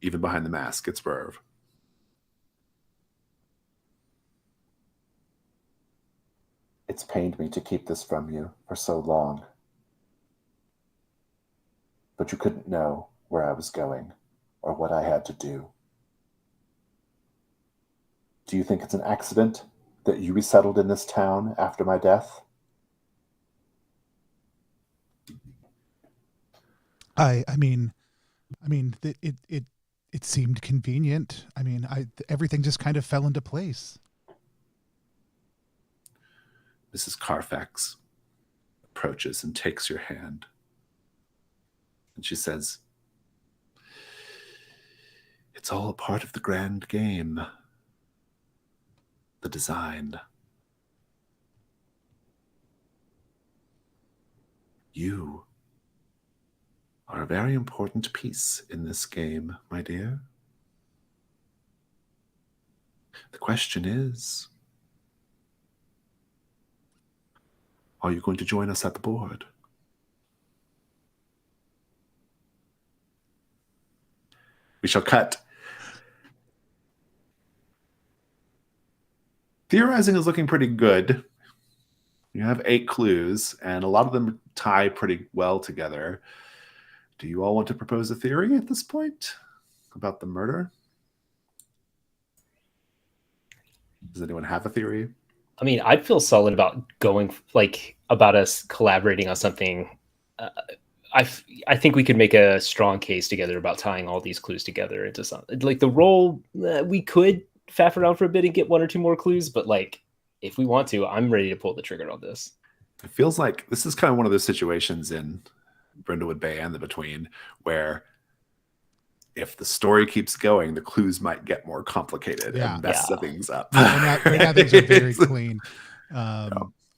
even behind the mask. It's Verve. It's pained me to keep this from you for so long. But you couldn't know where I was going or what I had to do. Do you think it's an accident that you resettled in this town after my death? I mean, it seemed convenient. I mean, everything just kind of fell into place. Mrs. Carfax approaches and takes your hand. And she says, it's all a part of the grand game. The design. You are a very important piece in this game, my dear. The question is, are you going to join us at the board? We shall cut. Theorizing is looking pretty good. You have 8 clues, and a lot of them tie pretty well together. Do you all want to propose a theory at this point about the murder? Does anyone have a theory? I mean, I'd feel solid about going, about us collaborating on something. I think we could make a strong case together about tying all these clues together into something. Like the role, we could faff around for a bit and get 1 or 2 more clues, but if we want to, I'm ready to pull the trigger on this. It feels like this is kind of one of those situations in Brindlewood Bay and the Between where if the story keeps going, the clues might get more complicated and mess things up. Right now things are very clean.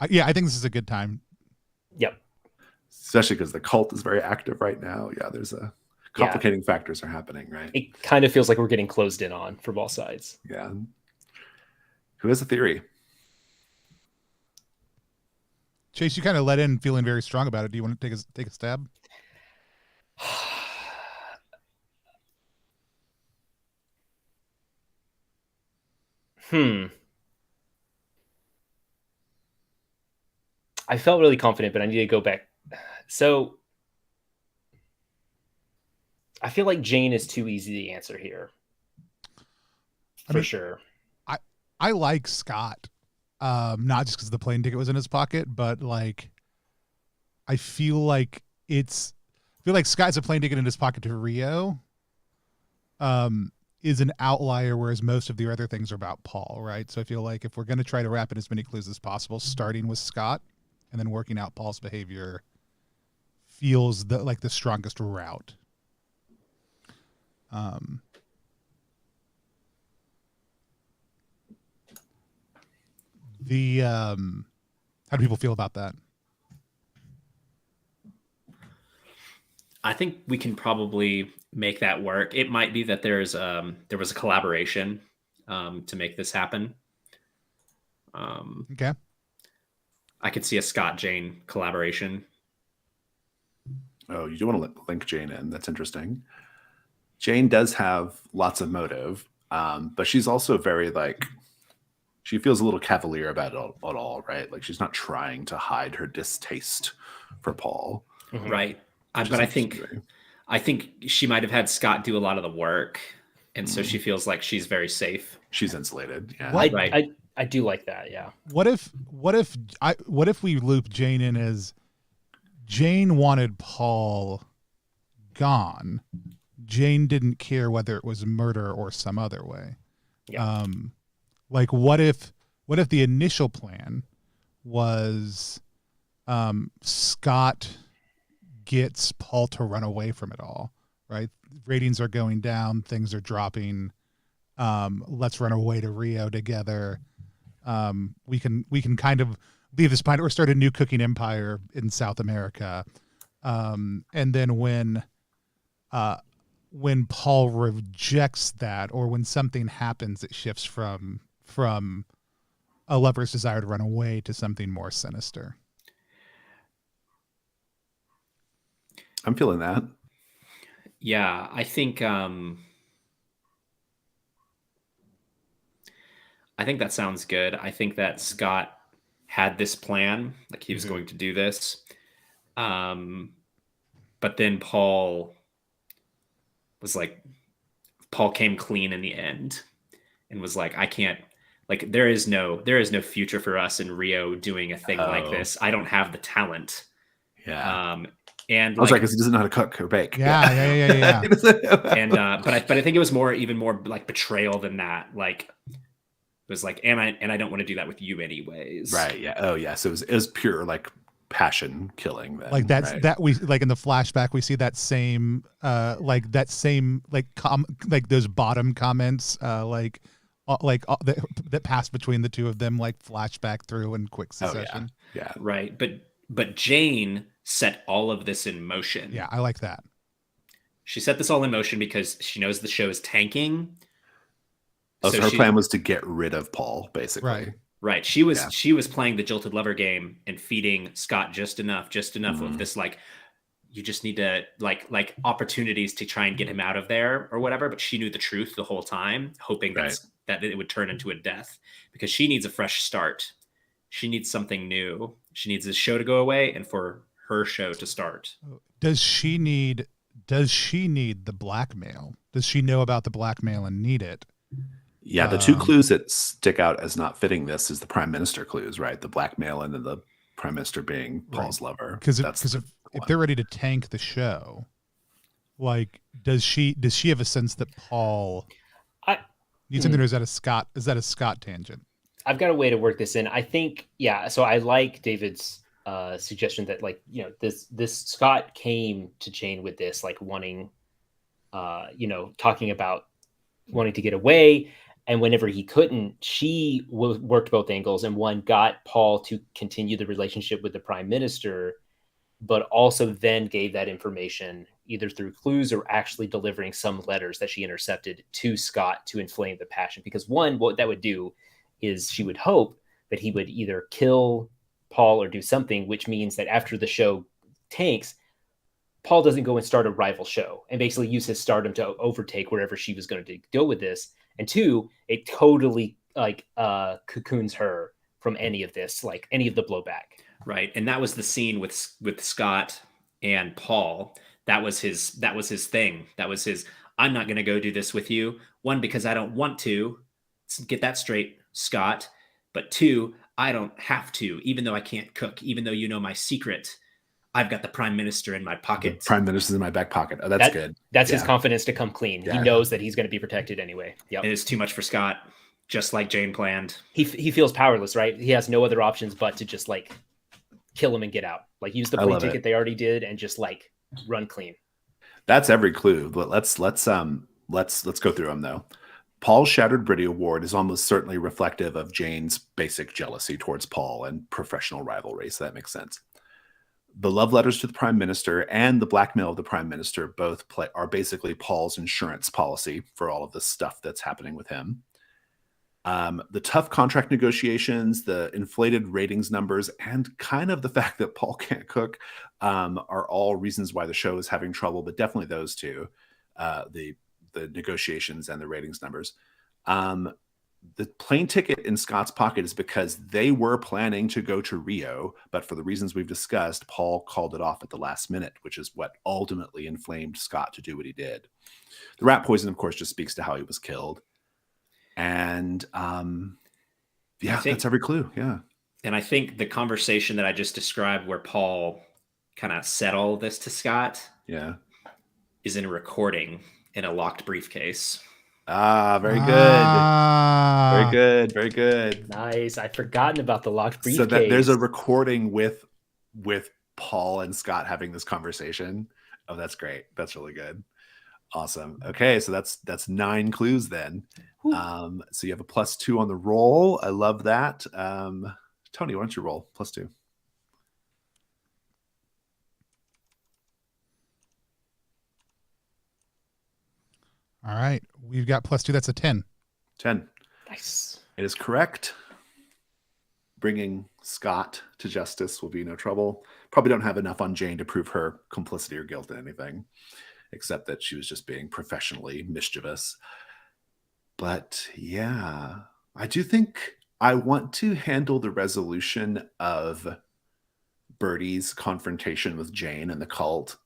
I think this is a good time. Yep. Especially because the cult is very active right now. Yeah, there's a complicating factors are happening, right? It kind of feels like we're getting closed in on from all sides. Yeah. Who has a theory? Chase, you kind of let in feeling very strong about it. Do you want to take a stab? I felt really confident, but I need to go back. So I feel like Jane is too easy to answer here. For sure. I like Scott. Not just because the plane ticket was in his pocket, but like I feel like Scott's a plane ticket in his pocket to Rio. Is an outlier, whereas most of the other things are about Paul, right? So I feel like if we're going to try to wrap in as many clues as possible, starting with Scott and then working out Paul's behavior feels like the strongest route. How do people feel about that? I think we can probably make that work. It might be that there was a collaboration to make this happen. Okay. I could see a Scott Jane collaboration. Oh, you do want to link Jane in. That's interesting. Jane does have lots of motive, but she's also very she feels a little cavalier about it all, right? Like she's not trying to hide her distaste for Paul. Mm-hmm. Right. But I think she might have had Scott do a lot of the work, and so she feels like she's very safe. She's insulated. Yeah. I do like that. Yeah. What if we loop Jane in as Jane wanted Paul gone? Jane didn't care whether it was murder or some other way. Yeah. Like what if the initial plan was Scott gets Paul to run away from it all, right? Ratings are going down, things are dropping. Let's run away to Rio together. We can kind of leave this planet or start a new cooking empire in South America. And then when Paul rejects that, or when something happens, it shifts from a lover's desire to run away to something more sinister. I'm feeling that. Yeah, I think that sounds good. I think that Scott had this plan, like he was going to do this. But then Paul came clean in the end and was like, I can't, like, there is no future for us in Rio doing a thing like this. I don't have the talent. Yeah. And I was like, because he doesn't know how to cook or bake. Yeah. And but I think it was even more like betrayal than that. Like it was like, and I don't want to do that with you anyways. Right. Yeah. Oh yeah. So it was pure like passion killing. Then, like that's right? that we like in the flashback we see that same those bottom comments that passed between the two of them, like flashback through in quick succession. Oh, yeah. Right. But Jane set all of this in motion. Yeah, I like that. She set this all in motion because she knows the show is tanking. So her plan was to get rid of Paul, basically. Right. She was playing the jilted lover game and feeding Scott just enough of this, like, you just need to like opportunities to try and get him out of there or whatever. But she knew the truth the whole time, hoping that it would turn into a death, because she needs a fresh start. She needs something new. She needs this show to go away and for her show to start. Does she need the blackmail? Does she know about the blackmail and need it? Yeah, the two clues that stick out as not fitting this is the prime minister clues, right? The blackmail and then the prime minister being Paul's lover. Because if they're ready to tank the show, like does she have a sense that Paul needs something, or is that a Scott tangent? I've got a way to work this in. I think, yeah. So I like David's suggestion that, like, you know, this Scott came to Jane with this, like, wanting, talking about wanting to get away. And whenever he couldn't, she worked both angles, and one got Paul to continue the relationship with the prime minister, but also then gave that information either through clues or actually delivering some letters that she intercepted to Scott to inflame the passion. Because one, what that would do is she would hope that he would either kill Paul or do something, which means that after the show tanks, Paul doesn't go and start a rival show and basically use his stardom to overtake wherever she was going to go with this. And two, it totally cocoons her from any of this, like any of the blowback. Right. And that was the scene with Scott and Paul. That was his thing. That was his, I'm not going to go do this with you. One, because I don't want to. Get that straight, Scott. But two, I don't have to, even though I can't cook, even though you know my secret. I've got the prime minister in my pocket. The prime minister's in my back pocket. Oh, that's good. That's his confidence to come clean. Yeah. He knows that he's going to be protected anyway. Yep. It is too much for Scott, just like Jane planned. He feels powerless, right? He has no other options but to just like kill him and get out. Like use the plane ticket they already did and just like run clean. That's every clue. But let's go through them though. Paul's shattered Britty award is almost certainly reflective of Jane's basic jealousy towards Paul and professional rivalry. So that makes sense. The love letters to the prime minister and the blackmail of the prime minister both are basically Paul's insurance policy for all of this stuff that's happening with him. The tough contract negotiations, the inflated ratings numbers, and kind of the fact that Paul can't cook are all reasons why the show is having trouble, but definitely those two, the negotiations and the ratings numbers. The plane ticket in Scott's pocket is because they were planning to go to Rio, but for the reasons we've discussed, Paul called it off at the last minute, which is what ultimately inflamed Scott to do what he did. The rat poison, of course, just speaks to how he was killed. And that's every clue. Yeah. And I think the conversation that I just described where Paul kind of said all this to Scott is in a recording in a locked briefcase. Very good. Very good. Very good. Nice. I'd forgotten about the locked briefcase. So that there's a recording with Paul and Scott having this conversation. Oh, that's great. That's really good. Awesome. Okay, so that's 9 clues then. So you have a +2 on the roll. I love that. Tony, why don't you roll +2? All right. We've got +2. That's a 10. 10. Nice. It is correct. Bringing Scott to justice will be no trouble. Probably don't have enough on Jane to prove her complicity or guilt in anything, except that she was just being professionally mischievous. But yeah, I do think I want to handle the resolution of Birdie's confrontation with Jane and the cult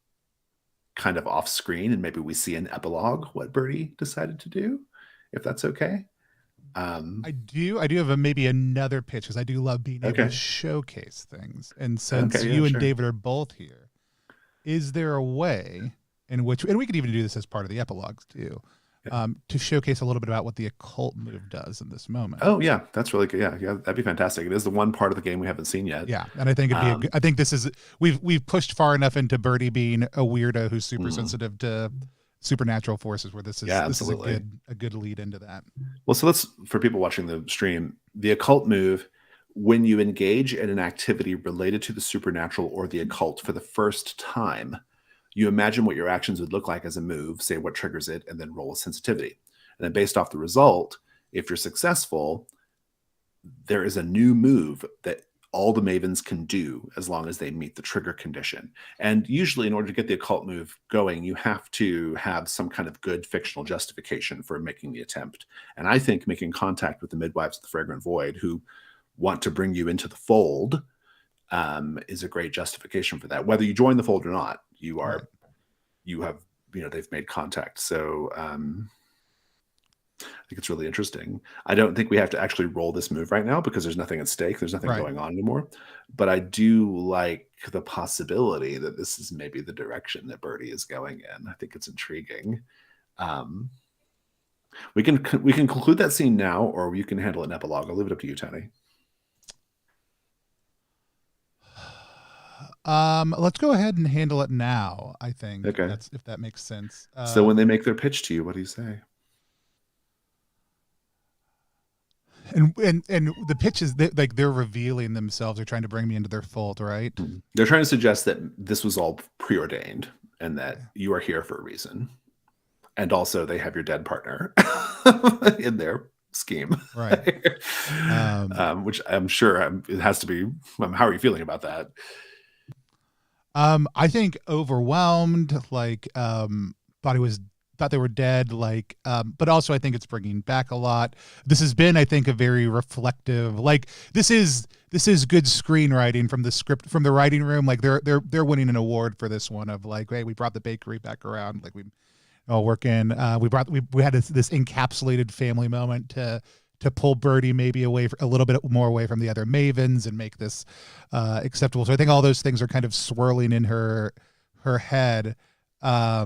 kind of off screen, and maybe we see an epilogue what Birdie decided to do, if that's okay. I do have maybe another pitch, because I do love being able to showcase things. And since you and David are both here, is there a way in which, and we could even do this as part of the epilogues too, to showcase a little bit about what the occult move does in this moment? Oh yeah, that's really good. Yeah, that'd be fantastic. It is the one part of the game we haven't seen yet. Yeah, and I think it'd be I think this is we've pushed far enough into Birdie being a weirdo who's super sensitive to supernatural forces, where this is a good lead into that. Well, so let's, for people watching the stream, the occult move, when you engage in an activity related to the supernatural or the occult for the first time, you imagine what your actions would look like as a move, say what triggers it, and then roll a sensitivity. And then based off the result, if you're successful, there is a new move that all the mavens can do as long as they meet the trigger condition. And usually in order to get the occult move going, you have to have some kind of good fictional justification for making the attempt. And I think making contact with the midwives of the Fragrant Void, who want to bring you into the fold, is a great justification for that. Whether you join the fold or not, they've made contact. So I think it's really interesting. I don't think we have to actually roll this move right now because there's nothing at stake. There's nothing going on anymore. But I do like the possibility that this is maybe the direction that Birdie is going in. I think it's intriguing. We can conclude that scene now, or you can handle an epilogue. I'll leave it up to you, Tony. Let's go ahead and handle it now, I think. Okay. If that makes sense. So when they make their pitch to you, what do you say? And the pitch is like they're revealing themselves. They're trying to bring me into their fold, right? They're trying to suggest that this was all preordained and that you are here for a reason. And also they have your dead partner in their scheme. Right. Which I'm sure it has to be. How are you feeling about that? I think overwhelmed, like thought they were dead, like but also I think it's bringing back a lot. This has been, I think, a very reflective, like this is good screenwriting from the script, from the writing room. Like they're winning an award for this one, of like, hey, we brought the bakery back around, like we all working. We had this encapsulated family moment to pull Birdie maybe away, a little bit more away from the other mavens, and make this acceptable. So I think all those things are kind of swirling in her head. I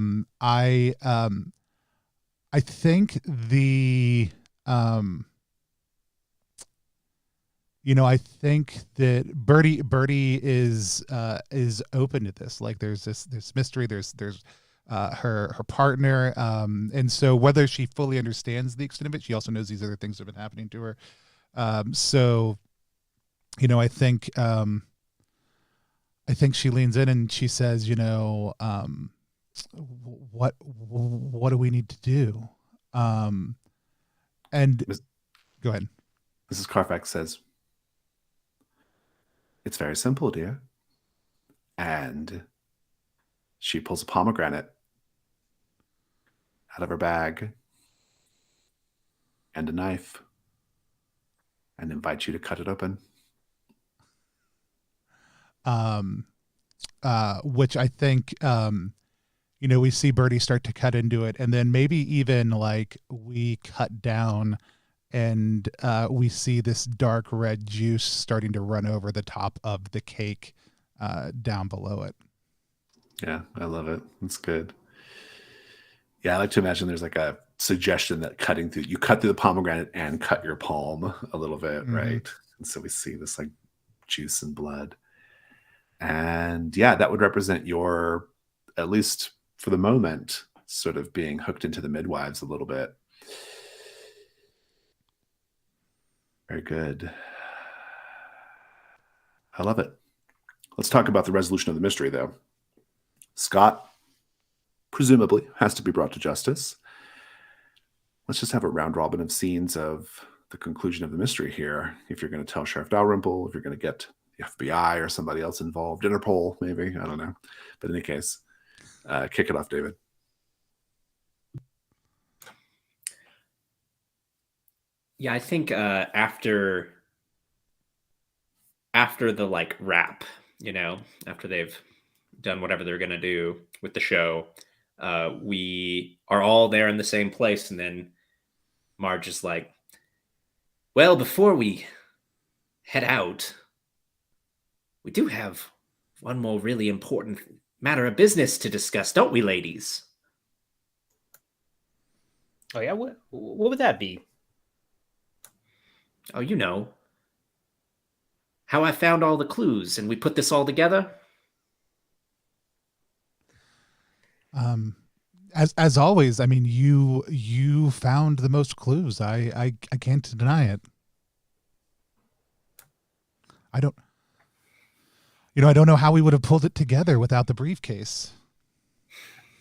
think the I think that Birdie is open to this. Like there's this mystery. There's her partner, and so whether she fully understands the extent of it, she also knows these other things have been happening to her. So I think she leans in and she says, what do we need to do? And go ahead. Mrs. Carfax says, it's very simple, dear. And she pulls a pomegranate out of her bag and a knife and invites you to cut it open. Which I think, we see Birdie start to cut into it, and then maybe even like we cut down and we see this dark red juice starting to run over the top of the cake down below it. Yeah, I love it. It's good. Yeah, I like to imagine there's like a suggestion that you cut through the pomegranate and cut your palm a little bit, right? And so we see this like juice and blood. And yeah, that would represent your, at least for the moment, sort of being hooked into the midwives a little bit. Very good. I love it. Let's talk about the resolution of the mystery, though. Scott presumably has to be brought to justice. Let's just have a round robin of scenes of the conclusion of the mystery here. If you're going to tell Sheriff Dalrymple, if you're going to get the FBI or somebody else involved, Interpol, maybe, I don't know. But in any case, kick it off, David. Yeah, I think after the like wrap, after they've done whatever they're going to do with the show, we are all there in the same place. And then Marge is like, well, before we head out, we do have one more really important matter of business to discuss, don't we, ladies? Oh, yeah? What would that be? Oh, how I found all the clues and we put this all together. As always, I mean, you found the most clues. I can't deny it. I don't know how we would have pulled it together without the briefcase.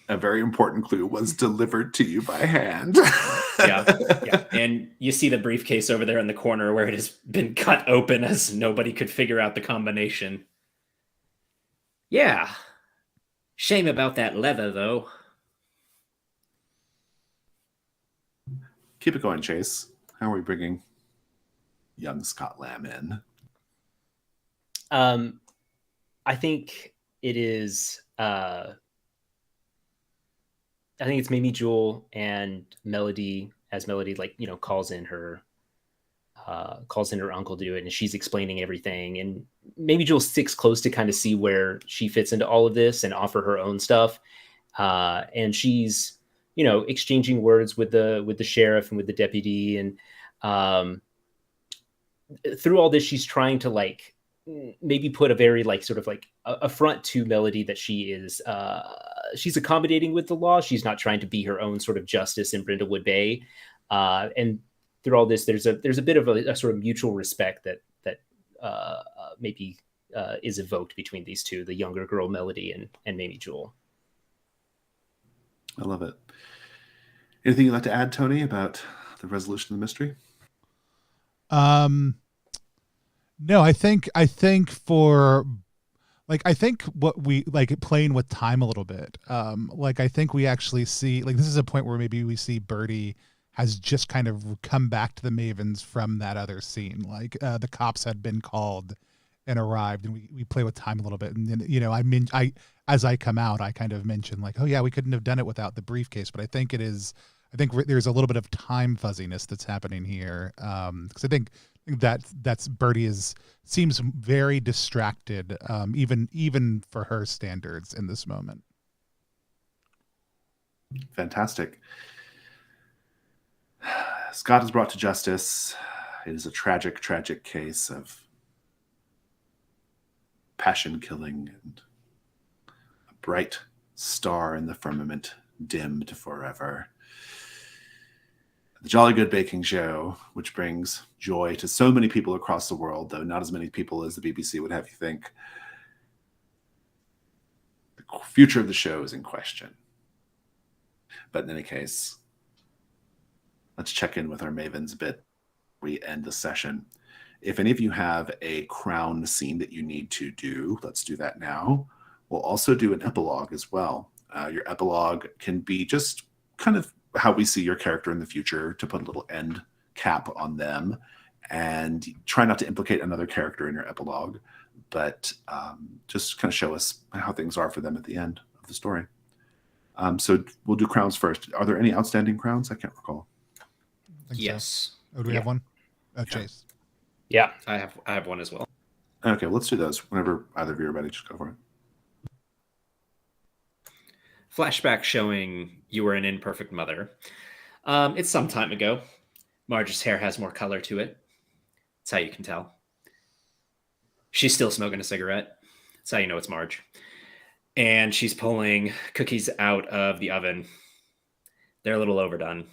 A very important clue was delivered to you by hand. Yeah. And you see the briefcase over there in the corner where it has been cut open as nobody could figure out the combination. Yeah. Shame about that leather, though. Keep it going, Chase. How are we bringing young Scott Lamb in? I think it is. I think it's Mamie Jewel and Melody, as Melody calls in her uncle to do it, and she's explaining everything. And Mamie Jewel sticks close to kind of see where she fits into all of this and offer her own stuff. And she's exchanging words with the sheriff and with the deputy, and through all this, she's trying to maybe put a very a front to Melody that she is she's accommodating with the law. She's not trying to be her own sort of justice in Brindlewood Bay. And through all this, there's a bit of a sort of mutual respect that maybe is evoked between these two, the younger girl Melody and Mamie Jewel. I love it. Anything you'd like to add, Tony, about the resolution of the mystery? No, I think for like, I think what we like playing with time a little bit. Like, I think we actually see, like, this is a point where maybe we see Birdie has just kind of come back to the Mavens from that other scene. Like, the cops had been called and arrived, and we play with time a little bit. And then, you know, as I come out, I kind of mention like, oh yeah, we couldn't have done it without the briefcase. But I think there's a little bit of time fuzziness that's happening here. Because I think that's Birdie seems very distracted, even for her standards in this moment. Fantastic. Scott is brought to justice. It is a tragic, tragic case of passion killing and a bright star in the firmament dimmed forever. The Jolly Good Baking Show, which brings joy to so many people across the world, though not as many people as the BBC would have you think. The future of the show is in question. But in any case, let's check in with our Mavens a bit. We end the session. If any of you have a crown scene that you need to do, let's do that now. We'll also do an epilogue as well. Your epilogue can be just kind of how we see your character in the future, to put a little end cap on them, and try not to implicate another character in your epilogue, but just kind of show us how things are for them at the end of the story. So we'll do crowns first. Are there any outstanding crowns? I can't recall. Yes. So. Oh, do we have one? Chase. Yeah, I have one as well. Okay, let's do those. Whenever either of you are ready, just go for it. Flashback showing you were an imperfect mother. It's some time ago. Marge's hair has more color to it. That's how you can tell. She's still smoking a cigarette. That's how you know it's Marge. And she's pulling cookies out of the oven. They're a little overdone.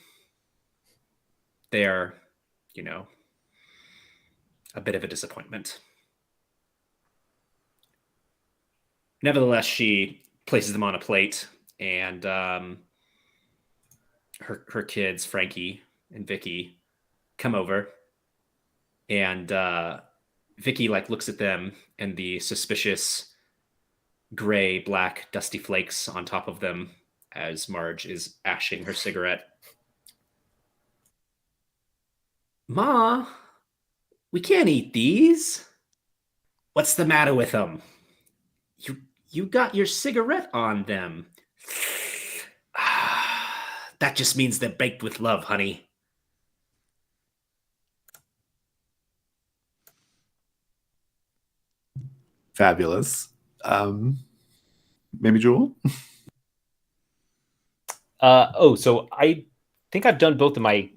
They're, you know, a bit of a disappointment. Nevertheless, she places them on a plate, and her kids, Frankie and Vicky, come over, and Vicky looks at them and the suspicious gray, black, dusty flakes on top of them as Marge is ashing her cigarette. Ma, we can't eat these. What's the matter with them? You got your cigarette on them. That just means they're baked with love, honey. Fabulous. Maybe Jewel? So I think I've done both of my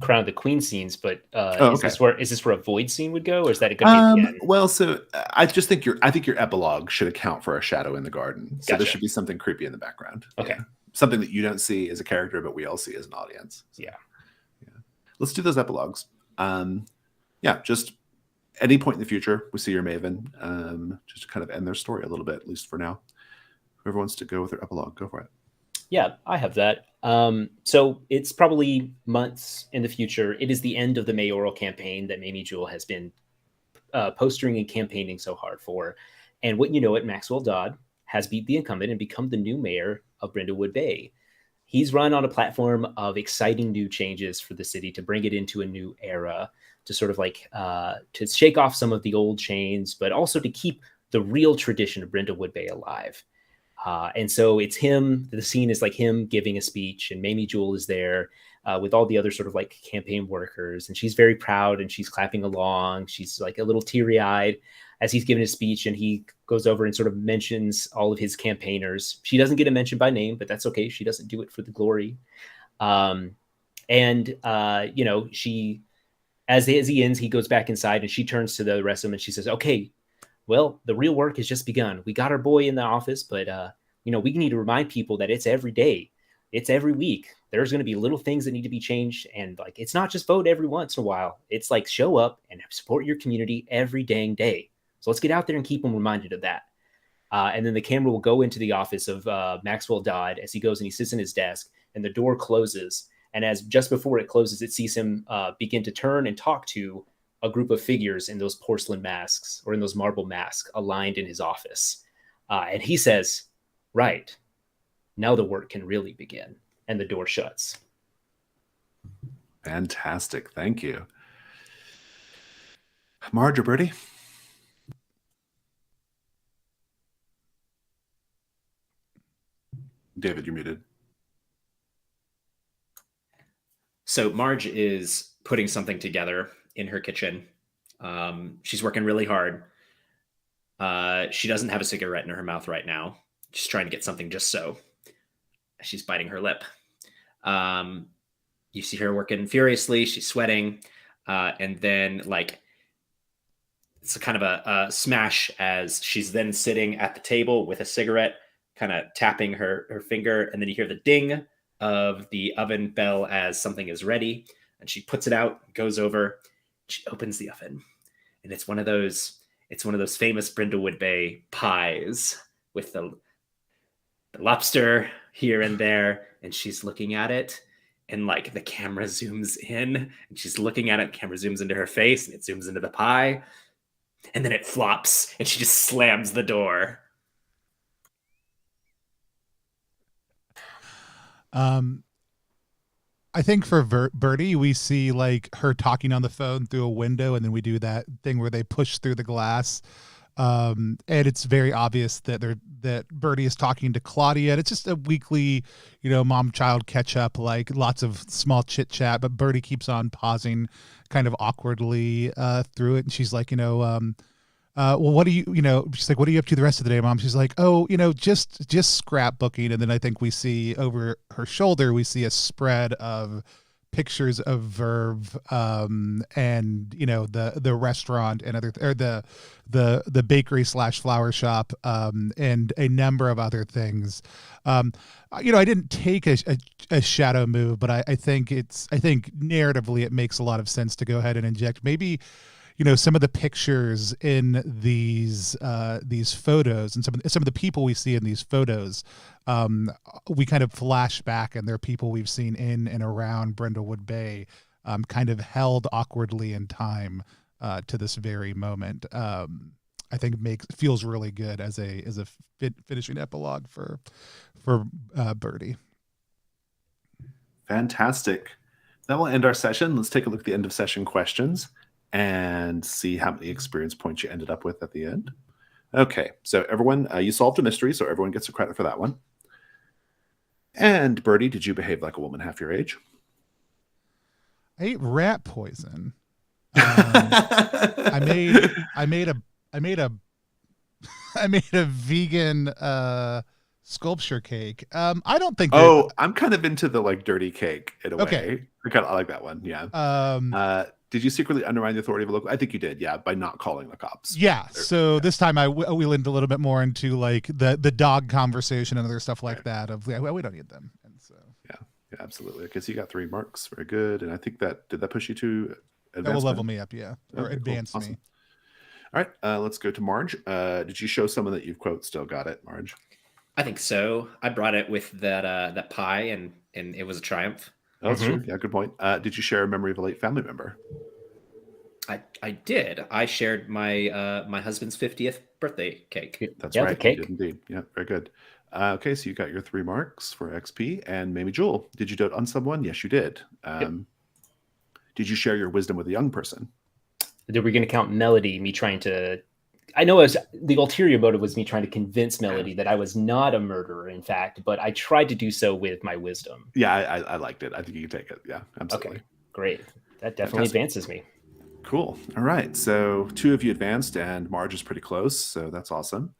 Crown of the Queen scenes, but is this where a void scene would go, or is that going to be at the end? Well, so I just think your epilogue should account for a shadow in the garden. So there should be something creepy in the background. Okay. Yeah. Something that you don't see as a character, but we all see as an audience. So, yeah. Let's do those epilogues. Just any point in the future, we see your Maven, just to kind of end their story a little bit, at least for now. Whoever wants to go with their epilogue, go for it. Yeah, I have that. So it's probably months in the future. It is the end of the mayoral campaign that Mamie Jewel has been postering and campaigning so hard for. And what you know it, Maxwell Dodd has beat the incumbent and become the new mayor of Brindlewood Bay. He's run on a platform of exciting new changes for the city to bring it into a new era, to sort of to shake off some of the old chains, but also to keep the real tradition of Brindlewood Bay alive. And so it's him, the scene is him giving a speech, and Mamie Jewel is there with all the other sort of campaign workers, and she's very proud and she's clapping along. She's a little teary-eyed as he's giving his speech, and he goes over and sort of mentions all of his campaigners. She doesn't get a mention by name, but that's okay. She doesn't do it for the glory. She, as he ends, he goes back inside and she turns to the rest of them and she says, okay, well, the real work has just begun. We got our boy in the office, but we need to remind people that it's every day. It's every week. there's going to be little things that need to be changed. And like, it's not just vote every once in a while. It's like, show up and support your community every dang day. So let's get out there and keep them reminded of that. And then the camera will go into the office of Maxwell Dodd as he goes and he sits in his desk, and the door closes. And as just before it closes, it sees him begin to turn and talk to a group of figures in those porcelain masks or in those marble masks aligned in his office. And he says, right, now the work can really begin. And the door shuts. Fantastic. Thank you. Marge or Bertie? David, you're muted. So Marge is putting something together in her kitchen. She's working really hard. She doesn't have a cigarette in her mouth right now. She's trying to get something just so. She's biting her lip. You see her working furiously. She's sweating. And then like, it's a kind of a smash as she's then sitting at the table with a cigarette, kind of tapping her finger. And then you hear the ding of the oven bell as something is ready. And she puts it out, goes over, she opens the oven. And it's one of those famous Brindlewood Bay pies with the lobster here and there. And she's looking at it. And like the camera zooms in and she's looking at it. The camera zooms into her face and it zooms into the pie. And then it flops and she just slams the door. I think for Bertie, we see like her talking on the phone through a window, and then we do that thing where they push through the glass. And it's very obvious that Bertie is talking to Claudia. It's just a weekly, mom-child catch-up, like lots of small chit-chat, but Bertie keeps on pausing kind of awkwardly through it. And she's like, well, what do she's like, what are you up to the rest of the day, Mom? She's like, oh, just scrapbooking. And then I think we see over her shoulder, we see a spread of pictures of Verve and the restaurant and the bakery / flower shop and a number of other things. I didn't take a shadow move, but I think narratively it makes a lot of sense to go ahead and inject maybe some of the pictures in these photos and some of the people we see in these photos, we kind of flash back, and they're people we've seen in and around Brindlewood Bay, kind of held awkwardly in time to this very moment. I think feels really good as a finishing epilogue for Bertie. Fantastic. That will end our session. Let's take a look at the end of session questions and see how many experience points you ended up with at the end. Okay, so everyone, you solved a mystery, so everyone gets a credit for that one. And Bertie, did you behave like a woman half your age? I ate rat poison. I made a vegan sculpture cake. I don't think. I'm kind of into the like dirty cake in a way. I like that one. Yeah. Did you secretly undermine the authority of a local? I think you did, yeah, by not calling the cops. Yeah. So this time we leaned a little bit more into like the dog conversation and other stuff like that. Of well, we don't need them, and so yeah, absolutely. Okay, so you got 3 marks, very good. And I think did that push you to advancement? That will level me up, yeah, or advance cool. Awesome. me. All right, let's go to Marge. Did you show someone that you've quote still got it, Marge? I think so. I brought it with that pie, and it was a triumph. Oh, that's true. Yeah, good point. Did you share a memory of a late family member? I did. I shared my my husband's 50th birthday cake. That's right. The cake. You did indeed. Yeah, very good. Okay, so you got your 3 marks for XP. And Mamie Jewel, did you dote on someone? Yes, you did. Did you share your wisdom with a young person? We're going to count Melody, me trying to... I know the ulterior motive was me trying to convince Melody that I was not a murderer, in fact, but I tried to do so with my wisdom. Yeah, I liked it. I think you can take it. Yeah, absolutely. Okay, great. That definitely advances me. Cool. All right. So 2 of you advanced, and Marge is pretty close. So that's awesome.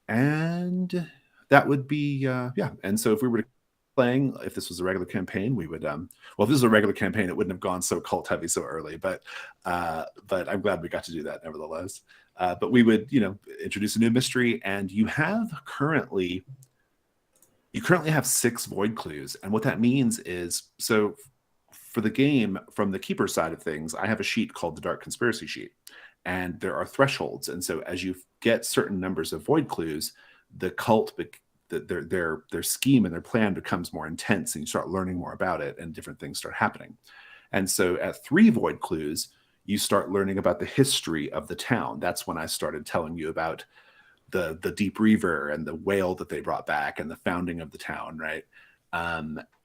And that would be, yeah. And so if we were playing, if this was a regular campaign, we would, well, if this was a regular campaign, it wouldn't have gone so cult heavy so early, but I'm glad we got to do that nevertheless. But we would, introduce a new mystery, and you have currently You currently have 6 void clues, and what that means is, so for the game, from the keeper side of things, I have a sheet called the Dark Conspiracy sheet, and there are thresholds. And so as you get certain numbers of void clues, the cult, their scheme and their plan becomes more intense, and you start learning more about it, and different things start happening. And so at 3 void clues, you start learning about the history of the town. That's when I started telling you about the Deep Reaver and the whale that they brought back and the founding of the town, right?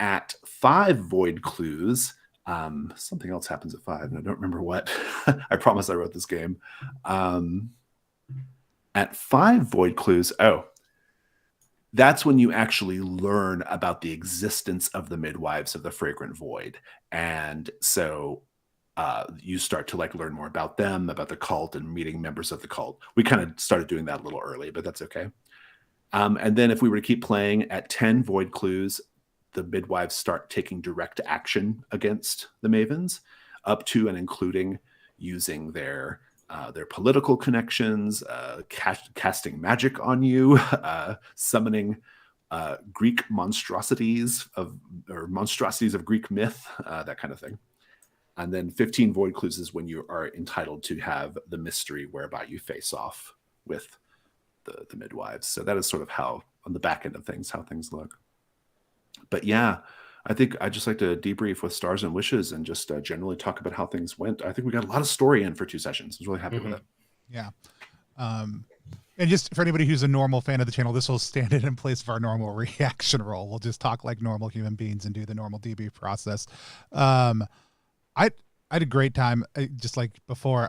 At 5 void clues, something else happens at 5, and I don't remember what. I promise I wrote this game. At 5 void clues, that's when you actually learn about the existence of the midwives of the Fragrant Void. And so you start to like learn more about them, about the cult, and meeting members of the cult. We kind of started doing that a little early, but that's okay. And then if we were to keep playing at 10 void clues, the midwives start taking direct action against the mavens, up to and including using their political connections, casting magic on you, summoning Greek monstrosities of Greek myth, that kind of thing. And then 15 void clues is when you are entitled to have the mystery whereby you face off with the midwives. So that is sort of how, on the back end of things, how things look. But yeah, I think I'd just like to debrief with Stars and Wishes and just generally talk about how things went. I think we got a lot of story in for 2 sessions. I was really happy with it. Yeah. And just for anybody who's a normal fan of the channel, this will stand in place of our normal reaction roll. We'll just talk like normal human beings and do the normal debrief process. I had a great time. Just like before,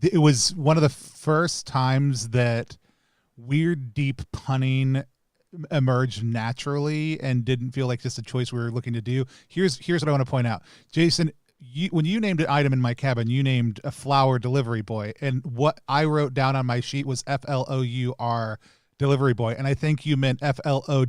it was one of the first times that weird deep punning emerged naturally and didn't feel like just a choice we were looking to do. Here's what I want to point out. Jason, when you named an item in my cabin, you named a flower delivery boy, and what I wrote down on my sheet was FLOUR delivery boy, and I think you meant FLOWER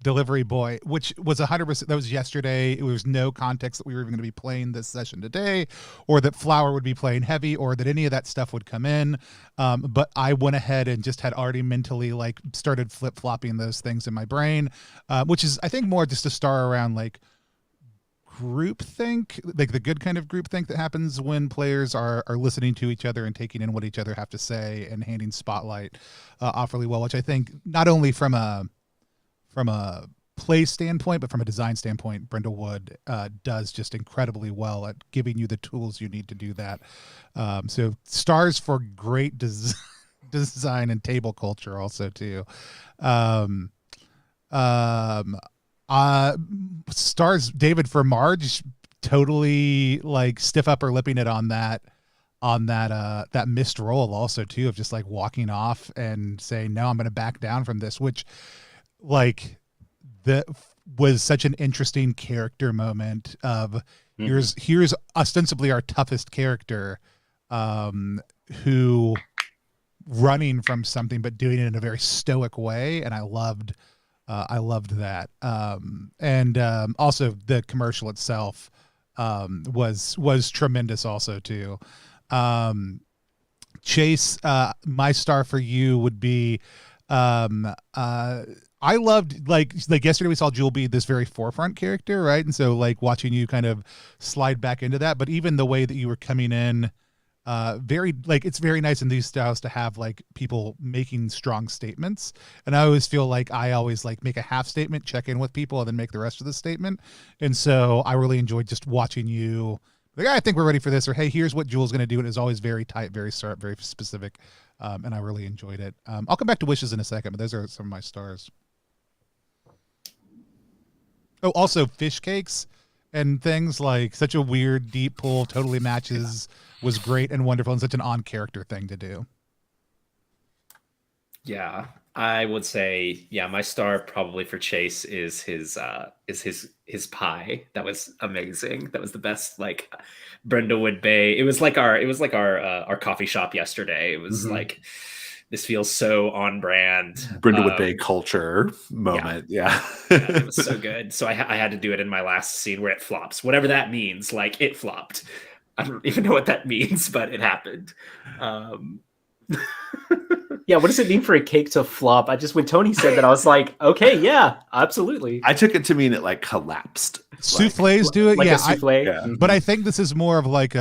delivery boy, which was 100%. That was yesterday. It was no context that we were even going to be playing this session today, or that Flower would be playing heavy, or that any of that stuff would come in. But I went ahead and just had already mentally like started flip-flopping those things in my brain, which is I think more just a star around like groupthink, like the good kind of groupthink that happens when players are listening to each other and taking in what each other have to say and handing spotlight awfully well, which I think not only from a play standpoint, but from a design standpoint, Brindlewood does just incredibly well at giving you the tools you need to do that. So stars for great design and table culture also too. Stars David for Marge, totally like stiff upper lipping it on that missed roll also too, of just like walking off and saying, no, I'm going to back down from this, which like that was such an interesting character moment of here's ostensibly our toughest character, who running from something, but doing it in a very stoic way. And I loved that. And also the commercial itself was tremendous also too. Chase, my star for you would be, I loved like yesterday we saw Jewel be this very forefront character, right? And so like watching you kind of slide back into that, but even the way that you were coming in, very like it's very nice in these styles to have like people making strong statements, and I always feel like I always like make a half statement, check in with people, and then make the rest of the statement. And so I really enjoyed just watching you like, I think we're ready for this, or hey, here's what Jewel's going to do. And it was always very tight, very sharp, very specific, and I really enjoyed it. I'll come back to wishes in a second, but those are some of my stars. Oh, also fish cakes and things, like such a weird deep pull, totally matches, was great and wonderful, and such an on-character thing to do. Yeah, I would say, yeah, my star probably for Chase is his pie. That was amazing. That was the best, like Brindlewood Bay. It was like our coffee shop yesterday. It was like, this feels so on brand. Brindlewood Bay culture moment. Yeah. It was so good. So I had to do it in my last scene where it flops, whatever that means. Like it flopped. I don't even know what that means, but it happened. Yeah, what does it mean for a cake to flop? When Tony said that, I was like, okay, yeah, absolutely. I took it to mean it like collapsed. Souffles do it, Like yeah. a souffle. yeah. Mhm. But I think this is more of like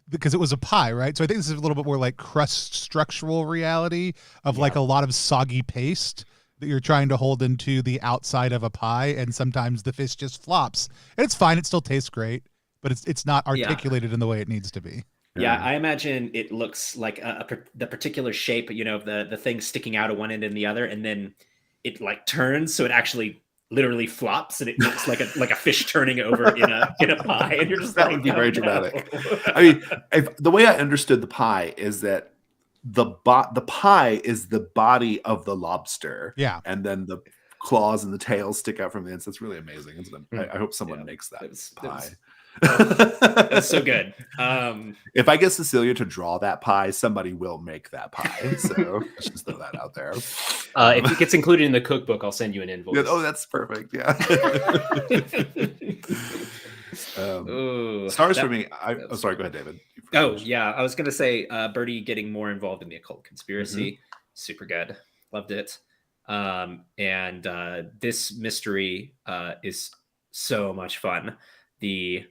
because it was a pie, right? So I think this is a little bit more like crust structural reality of like a lot of soggy paste that you're trying to hold into the outside of a pie, and sometimes the fish just flops. And it's fine; it still tastes great, but it's not articulated in the way it needs to be. Yeah, I imagine it looks like the particular shape, you know, the thing sticking out of one end and the other, and then it like turns, so it actually literally flops, and it looks like a fish turning over in a pie, and you're just That like, would be "Oh, very no." dramatic. I mean, if the way I understood the pie is that the pie is the body of the lobster, Yeah. and then the claws and the tails stick out from the ends. That's really amazing, isn't it? I hope someone Yeah, makes that it was pie. It was so good. If I get Cecilia to draw that pie, somebody will make that pie. So let's just throw that out there. If it gets included in the cookbook, I'll send you an invoice. Oh, that's perfect. Yeah. Ooh, Stars for me. Sorry, go ahead, David. Oh yeah, I was gonna say Birdie getting more involved in the occult conspiracy. Super good, loved it. And this mystery is so much fun. The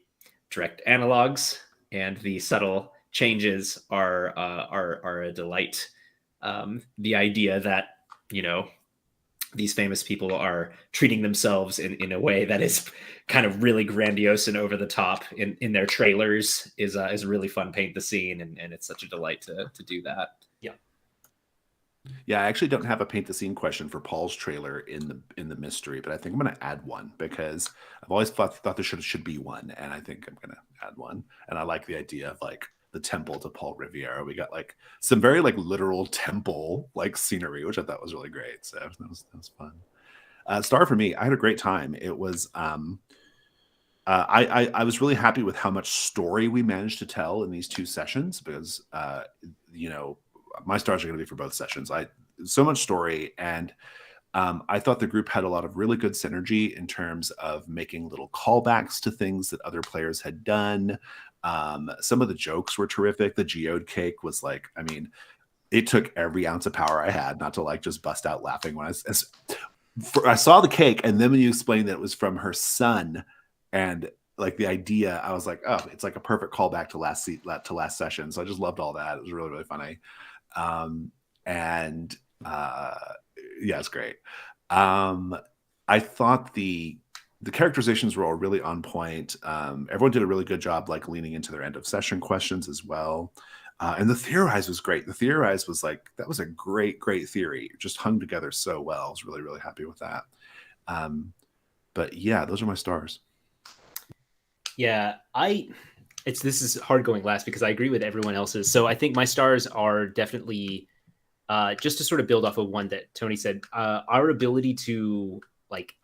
direct analogs and the subtle changes are a delight. The idea that, you know, these famous people are treating themselves in a way that is kind of really grandiose and over the top in their trailers is really fun. Paint the scene, and it's such a delight to do that. Yeah, I actually don't have a paint the scene question for Paul's trailer in the mystery, but I think I'm going to add one because I've always thought there should be one, and I think I'm going to add one. And I like the idea of like the temple to Paul Riviera. We got like some very like literal temple like scenery, which I thought was really great. So that was fun. Star for me, I had a great time. It was I was really happy with how much story we managed to tell in these two sessions because you know, my stars are going to be for both sessions. So much story, and I thought the group had a lot of really good synergy in terms of making little callbacks to things that other players had done. Some of the jokes were terrific. The geode cake was like, I mean, it took every ounce of power I had not to like just bust out laughing when I saw the cake, and then when you explained that it was from her son, and like the idea, I was like, oh, it's like a perfect callback to last session. So I just loved all that. It was really, really funny. Yeah, it's great. I thought the characterizations were all really on point. Everyone did a really good job, like leaning into their end of session questions as well. And the theorize was great. The theorize was like, that was a great theory. It just hung together so well. I was really, really happy with that. But yeah, those are my stars. Yeah, this is hard going last because I agree with everyone else's. So I think my stars are definitely just to sort of build off of one that Tony said, our ability to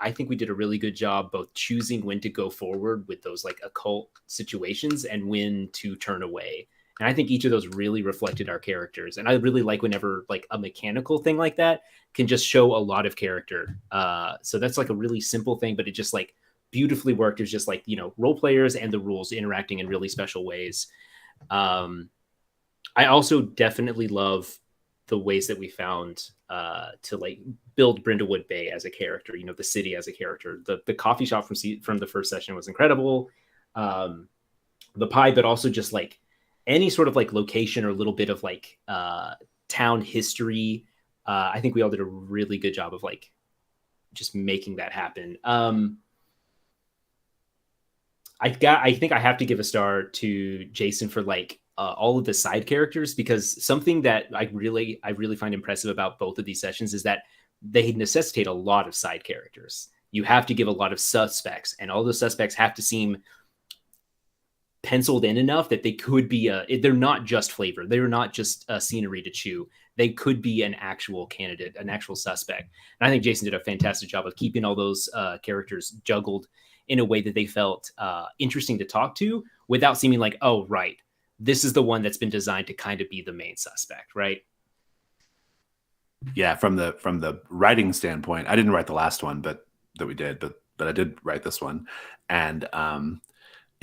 I think we did a really good job both choosing when to go forward with those like occult situations and when to turn away. And I think each of those really reflected our characters. And I really like whenever like a mechanical thing like that can just show a lot of character. So that's like a really simple thing, but it just like beautifully worked. It was just like, you know, role players and the rules interacting in really special ways. I also definitely love the ways that we found to like build Brindlewood Bay as a character, you know, the city as a character. The coffee shop from the first session was incredible. The pie, but also just like any sort of like location or a little bit of like town history. I think we all did a really good job of like just making that happen. I think I have to give a star to Jason for like all of the side characters, because something that I really find impressive about both of these sessions is that they necessitate a lot of side characters. You have to give a lot of suspects, and all the suspects have to seem penciled in enough that they could be they're not just flavor. They're not just a scenery to chew. They could be an actual candidate, an actual suspect. And I think Jason did a fantastic job of keeping all those characters juggled in a way that they felt interesting to talk to without seeming like, oh, right, this is the one that's been designed to kind of be the main suspect, right? Yeah, from the writing standpoint, I didn't write the last one, but I did write this one, and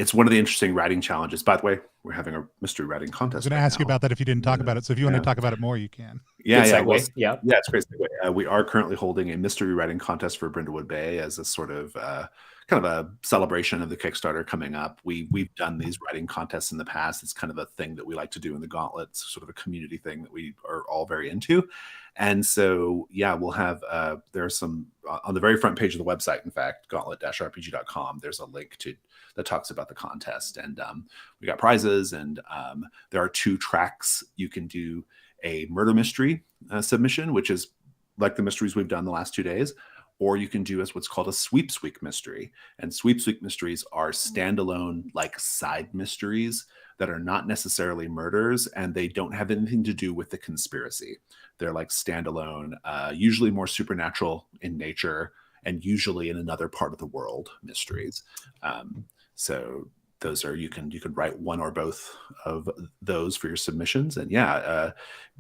it's one of the interesting writing challenges. By the way, we're having a mystery writing contest. I was going to ask you about that if you didn't talk about it. So if you want to talk about it more, you can. Yeah, Good yeah, segue. well, Yeah. yeah, it's a great segue. We are currently holding a mystery writing contest for Brindlewood Bay as a sort of kind of a celebration of the Kickstarter coming up. We've done these writing contests in the past. It's kind of a thing that we like to do in the Gauntlet. It's sort of a community thing that we are all very into. And so, yeah, we'll have there's some on the very front page of the website. In fact, gauntlet-rpg.com. There's a link that talks about the contest, and we got prizes. And there are 2 tracks. You can do a murder mystery submission, which is like the mysteries we've done the last 2 days, or you can do as what's called a sweeps week mystery. And sweeps week mysteries are standalone, like side mysteries that are not necessarily murders, and they don't have anything to do with the conspiracy. They're like standalone, usually more supernatural in nature, and usually in another part of the world mysteries. So those are, you can write one or both of those for your submissions. And yeah,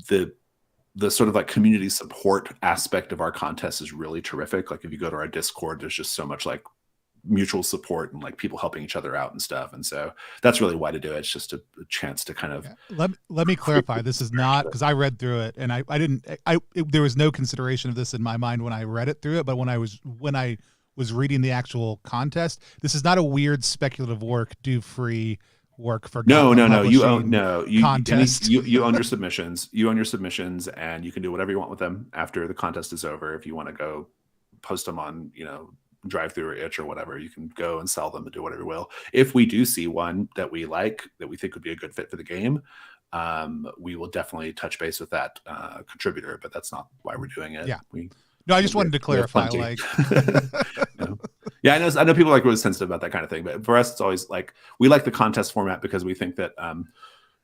the sort of like community support aspect of our contest is really terrific. Like if you go to our Discord, there's just so much like mutual support and like people helping each other out and stuff. And so that's really why to do it. It's just a chance to kind of let me clarify. This is not, because I read through it and there was no consideration of this in my mind when I read it through it. But when I was reading the actual contest, this is not a weird speculative work, do free work for no. You own contest. You own your submissions. You own your submissions, and you can do whatever you want with them after the contest is over. If you want to go post them on, Drive Through or Itch or whatever, you can go and sell them and do whatever you will. If we do see one that we like, that we think would be a good fit for the game, we will definitely touch base with that contributor. But that's not why we're doing it. Yeah. No, I just wanted to clarify. Like, yeah, I know people are like really sensitive about that kind of thing, but for us, it's always like we like the contest format because we think that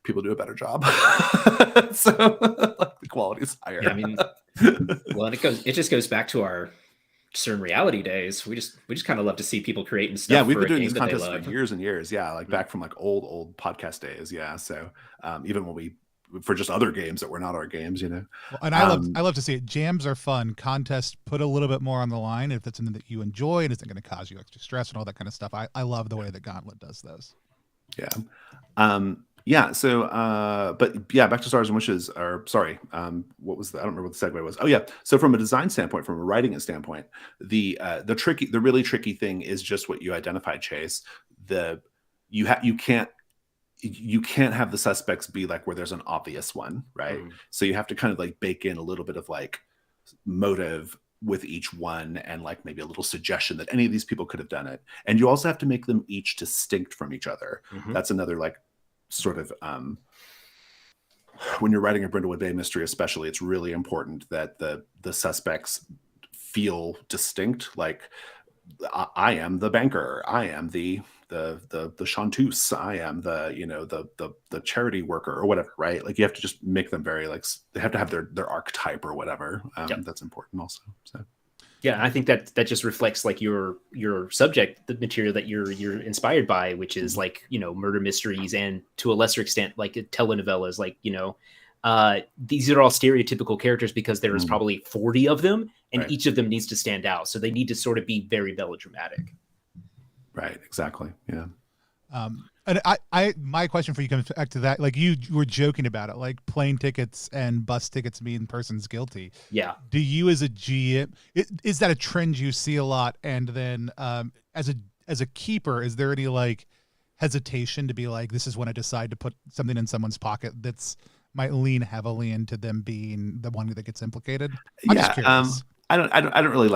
people do a better job, so like, the quality is higher. Yeah, I mean, well, and it just goes back to our CERN reality days. We just kind of love to see people creating stuff. Yeah, we've been for doing a these game that they contests for love. years and years. Yeah, like back from like old podcast days. Yeah, so even when for just other games that were not our games, Well, and I love to see it. Jams are fun. Contests put a little bit more on the line if that's something that you enjoy and isn't going to cause you extra stress and all that kind of stuff. I love the way that Gauntlet does those. Yeah. Yeah. So, but yeah, back to Stars and Wishes. Or sorry, what was I don't remember what the segue was. Oh yeah. So from a design standpoint, from a writing standpoint, the really tricky thing is just what you identified, Chase. You can't have the suspects be like where there's an obvious one, right? So you have to kind of like bake in a little bit of like motive with each one, and like maybe a little suggestion that any of these people could have done it. And you also have to make them each distinct from each other. That's another like sort of when you're writing a Brindlewood Bay mystery, especially, it's really important that the suspects feel distinct. Like I am the banker, I am the chanteuse, I am the charity worker or whatever, right? Like you have to just make them very like, they have to have their archetype or whatever. That's important also. So yeah, I think that just reflects like your subject, the material that you're inspired by, which is like, murder mysteries, and to a lesser extent like telenovelas. Like, these are all stereotypical characters because there is probably 40 of them, and each of them needs to stand out, so they need to sort of be very melodramatic. Right, exactly. Yeah. And my question for you comes back to that. Like you were joking about it, like plane tickets and bus tickets mean person's guilty. Yeah. Do you as a GM, is that a trend you see a lot? And then as a keeper, is there any like hesitation to be like, this is when I decide to put something in someone's pocket that's might lean heavily into them being the one that gets implicated? I'm just curious. I don't really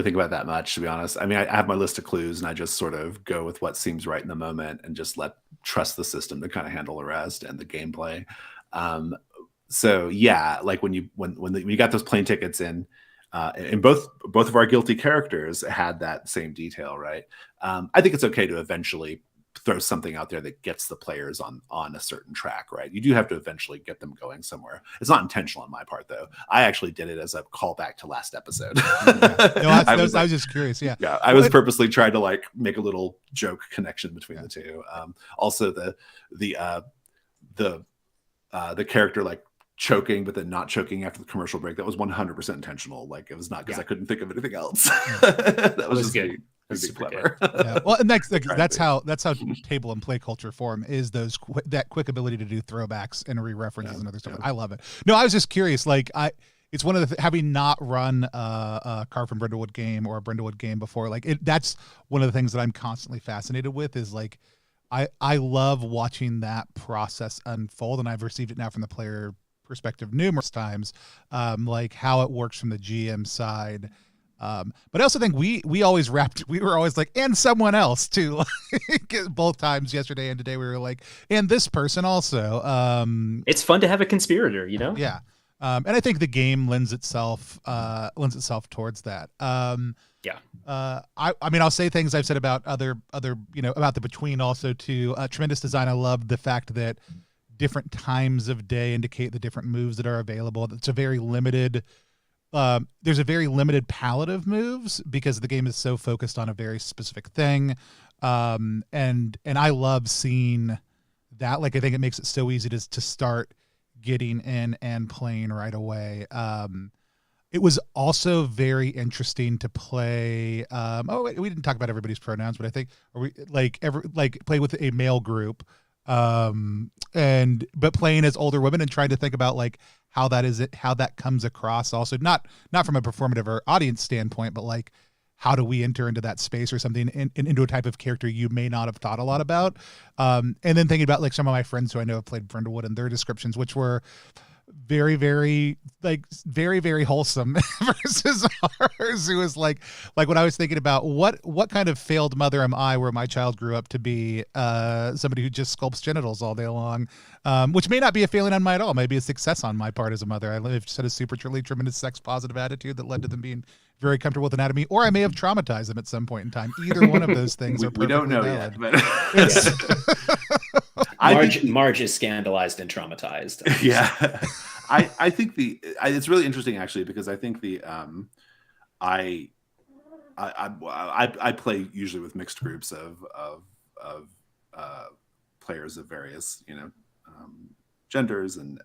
think about that much, to be honest. I mean, I have my list of clues and I just sort of go with what seems right in the moment and just trust the system to kind of handle the rest and the gameplay. So yeah, like when you got those plane tickets in, and both of our guilty characters had that same detail, right? I think it's okay to eventually throw something out there that gets the players on a certain track, right? You do have to eventually get them going somewhere. It's not intentional on my part, though. I actually did it as a callback to last episode. I was just curious. Yeah, I was purposely trying to like make a little joke connection between the two. Also, the character like choking but then not choking after the commercial break, that was 100% intentional. Like it was not because I couldn't think of anything else. That was just good. me. It'd be Super clever. Yeah. Well, and that's Try that's to. how table and play culture form is that quick ability to do throwbacks and re-references Yeah, and other stuff. yeah. I love it. No, I was just curious. Like it's one of the having not run a Carve from Brindlewood game or a Brindlewood game before. Like that's one of the things that I'm constantly fascinated with is like I love watching that process unfold, and I've received it now from the player perspective numerous times, like how it works from the GM side. But I also think we were always like, and someone else too. Both times yesterday and today we were like, and this person also. It's fun to have a conspirator, you know? Yeah. And I think the game lends itself towards that. I mean, I'll say things I've said about other, about the Between also too. Tremendous design. I love the fact that different times of day indicate the different moves that are available. It's a very limited, there's a very limited palette of moves because the game is so focused on a very specific thing. And I love seeing that. Like, I think it makes it so easy to start getting in and playing right away. It was also very interesting to play. We didn't talk about everybody's pronouns, but I think play with a male group, but playing as older women and trying to think about like how that comes across. Also, not from a performative or audience standpoint, but like how do we enter into that space or something into a type of character you may not have thought a lot about. And then thinking about like some of my friends who I know have played Brindlewood and their descriptions, which were very, very wholesome versus ours, who was like when I was thinking about what kind of failed mother am I, where my child grew up to be somebody who just sculpts genitals all day long, which may not be a failing on my at all, maybe a success on my part as a mother. I just had a tremendous sex positive attitude that led to them being very comfortable with anatomy, or I may have traumatized them at some point in time. Either one of those things are perfectly we don't know valid. yet, but Marge is scandalized and traumatized. Yeah. I think it's really interesting actually, because I think I play usually with mixed groups of players of various genders and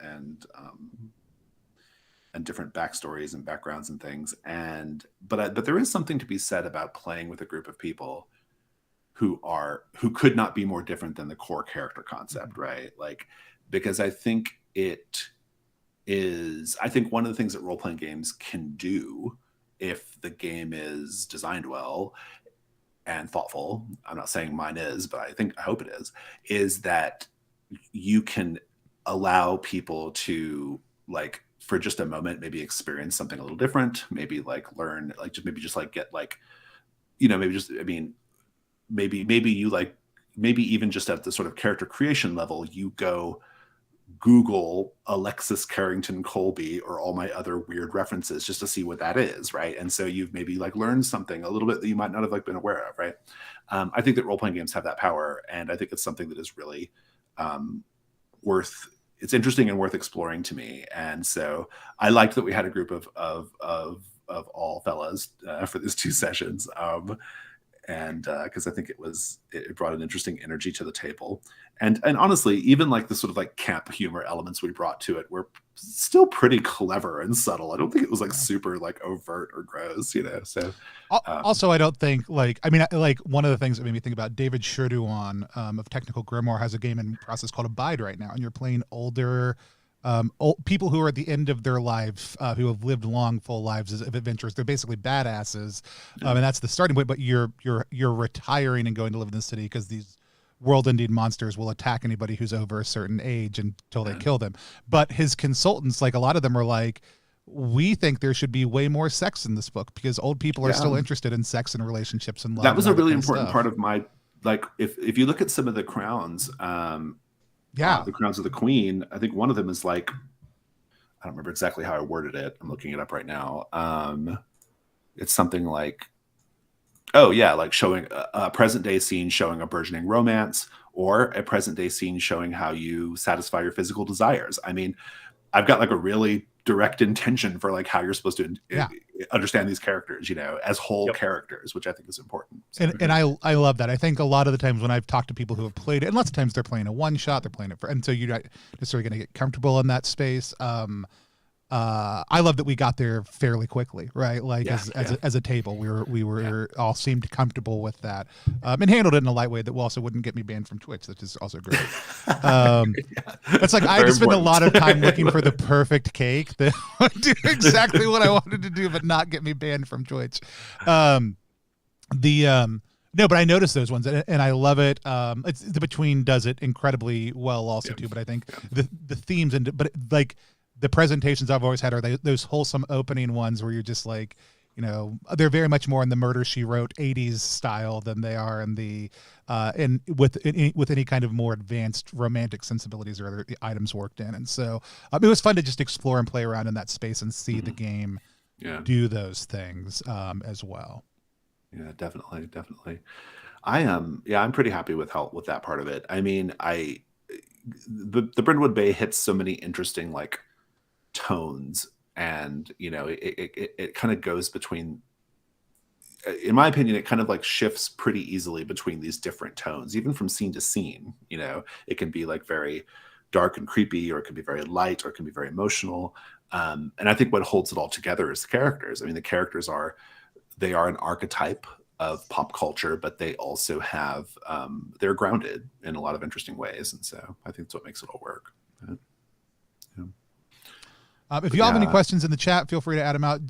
different backstories and backgrounds and things, but there is something to be said about playing with a group of people who could not be more different than the core character concept, right? Like, because I think one of the things that role-playing games can do, if the game is designed well and thoughtful, I'm not saying mine is, but I hope it is that you can allow people to, like, for just a moment, maybe experience something a little different, maybe like learn, like maybe get like, maybe you like, maybe even just at the sort of character creation level, you go Google Alexis Carrington Colby or all my other weird references just to see what that is, right? And so you've maybe like learned something a little bit that you might not have like been aware of, right? I think that role-playing games have that power, and I think it's something that is really it's interesting and worth exploring to me. And so I liked that we had a group of all fellas for these 2 sessions. And because I think it brought an interesting energy to the table, and honestly, even like the sort of like camp humor elements we brought to it were still pretty clever and subtle. I don't think it was like super like overt or gross, So also, I don't think like one of the things that made me think about David Sherduan of Technical Grimoire has a game in process called Abide right now, and you're playing older. People who are at the end of their life, who have lived long, full lives of adventures. They're basically badasses, and that's the starting point. But you're retiring and going to live in the city because these world-ending monsters will attack anybody who's over a certain age until they kill them. But his consultants, like a lot of them, are like, we think there should be way more sex in this book because old people are still interested in sex and relationships and love. That was a really important part of my, like, if you look at some of the crowns. The Crowns of the Queen, I think one of them is like, I don't remember exactly how I worded it. I'm looking it up right now. It's something like, like showing a present day scene showing a burgeoning romance, or a present day scene showing how you satisfy your physical desires. I mean, I've got like a really direct intention for like how you're supposed to understand these characters, as whole characters, which I think is important. So, and I love that. I think a lot of the times when I've talked to people who have played it, and lots of times they're playing a one shot, they're playing it and so you're not necessarily going to get comfortable in that space. I love that we got there fairly quickly, right? Like Yeah, as a table, we were all seemed comfortable with that, and handled it in a light way that also wouldn't get me banned from Twitch, which is also great. It's like I had to spend a lot of time looking for the perfect cake that would do exactly what I wanted to do, but not get me banned from Twitch. No, but I noticed those ones, and I love it. It's the Between does it incredibly well, also too. But I think the themes but like the presentations I've always had are those wholesome opening ones where you're just like, you know, they're very much more in the Murder She Wrote '80s style than they are in the with any kind of more advanced romantic sensibilities or other items worked in. And so it was fun to just explore and play around in that space and see the game do those things as well. Yeah, definitely. I'm pretty happy with that part of it. I mean, the Brindlewood Bay hits so many interesting like tones, and you know, it kind of goes between, in my opinion, it kind of like shifts pretty easily between these different tones, even from scene to scene. You know, it can be like very dark and creepy, or it can be very light, or it can be very emotional. And I think what holds it all together is the characters. I mean, the characters they are an archetype of pop culture, but they also have they're grounded in a lot of interesting ways, and so I think that's what makes it all work. If you all have any questions in the chat, feel free to add them out.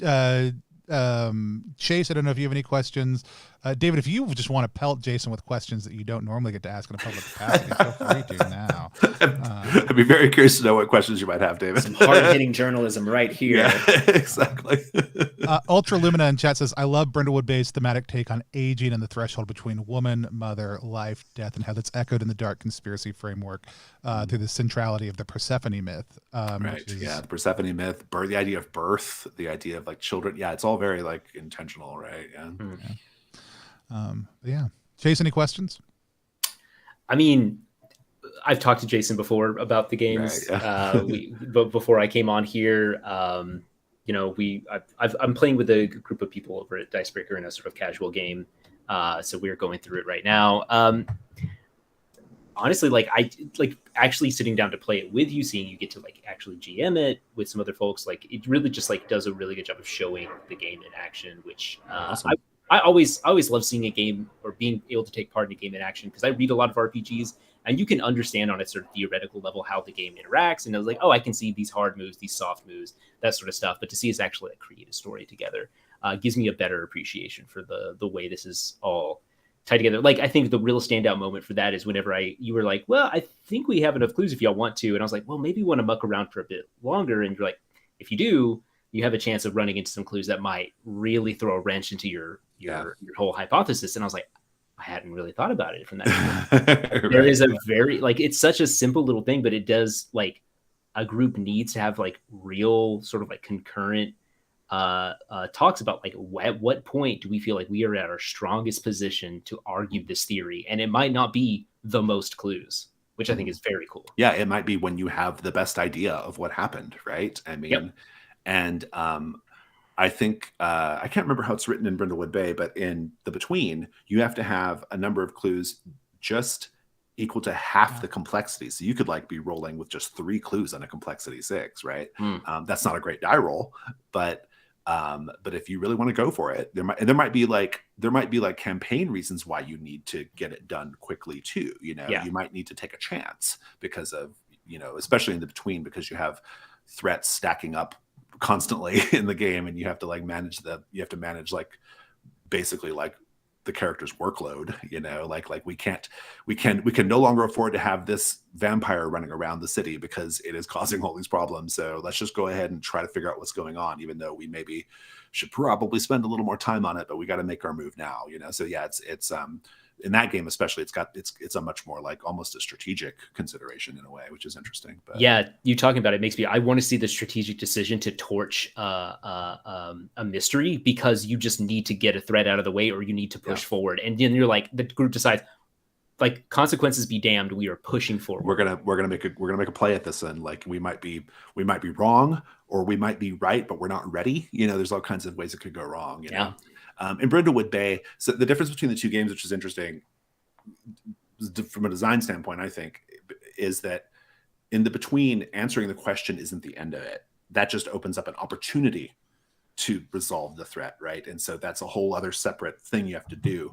Chase, I don't know if you have any questions. David, if you just want to pelt Jason with questions that you don't normally get to ask in a public capacity, feel free to now. I'd be very curious to know what questions you might have, David. Some hard-hitting journalism right here. Yeah, exactly. Ultra Lumina in chat says, I love Brindlewood Bay's thematic take on aging and the threshold between woman, mother, life, death, and how that's echoed in the dark conspiracy framework through the centrality of the Persephone myth. Right. The Persephone myth, the idea of birth, the idea of like children. Yeah, it's all very like intentional, right? Yeah. Chase, any questions? I mean, I've talked to Jason before about the games. Right, but before I came on here, you know, I'm playing with a group of people over at Dicebreaker in a sort of casual game. So we're going through it right now. Honestly, like I actually sitting down to play it with you, seeing you get to like actually GM it with some other folks. Like it really just like does a really good job of showing the game in action, which awesome. I always love seeing a game or being able to take part in a game in action, because I read a lot of RPGs and you can understand on a sort of theoretical level how the game interacts. And I was like, oh, I can see these hard moves, these soft moves, that sort of stuff. But to see us actually like, create a story together gives me a better appreciation for the way this is all tied together. Like, I think the real standout moment for that is whenever you were like, well, I think we have enough clues if y'all want to. And I was like, well, maybe we want to muck around for a bit longer. And you're like, if you do, you have a chance of running into some clues that might really throw a wrench into your whole hypothesis. And I was like, I hadn't really thought about it from that. Right. There is a very, like, it's such a simple little thing, but it does, like, a group needs to have like real sort of like concurrent talks about like at what point do we feel like we are at our strongest position to argue this theory. And it might not be the most clues, which I think is very cool. Yeah, it might be when you have the best idea of what happened, right? I mean, and I think I can't remember how it's written in Brindlewood Bay, but in the Between, you have to have a number of clues just equal to half the complexity. So you could like be rolling with just 3 clues on a complexity 6, right? That's not a great die roll, but if you really want to go for it, there might be like campaign reasons why you need to get it done quickly too. You know, you might need to take a chance because of, you know, especially in the Between, because you have threats stacking up constantly in the game, and you have to like manage like basically like the character's workload, you know, like we can no longer afford to have this vampire running around the city because it is causing all these problems. So let's just go ahead and try to figure out what's going on, even though we maybe should probably spend a little more time on it, but we got to make our move now, you know? So yeah, it's in that game, especially, it's a much more like almost a strategic consideration in a way, which is interesting. But yeah, you talking about it makes me, I want to see the strategic decision to torch a mystery, because you just need to get a threat out of the way, or you need to push forward. And then you're like, the group decides, like, consequences be damned, we are pushing forward. We're gonna make a play at this, and like we might be wrong, or we might be right, but we're not ready. You know, there's all kinds of ways it could go wrong. You know? In Brindlewood Bay, so the difference between the two games, which is interesting from a design standpoint, I think, is that in the Between, answering the question isn't the end of it. that just opens up an opportunity to resolve the threat, right? And so that's a whole other separate thing you have to do.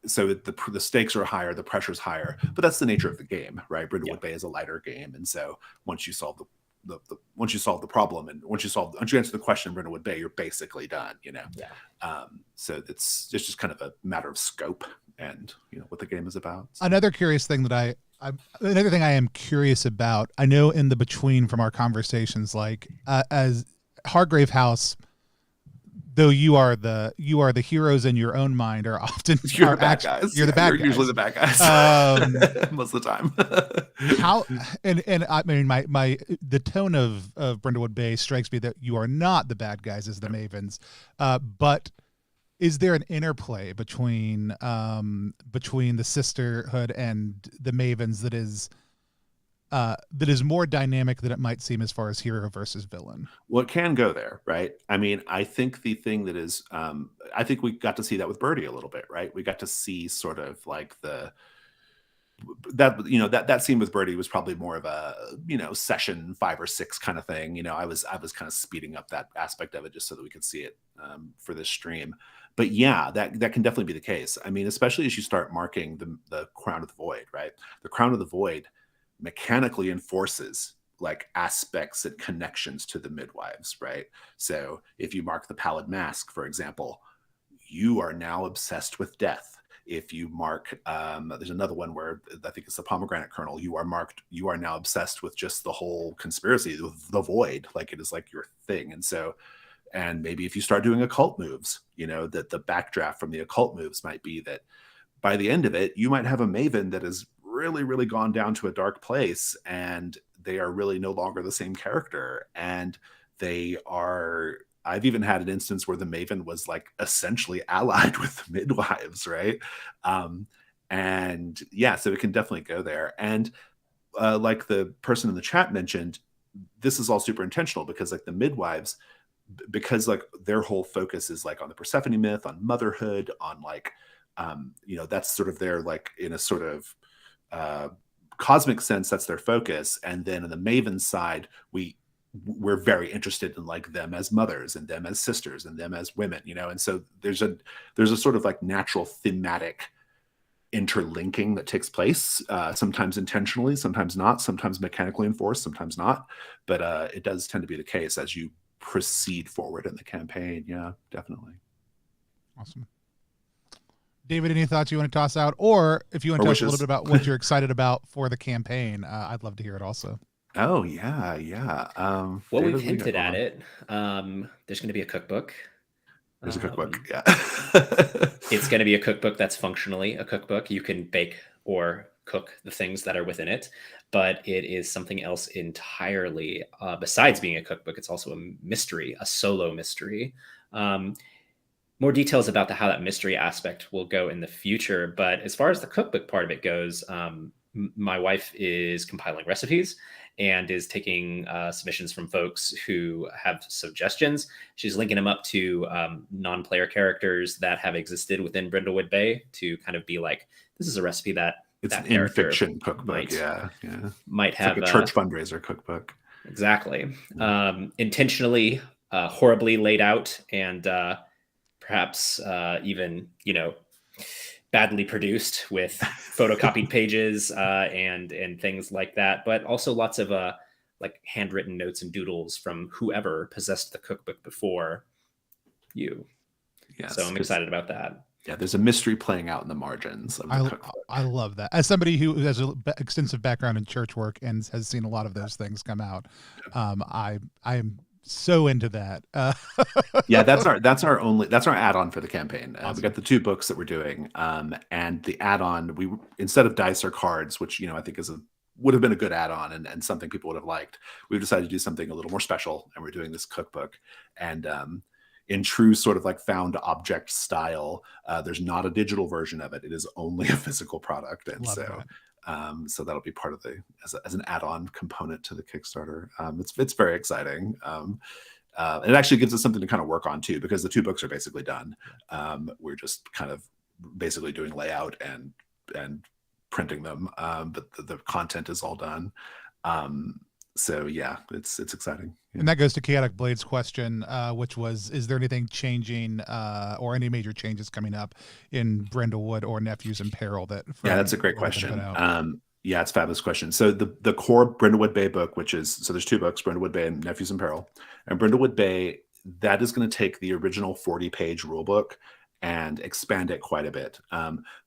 So the stakes are higher, the pressure's higher, but that's the nature of the game, right? Brindlewood Bay is a lighter game, and so once you solve once you solve the problem, and once you answer the question in Brindlewood Bay, you're basically done, you know. Yeah. So it's just kind of a matter of scope and what the game is about. So. Another curious thing that another thing I am curious about, I know in the between from our conversations, like as Hargrave House, though you are the heroes in your own mind, are often you're the bad guys. You're the bad guys. Usually the bad guys. Most of the time. How and I mean the tone of Brindlewood Bay strikes me that you are not the bad guys as the Mavens, but is there an interplay between the sisterhood and the Mavens that is more dynamic than it might seem as far as hero versus villain? Well, it can go there, right? I mean, I think the thing that is, I think we got to see that with Birdie a little bit, right? We got to see sort of like that scene with Birdie was probably more of a session 5 or 6 kind of thing. I was kind of speeding up that aspect of it just so that we could see it for this stream. But yeah, that can definitely be the case. I mean, especially as you start marking the Crown of the Void, right? The Crown of the Void mechanically enforces like aspects and connections to the midwives, right? So if you mark the Pallid Mask, for example, you are now obsessed with death. If you mark, there's another one where I think it's the pomegranate kernel. You are now obsessed with just the whole conspiracy, the void, like it is like your thing. And maybe if you start doing occult moves, that the backdraft from the occult moves might be that by the end of it, you might have a Maven that is really, really gone down to a dark place, and they are really no longer the same character. And I've even had an instance where the Maven was like essentially allied with the midwives, right? And yeah, so it can definitely go there. And like the person in the chat mentioned, this is all super intentional because like the midwives, because like their whole focus is like on the Persephone myth, on motherhood, on like, that's sort of their like in a sort of cosmic sense, that's their focus. And then on the Maven side, we're very interested in like them as mothers and them as sisters and them as women, and so there's a sort of like natural thematic interlinking that takes place, sometimes intentionally, sometimes not, sometimes mechanically enforced, sometimes not, but it does tend to be the case as you proceed forward in the campaign. Yeah, definitely. Awesome. David, any thoughts you want to toss out, or if you want to talk a little bit about what you're excited about for the campaign, I'd love to hear it also. Oh yeah. Well, David, we've hinted at it. There's going to be a cookbook. There's a cookbook. Yeah. It's going to be a cookbook that's functionally a cookbook. You can bake or cook the things that are within it, but it is something else entirely. Besides being a cookbook, it's also a mystery, a solo mystery. More details about how that mystery aspect will go in the future. But as far as the cookbook part of it goes, my wife is compiling recipes and is taking submissions from folks who have suggestions. She's linking them up to non-player characters that have existed within Brindlewood Bay to kind of be like, this is a recipe that it's that an in-fiction cookbook. Might it's have like a church fundraiser cookbook. Exactly. Intentionally, horribly laid out, and perhaps even, badly produced with photocopied pages and things like that, but also lots of like handwritten notes and doodles from whoever possessed the cookbook before you. Yes, so I'm excited about that. Yeah, there's a mystery playing out in the margins of the cookbook. I love that. As somebody who has an extensive background in church work and has seen a lot of those things come out, I am so into that. Yeah, that's our add-on for the campaign. Awesome. We got the 2 books that we're doing, and the add-on, we instead of dice or cards, which I think would have been a good add-on and something people would have liked, we've decided to do something a little more special, and we're doing this cookbook. And in true sort of like found object style, there's not a digital version of it. It is only a physical product, and so that'll be part of as an add-on component to the Kickstarter. It's very exciting. It actually gives us something to kind of work on too, because the 2 books are basically done. We're just kind of basically doing layout and printing them, but the content is all done. So yeah, it's exciting. Yeah. And that goes to Chaotic Blade's question, which was, is there anything changing or any major changes coming up in Brindlewood or Nephews in Peril? That's a great question. Yeah, it's a fabulous question. So the core Brindlewood Bay book, so there's 2 books, Brindlewood Bay and Nephews in Peril. And Brindlewood Bay, that is going to take the original 40-page rule book and expand it quite a bit.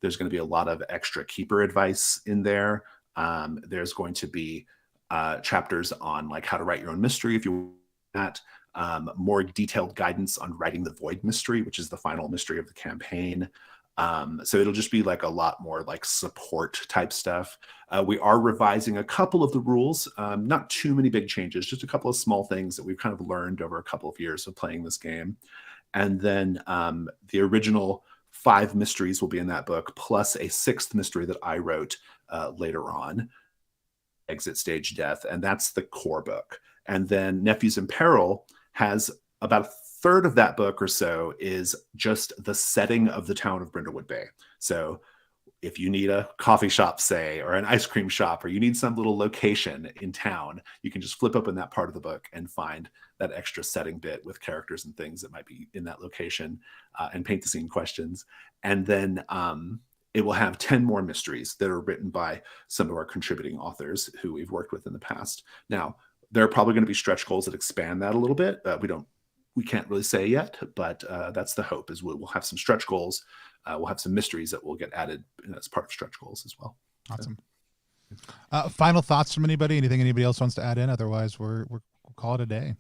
There's going to be a lot of extra keeper advice in there. There's going to be chapters on like how to write your own mystery if you want that. More detailed guidance on writing the Void mystery, which is the final mystery of the campaign. So it'll just be like a lot more like support type stuff. We are revising a couple of the rules, not too many big changes, just a couple of small things that we've kind of learned over a couple of years of playing this game. And then the original 5 mysteries will be in that book, plus a 6th mystery that I wrote later on, Exit Stage Death, and that's the core book. And then Nephews in Peril has about a third of that book or so is just the setting of the town of Brindlewood Bay. So if you need a coffee shop, say, or an ice cream shop, or you need some little location in town, you can just flip open that part of the book and find that extra setting bit with characters and things that might be in that location, and paint the scene questions. And then it will have 10 more mysteries that are written by some of our contributing authors who we've worked with in the past. Now, there are probably going to be stretch goals that expand that a little bit. We can't really say yet, but that's the hope, is we'll have some stretch goals. We'll have some mysteries that will get added as part of stretch goals as well. Awesome. Final thoughts from anybody? Anything anybody else wants to add in? Otherwise, we'll call it a day.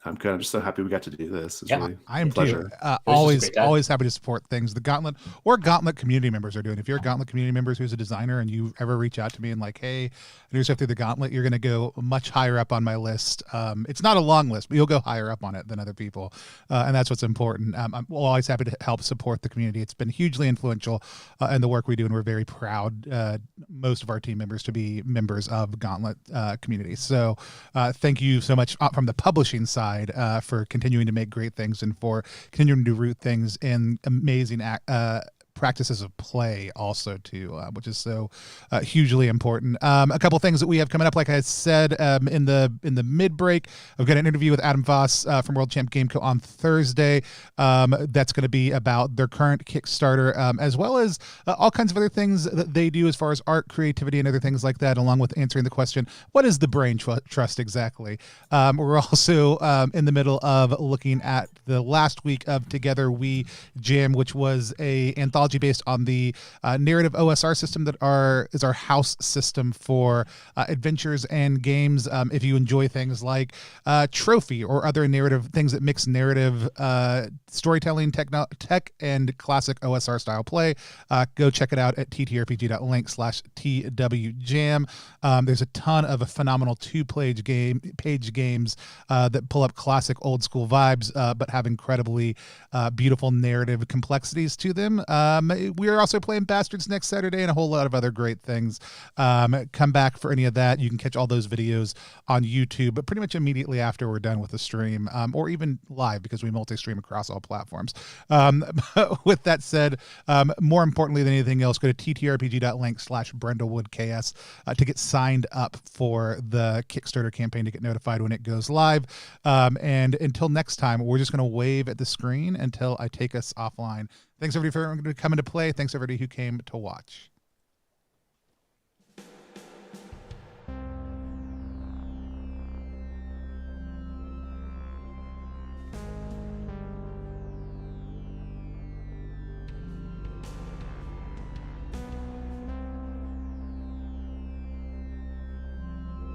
I'm kind of just so happy we got to do this. It's really I am a pleasure. too. Always happy to support things the Gauntlet or Gauntlet community members are doing. If you're a Gauntlet community member who's a designer and you ever reach out to me and like, hey, I do stuff through the Gauntlet, you're going to go much higher up on my list. It's not a long list, but you'll go higher up on it than other people. And that's what's important. I'm always happy to help support the community. It's been hugely influential in the work we do. And we're very proud, most of our team members, to be members of Gauntlet community. So thank you so much from the publishing side for continuing to make great things and for continuing to root things in amazing practices of play also too, which is so hugely important. A couple things that we have coming up, like I said, in the mid break, I've got an interview with Adam Voss from World Champ Game Co on Thursday. That's going to be about their current Kickstarter, as well as all kinds of other things that they do as far as art, creativity, and other things like that, along with answering the question, what is the brain trust exactly? We're also in the middle of looking at the last week of Together We Jam, which was a anthology based on the narrative OSR system that is our house system for adventures and games. If you enjoy things like Trophy or other narrative things that mix narrative storytelling, tech, and classic OSR style play, go check it out at TTRPG.link/TWJam. There's a ton of phenomenal 2-page games that pull up classic old school vibes, but have incredibly beautiful narrative complexities to them. We are also playing Bastards next Saturday and a whole lot of other great things. Come back for any of that. You can catch all those videos on YouTube, but pretty much immediately after we're done with the stream, or even live because we multi-stream across all platforms. With that said, more importantly than anything else, go to TTRPG.link/brindlewoodks to get signed up for the Kickstarter campaign to get notified when it goes live. And until next time, we're just going to wave at the screen until I take us offline. Thanks everybody for coming to play. Thanks everybody who came to watch.